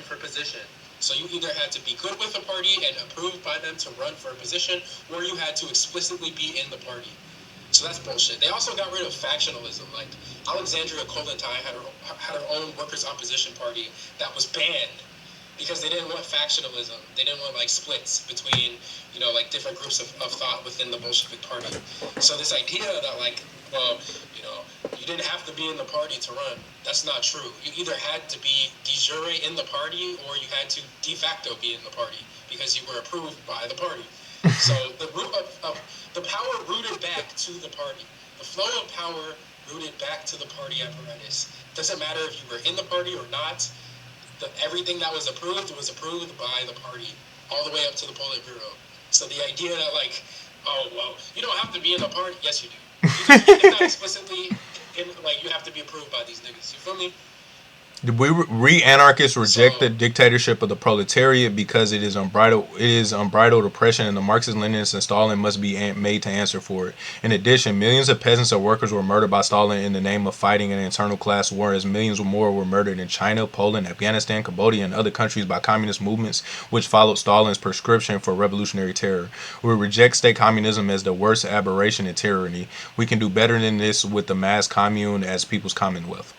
for position. So you either had to be good with a party and approved by them to run for a position, or you had to explicitly be in the party. So that's bullshit. They also got rid of factionalism. Like Alexandria Kollontai had her own workers' opposition party that was banned because they didn't want factionalism. They didn't want like splits between, you know, like different groups of thought within the Bolshevik party. So this idea that like, well, you know, you didn't have to be in the party to run, that's not true. You either had to be de jure in the party or you had to de facto be in the party because you were approved by the party. So the root of the power rooted back to the party. The flow of power rooted back to the party apparatus. Doesn't matter if you were in the party or not. Everything that was approved by the party, all the way up to the Politburo. So the idea that like, oh well, you don't have to be in the party. Yes, you do. It's not explicitly in, like you have to be approved by these niggas. You feel me? We anarchists reject the dictatorship of the proletariat because it is unbridled oppression, and the Marxist Leninists and Stalin must be made to answer for it. In addition, millions of peasants and workers were murdered by Stalin in the name of fighting an internal class war, as millions more were murdered in China, Poland, Afghanistan, Cambodia, and other countries by communist movements which followed Stalin's prescription for revolutionary terror. We reject state communism as the worst aberration in tyranny. We can do better than this with the mass commune as people's commonwealth.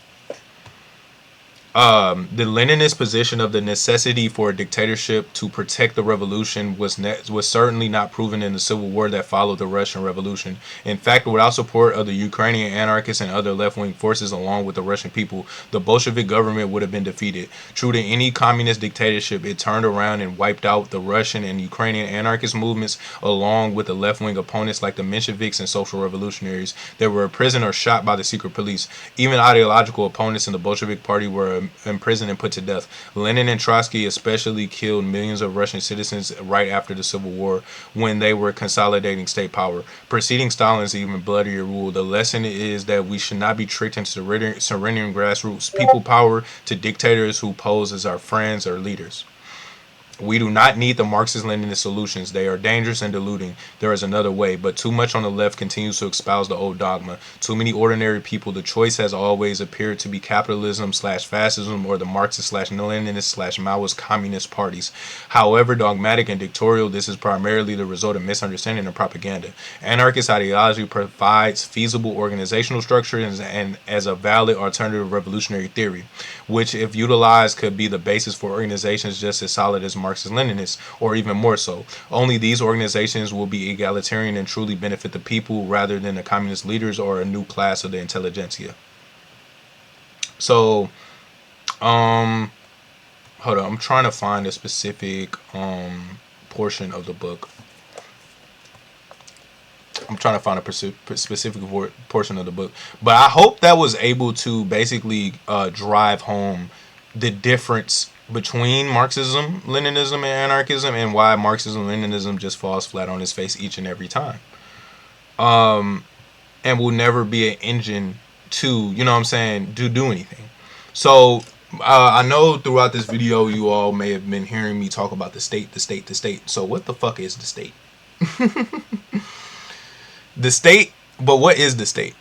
The Leninist position of the necessity for a dictatorship to protect the revolution was certainly not proven in the civil war that followed the Russian Revolution. In fact, without support of the Ukrainian anarchists and other left-wing forces along with the Russian people, the Bolshevik government would have been defeated. True to any communist dictatorship, it turned around and wiped out the Russian and Ukrainian anarchist movements along with the left-wing opponents like the Mensheviks and social revolutionaries that were imprisoned or shot by the secret police. Even ideological opponents in the Bolshevik party were imprisoned and put to death. Lenin and Trotsky especially killed millions of Russian citizens right after the Civil War when they were consolidating state power. Preceding Stalin's even bloodier rule, the lesson is that we should not be tricked into surrendering grassroots people power to dictators who pose as our friends or leaders. We do not need the Marxist-Leninist solutions. They are dangerous and deluding. There is another way, but too much on the left continues to espouse the old dogma. Too many ordinary people, the choice has always appeared to be capitalism/fascism or the Marxist/Leninist/Maoist communist parties. However dogmatic and dictatorial, this is primarily the result of misunderstanding and propaganda. Anarchist ideology provides feasible organizational structures and as a valid alternative revolutionary theory, which if utilized could be the basis for organizations just as solid as Marxist-Leninists, or even more so. Only these organizations will be egalitarian and truly benefit the people rather than the communist leaders or a new class of the intelligentsia. So, hold on, I'm trying to find a specific portion of the book. I'm trying to find a specific portion of the book. But I hope that was able to basically drive home the difference between Marxism, Leninism, and anarchism, and why Marxism, Leninism just falls flat on its face each and every time. And will never be an engine to, you know what I'm saying, to do anything. So, I know throughout this video you all may have been hearing me talk about the state, the state, the state. So what the fuck is the state? The state, but what is the state?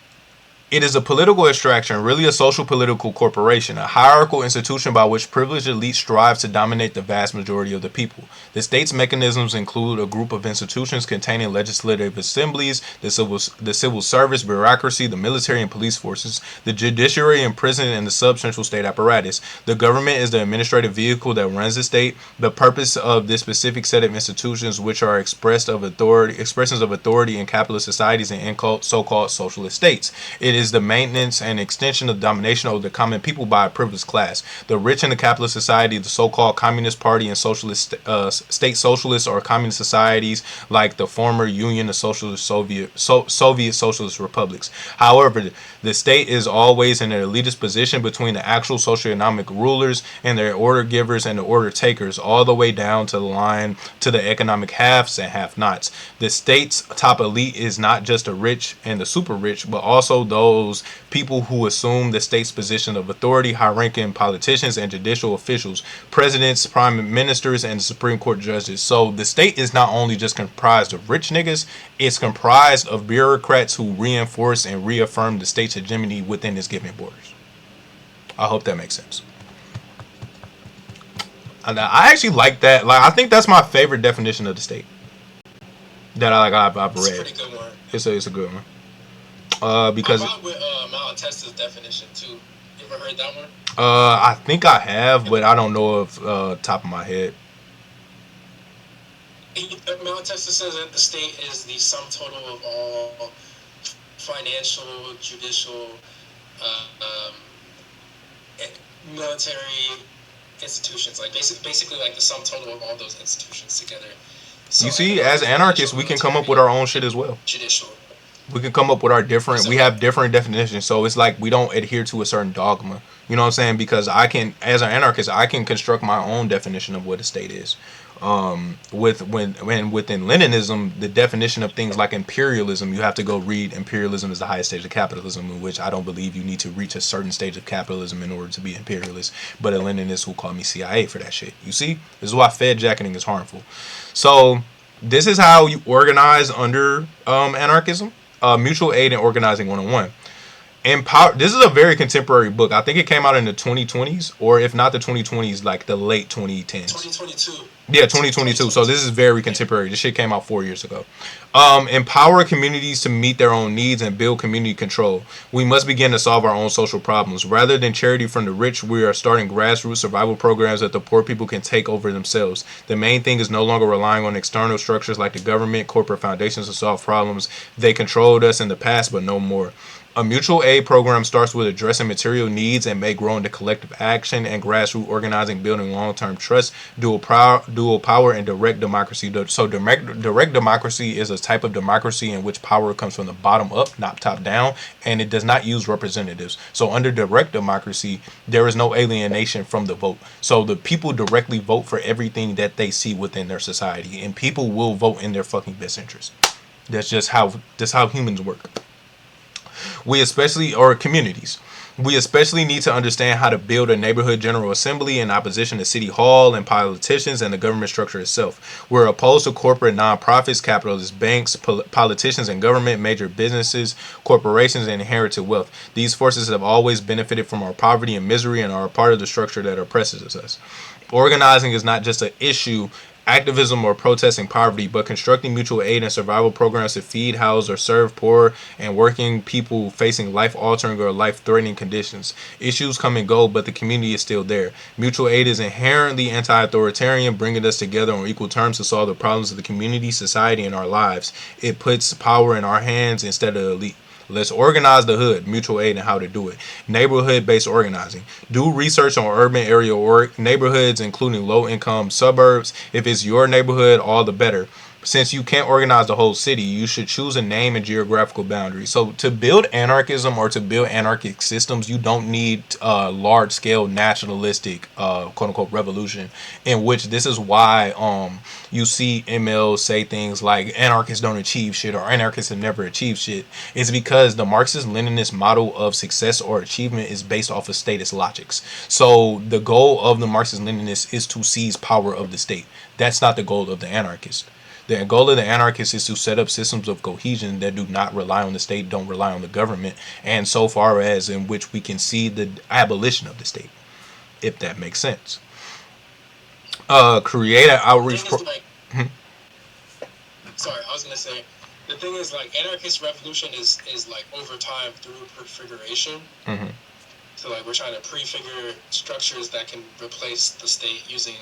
It is a political abstraction, really a social political corporation, a hierarchical institution by which privileged elites strive to dominate the vast majority of the people. The state's mechanisms include a group of institutions containing legislative assemblies, the civil service, bureaucracy, the military and police forces, the judiciary and prison, and the sub-central state apparatus. The government is the administrative vehicle that runs the state. The purpose of this specific set of institutions, which are expressions of authority in capitalist societies and in so-called socialist states. It is the maintenance and extension of domination over the common people by a privileged class. The rich in the capitalist society, the so-called Communist Party and socialist state socialists or communist societies like the former Union of Socialist Soviet Socialist Republics. However, the state is always in an elitist position between the actual socioeconomic rulers and their order givers and the order takers, all the way down to the line to the economic haves and have-nots. The state's top elite is not just the rich and the super rich, but also those people who assume the state's position of authority, high-ranking politicians and judicial officials, presidents, prime ministers, and Supreme Court judges. So the state is not only just comprised of rich niggas, it's comprised of bureaucrats who reinforce and reaffirm the state's hegemony within its given borders. I hope that makes sense. And I actually like that. Like, I think that's my favorite definition of the state that I've read. It's a pretty good one. It's a good one. Because I rock with Malatesta's definition too. You ever heard that one? I think I have, but I don't know if top of my head. Malatesta says that the state is the sum total of all financial, judicial, military institutions, like basically like the sum total of all those institutions together. So, you see, as anarchists, we can come up with our own shit as well. Judicial. We can come up with our different. We have different definitions, so it's like we don't adhere to a certain dogma. You know what I'm saying? Because I can, as an anarchist, I can construct my own definition of what a state is. Within Leninism, the definition of things like imperialism, you have to go read Imperialism is the highest stage of capitalism, in which I don't believe you need to reach a certain stage of capitalism in order to be imperialist. But a Leninist will call me CIA for that shit. You see, this is why Fed jacketing is harmful. So this is how you organize under anarchism, mutual aid and organizing 101. This is a very contemporary book. I think it came out in the 2020s, or if not the 2020s, like the late 2010s. 2022. Yeah, 2022. So this is very contemporary. This shit came out 4 years ago. Empower communities to meet their own needs and build community control. We must begin to solve our own social problems. Rather than charity from the rich, we are starting grassroots survival programs that the poor people can take over themselves. The main thing is no longer relying on external structures like the government, corporate foundations to solve problems. They controlled us in the past, but no more. A mutual aid program starts with addressing material needs and may grow into collective action and grassroots organizing, building long-term trust, dual power, and direct democracy. So direct democracy is a type of democracy in which power comes from the bottom up, not top down, and it does not use representatives. So under direct democracy, there is no alienation from the vote. So the people directly vote for everything that they see within their society, and people will vote in their fucking best interest. That's how humans work. Communities. We especially need to understand how to build a neighborhood general assembly in opposition to city hall and politicians and the government structure itself. We're opposed to corporate nonprofits, capitalist banks, politicians and government, major businesses, corporations, and inherited wealth. These forces have always benefited from our poverty and misery and are a part of the structure that oppresses us. Organizing is not just an issue, activism, or protesting poverty, but constructing mutual aid and survival programs to feed, house, or serve poor and working people facing life-altering or life-threatening conditions. Issues come and go, but the community is still there. Mutual aid is inherently anti-authoritarian, bringing us together on equal terms to solve the problems of the community, society, and our lives. It puts power in our hands instead of the elite. Let's organize the hood, mutual aid, and how to do it. Neighborhood-based organizing. Do research on urban area or neighborhoods, including low-income suburbs. If it's your neighborhood, all the better. Since you can't organize the whole city, you should choose a name and geographical boundary. So to build anarchism or to build anarchic systems, you don't need large-scale nationalistic, quote-unquote, revolution, in which this is why you see MLs say things like anarchists don't achieve shit or anarchists have never achieved shit. It's because the Marxist Leninist model of success or achievement is based off of statist logics. So the goal of the Marxist Leninists is to seize power of the state. That's not the goal of the anarchist. The goal of the anarchists is to set up systems of cohesion that do not rely on the state, don't rely on the government, and so far as in which we can see the abolition of the state, if that makes sense. Create an outreach. Sorry, I was gonna say, the thing is, like, anarchist revolution is like over time through prefiguration. Mm-hmm. So like we're trying to prefigure structures that can replace the state using,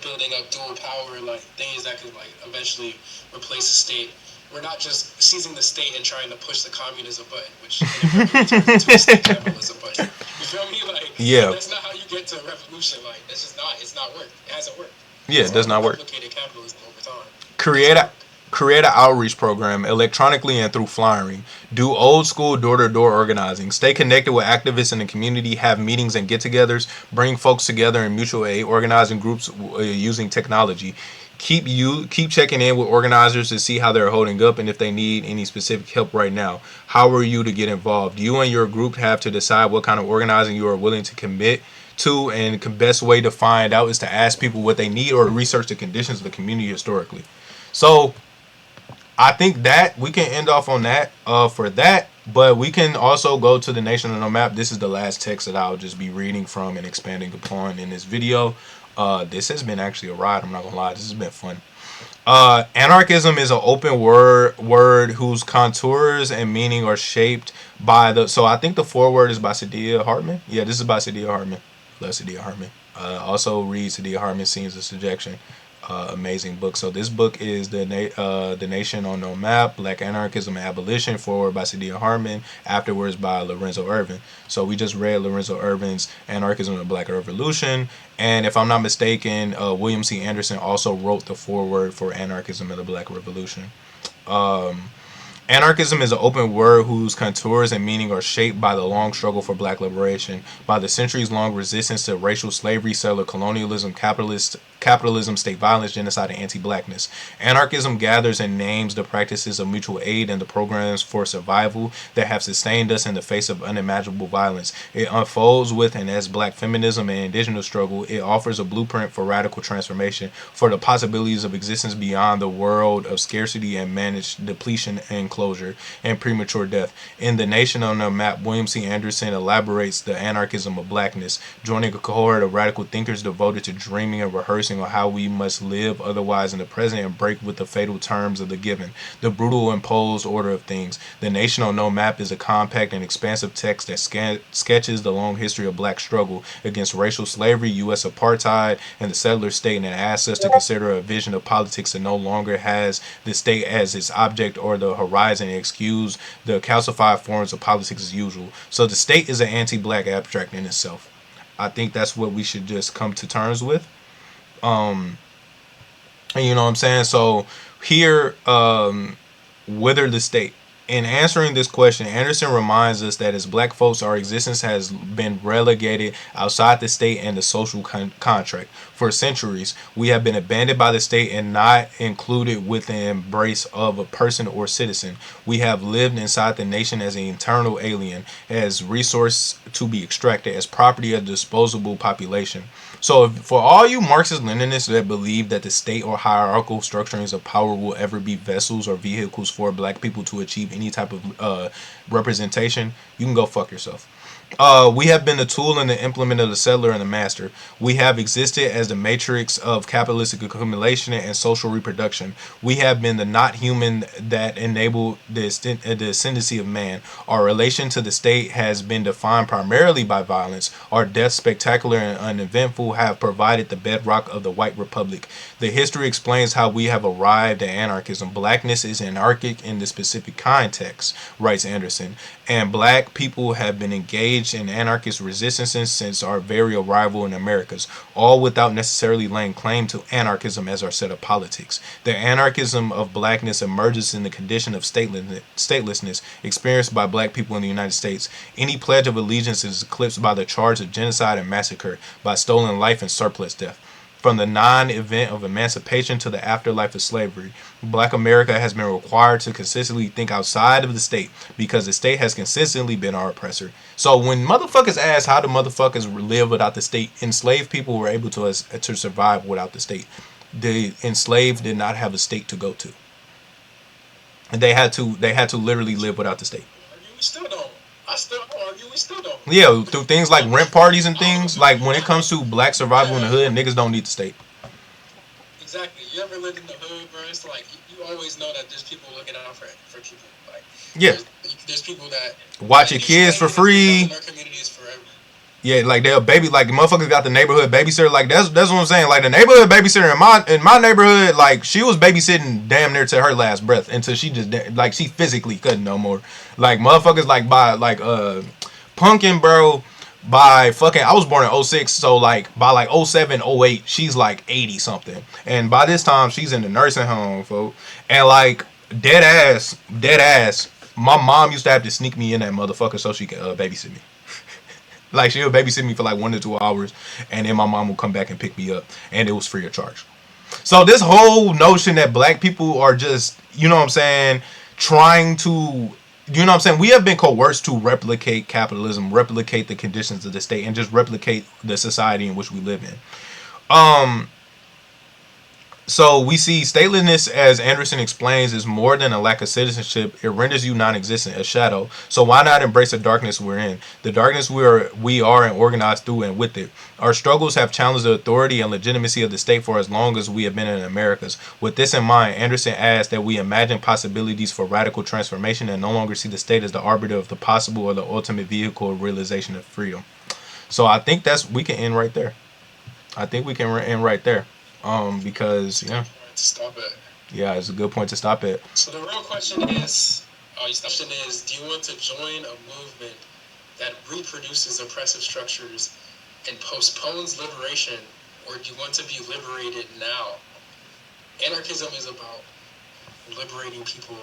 building up dual power, like things that could like eventually replace the state we're not just seizing the state and trying to push the communism button, which inevitably turns into a state capitalism button. You feel me? Like, Yeah. that's not how you get to a revolution. Like, that's just not. It's not work. It hasn't worked. Yeah, It's it does only not work. replicated capitalism over time. Create a create an outreach program electronically and through flyering. Do old school door-to-door organizing. Stay connected with activists in the community. Have meetings and get-togethers. Bring folks together in mutual aid. Organizing groups using technology. Keep checking in with organizers to see how they're holding up and if they need any specific help right now. How are you to get involved? You and your group have to decide what kind of organizing you are willing to commit to, and the best way to find out is to ask people what they need or research the conditions of the community historically. So I think that we can end off on that for that, but we can also go to the Nation on the Map. This is the last text that I'll just be reading from and expanding upon in this video. This has been actually a ride. I'm not gonna lie, this has been fun. Anarchism is an open word whose contours and meaning are shaped by the. So I think the foreword is by Saidiya Hartman. Yeah, this is by Saidiya Hartman. Love Saidiya Hartman. Also read Saidiya Hartman's Scenes of Subjection. Amazing book. So this book is the Nation on No Map, Black Anarchism and Abolition, forward by Saidiya Hartman, afterwards by Lorenzo Ervin. So we just read Lorenzo Ervin's Anarchism and the Black Revolution, and if I'm not mistaken, William C. Anderson also wrote the foreword for Anarchism and the Black Revolution. Anarchism is an open word whose contours and meaning are shaped by the long struggle for black liberation, by the centuries-long resistance to racial slavery, settler colonialism, capitalism, state violence, genocide, and anti-blackness. Anarchism gathers and names the practices of mutual aid and the programs for survival that have sustained us in the face of unimaginable violence. It unfolds with and as black feminism and indigenous struggle. It offers a blueprint for radical transformation, for the possibilities of existence beyond the world of scarcity and managed depletion and closure and premature death. In The Nation on the Map, William C. Anderson elaborates the anarchism of blackness, joining a cohort of radical thinkers devoted to dreaming and rehearsing on how we must live otherwise in the present and break with the fatal terms of the given, the brutal imposed order of things. The Nation on No Map is a compact and expansive text that sketches the long history of black struggle against racial slavery, U.S. apartheid, and the settler state, and asks us to consider a vision of politics that no longer has the state as its object or the horizon and excuse the calcified forms of politics as usual. So the state is an anti-black abstract in itself. I think that's what we should just come to terms with. And you know what I'm saying? So here, wither the state. In answering this question, Anderson reminds us that as black folks, our existence has been relegated outside the state and the social contract. For centuries, we have been abandoned by the state and not included with the embrace of a person or citizen. We have lived inside the nation as an internal alien, as resource to be extracted, as property of disposable population. So for all you Marxist Leninists that believe that the state or hierarchical structurings of power will ever be vessels or vehicles for black people to achieve any type of representation, you can go fuck yourself. We have been the tool and the implement of the settler and the master. We have existed as the matrix of capitalistic accumulation and social reproduction. We have been the not human that enabled the ascendancy of man. Our relation to the state has been defined primarily by violence. Our deaths, spectacular and uneventful, have provided the bedrock of the white republic. The history explains how we have arrived at anarchism. Blackness is anarchic in the specific context, writes Anderson, and black people have been engaged in anarchist resistance since our very arrival in Americas, all without necessarily laying claim to anarchism as our set of politics. The anarchism of blackness emerges in the condition of statelessness experienced by black people in the United States. Any pledge of allegiance is eclipsed by the charge of genocide and massacre, by stolen life and surplus death. From the non-event of emancipation to the afterlife of slavery, black America has been required to consistently think outside of the state because the state has consistently been our oppressor. So when motherfuckers ask how do motherfuckers live without the state, enslaved people were able to survive without the state. The enslaved did not have a state to go to. And they had to literally live without the state. We still don't. I still argue we still don't. Yeah, through things like rent parties and things, like when it comes to black survival in the hood, niggas don't need the state. Exactly. You ever lived in the hood, bro? It's like you always know that there's people looking out for people. Like yeah, there's people that watch your kids for free. Our community is forever. Yeah, like they'll baby, like motherfuckers got the neighborhood babysitter. Like that's what I'm saying. Like the neighborhood babysitter in my neighborhood, like she was babysitting damn near to her last breath until she just like she physically couldn't no more. Like motherfuckers like by like Pumpkin, bro. By fucking, I was born in '06, so like by like '07, '08, she's like 80 something, and by this time she's in the nursing home, folks. And like dead ass. My mom used to have to sneak me in that motherfucker so she could babysit me. Like she would babysit me for like 1 to 2 hours, and then my mom would come back and pick me up, and it was free of charge. So this whole notion that black people are just, you know what I'm saying, trying to, you know what I'm saying, we have been coerced to replicate capitalism, replicate the conditions of the state, and just replicate the society in which we live in. So we see statelessness, as Anderson explains, is more than a lack of citizenship. It renders you non-existent, a shadow. So why not embrace the darkness we're in? The darkness we are and organized through and with it. Our struggles have challenged the authority and legitimacy of the state for as long as we have been in the Americas. With this in mind, Anderson adds that we imagine possibilities for radical transformation and no longer see the state as the arbiter of the possible or the ultimate vehicle of realization of freedom. So I think we can end right there. I think we can end right there. Because yeah, to stop it. Yeah, it's a good point to stop it. So the real question is, do you want to join a movement that reproduces oppressive structures and postpones liberation, or do you want to be liberated now? Anarchism is about liberating people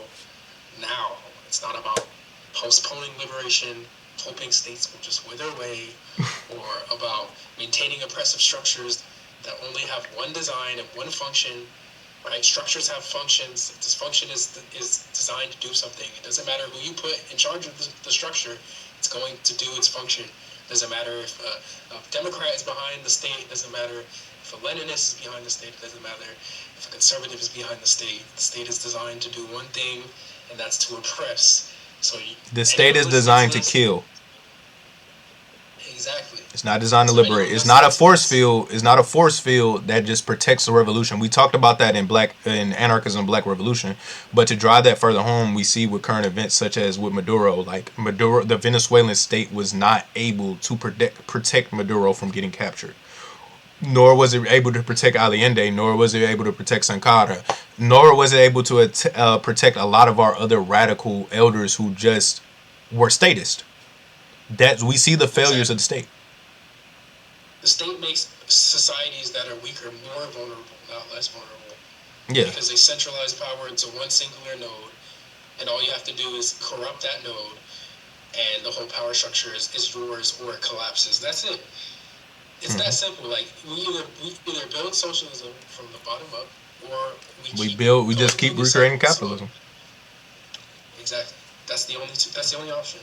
now. It's not about postponing liberation, hoping states will just wither away, or about maintaining oppressive structures that only have one design and one function, right? Structures have functions. This function is designed to do something. It doesn't matter who you put in charge of the structure, it's going to do its function. It doesn't matter if a Democrat is behind the state. It doesn't matter if a Leninist is behind the state. It doesn't matter if a conservative is behind the state. The state is designed to do one thing, and that's to oppress. So the state is designed to kill. Exactly. It's not designed to liberate. It's not a force field. It's not a force field that just protects the revolution. We talked about that in Anarchism, Black Revolution. But to drive that further home, we see with current events such as with Maduro. Like Maduro, the Venezuelan state was not able to protect Maduro from getting captured. Nor was it able to protect Allende. Nor was it able to protect Sankara. Nor was it able to protect a lot of our other radical elders who just were statist. That we see the failures of the state. The state makes societies that are weaker more vulnerable, not less vulnerable. Yeah. Because they centralize power into one singular node, and all you have to do is corrupt that node, and the whole power structure is yours or it collapses. That's it. It's that simple. Like we either build socialism from the bottom up, or we just keep recreating capitalism. Exactly. That's the only option.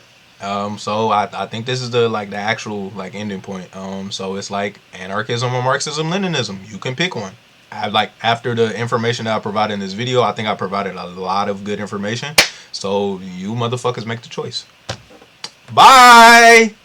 So I think this is the actual ending point. So it's like anarchism or Marxism Leninism. You can pick one. After the information that I provided in this video, I think I provided a lot of good information. So you motherfuckers make the choice. Bye.